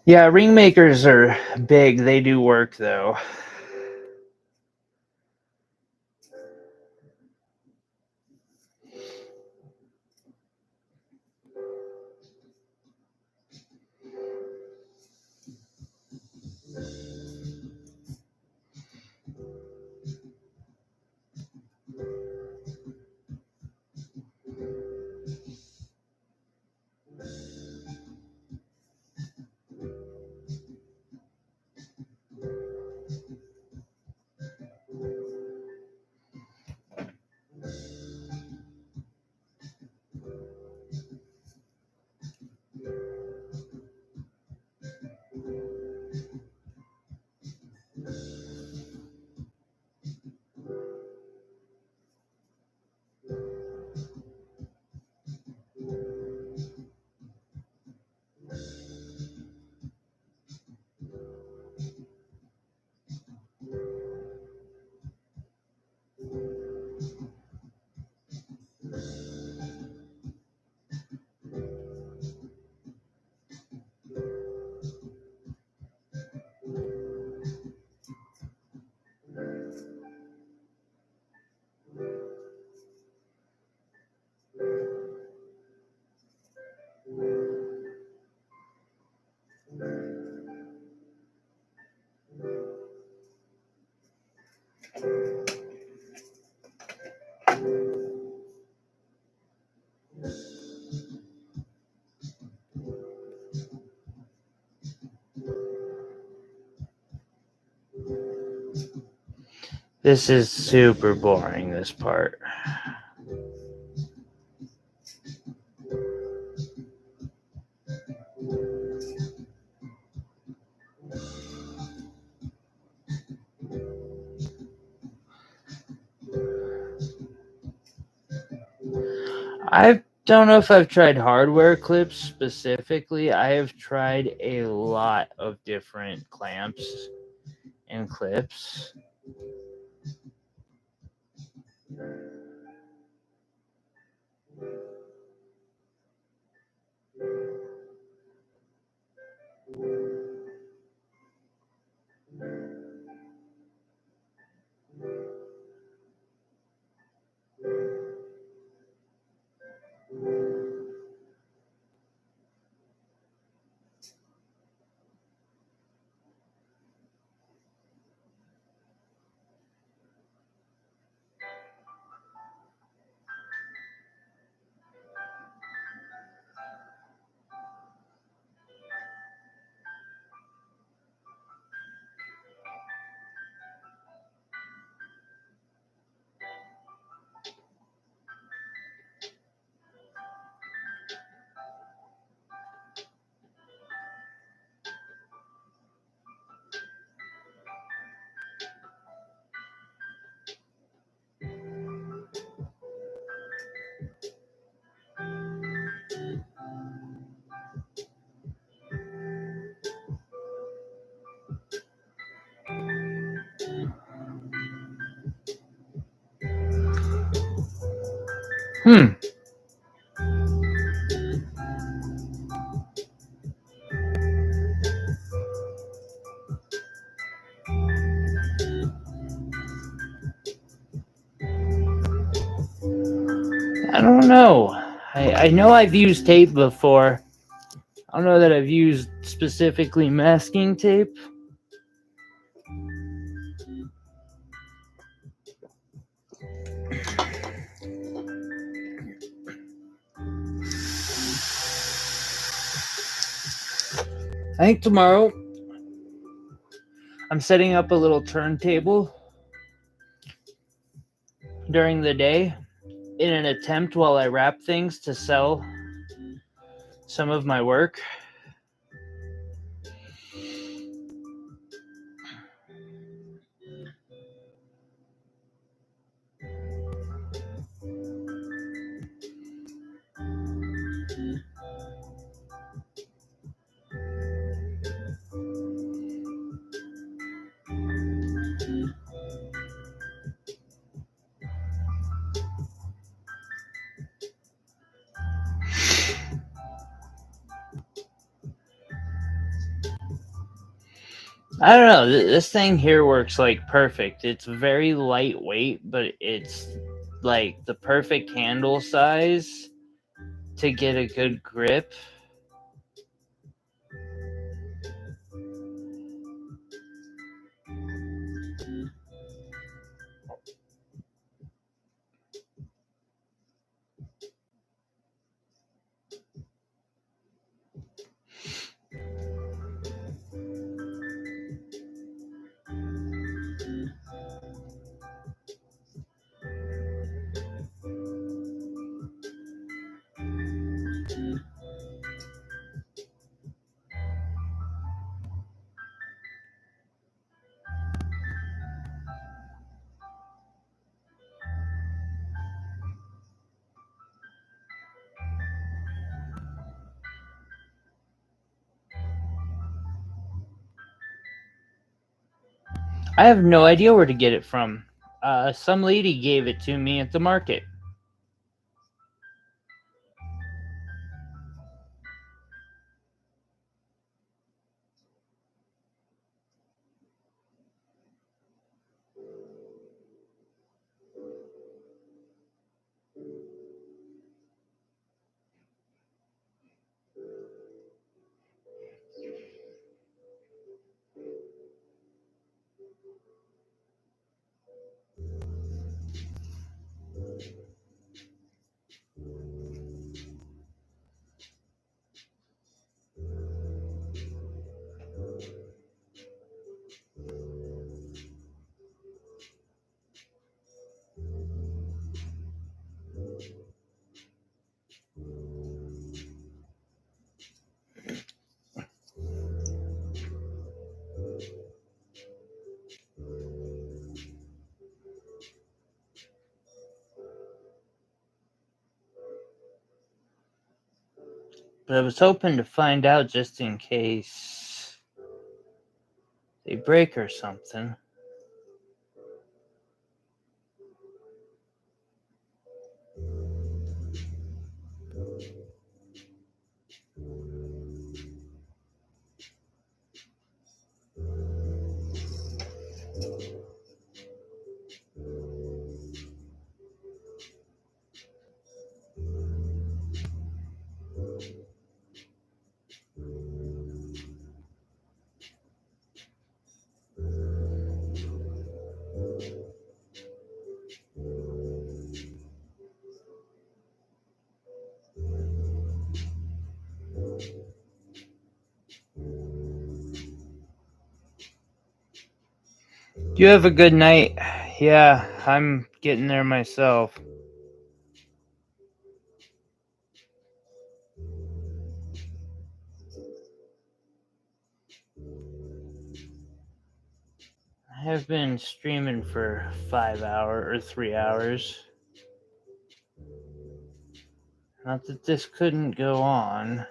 Yeah, ring makers are big. They do work though. This is super boring, this part. I don't know if I've tried hardware clips specifically. I have tried a lot of different clamps and clips. Hmm. I don't know. I know I've used tape before. I don't know that I've used specifically masking tape. I think tomorrow I'm setting up a little turntable during the day in an attempt while I wrap things to sell some of my work. I don't know. This thing here works like perfect. It's very lightweight, but it's like the perfect handle size to get a good grip. I have no idea where to get it from. Some lady gave it to me at the market. But I was hoping to find out just in case they break or something. You have a good night. Yeah, I'm getting there myself. I have been streaming for 5 hours or 3 hours. Not that this couldn't go on.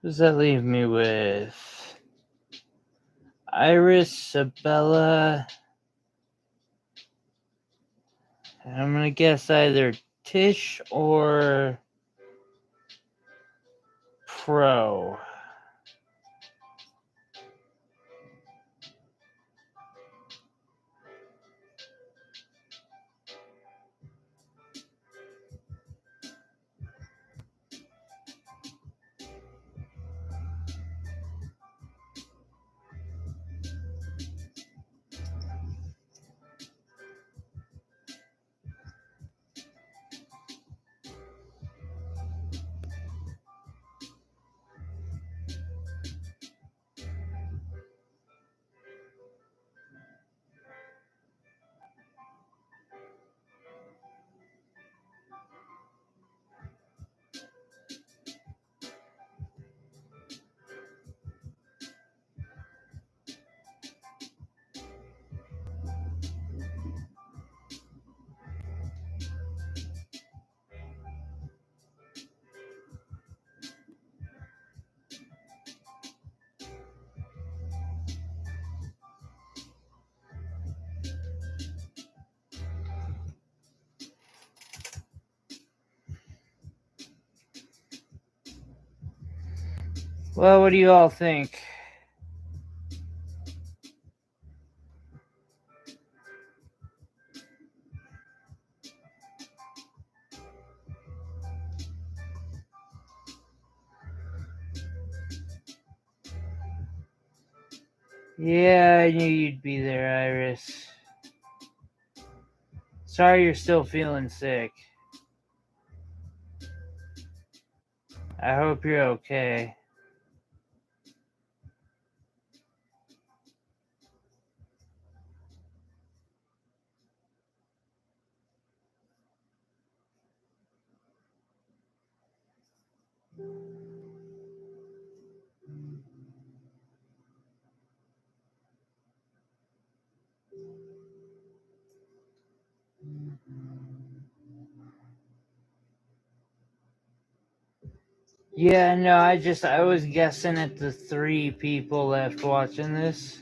What does that leave me with? Iris, Sabella. I'm gonna guess either Tish or Pro. Well, what do you all think? Yeah, I knew you'd be there, Iris. Sorry you're still feeling sick. I hope you're okay. Yeah, no, I was guessing at the 3 people left watching this.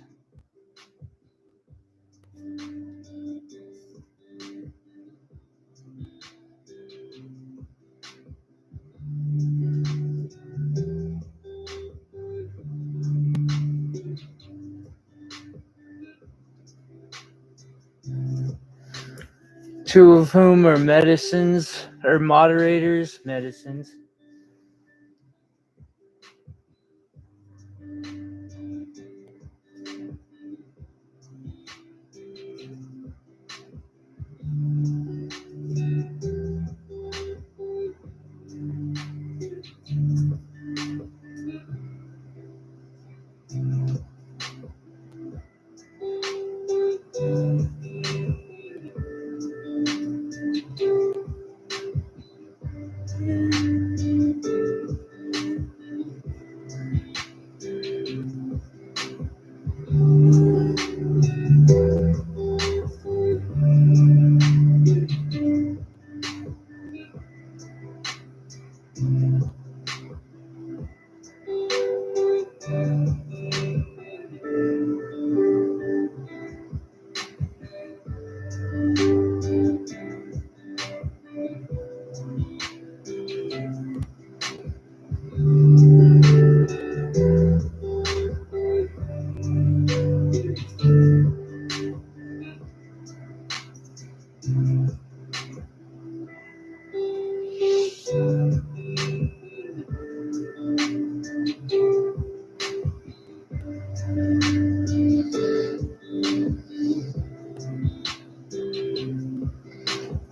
Two of whom are medicines, or moderators, medicines.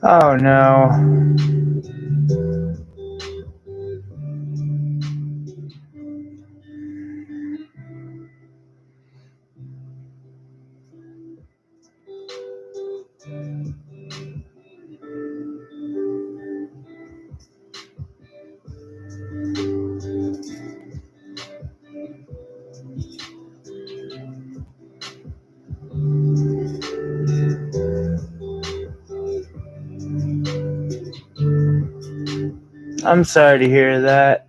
Oh no. I'm sorry to hear that.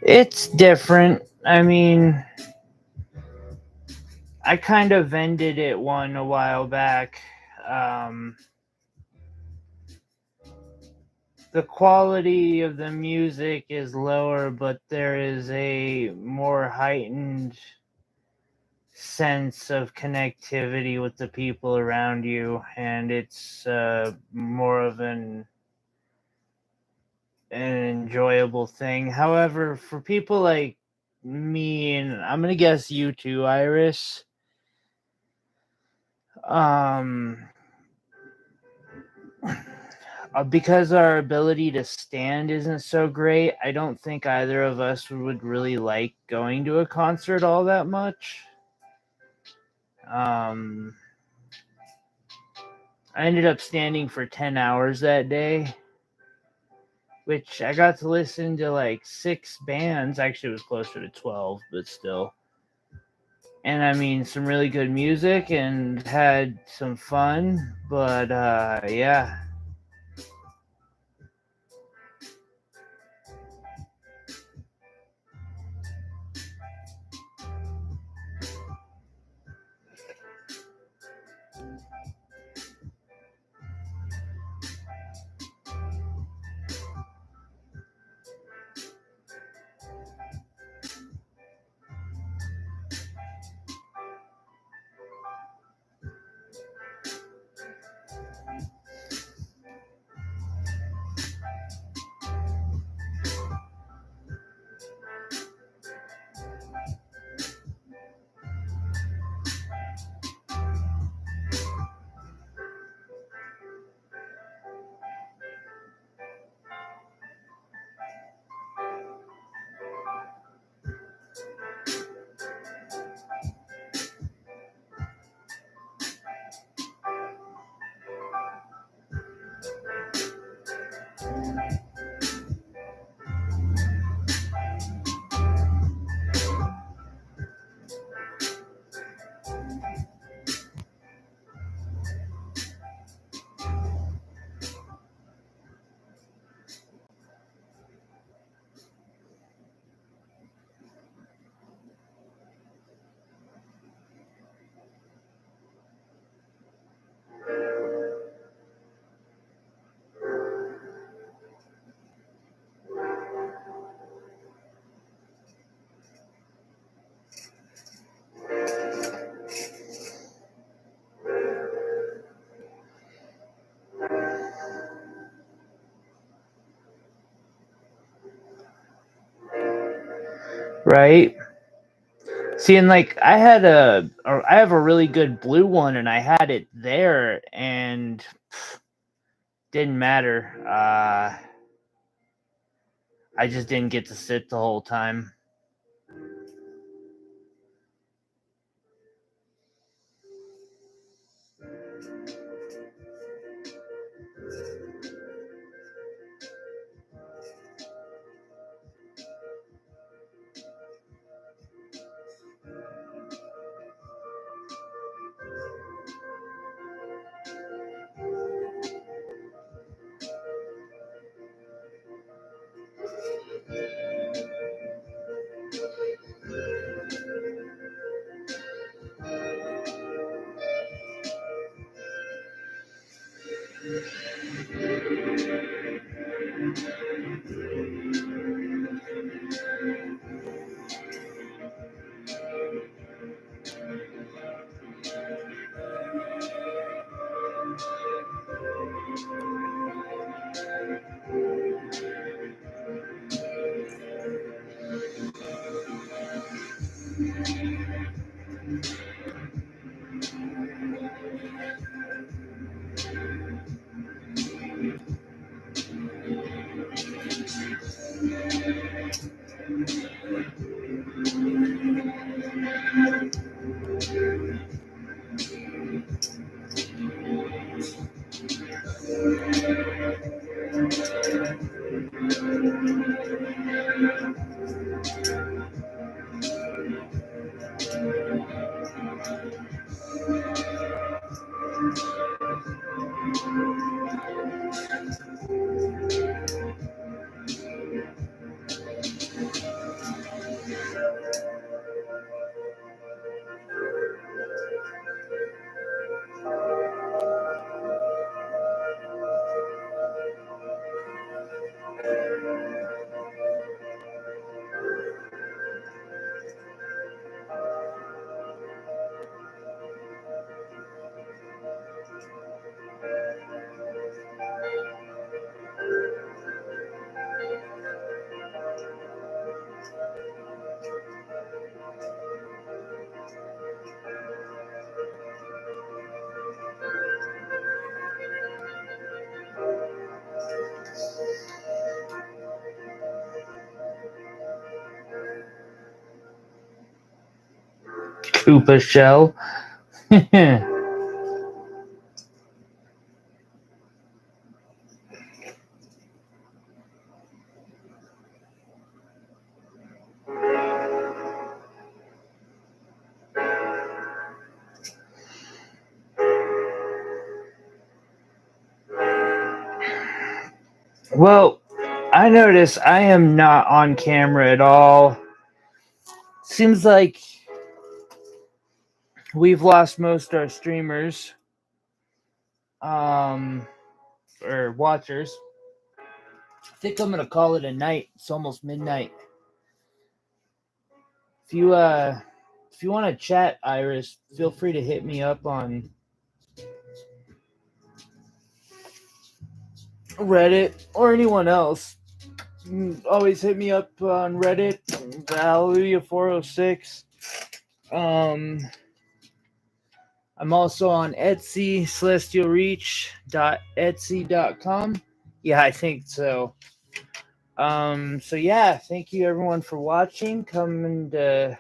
It's different. I mean, I kind of vended it one a while back. Um, the quality of the music is lower, but there is a more heightened sense of connectivity with the people around you, and it's more of an enjoyable thing. However, for people like me, and I'm gonna guess you too, Iris, um, because our ability to stand isn't so great, I don't think either of us would really like going to a concert all that much. Um, I ended up standing for 10 hours that day, which I got to listen to like 6 bands. Actually, it was closer to 12, but still. And I mean, some really good music and had some fun, but yeah. right? Seeing like I have a really good blue one, and I had it there, and didn't matter. I just didn't get to sit the whole time. Koopa shell. Well, I notice I am not on camera at all. Seems like we've lost most of our streamers, or watchers. I think I'm gonna call it a night. It's almost midnight. If you want to chat, Iris, feel free to hit me up on Reddit or anyone else. Always hit me up on Reddit, Hallelujah406. I'm also on Etsy, celestialreach.etsy.com. Yeah, I think so. So yeah, thank you everyone for watching. Come and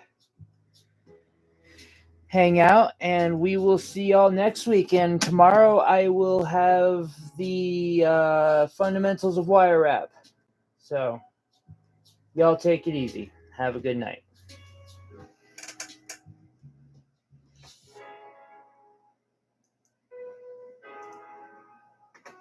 hang out, and we will see y'all next week. And tomorrow I will have the fundamentals of wire wrap. So y'all take it easy. Have a good night.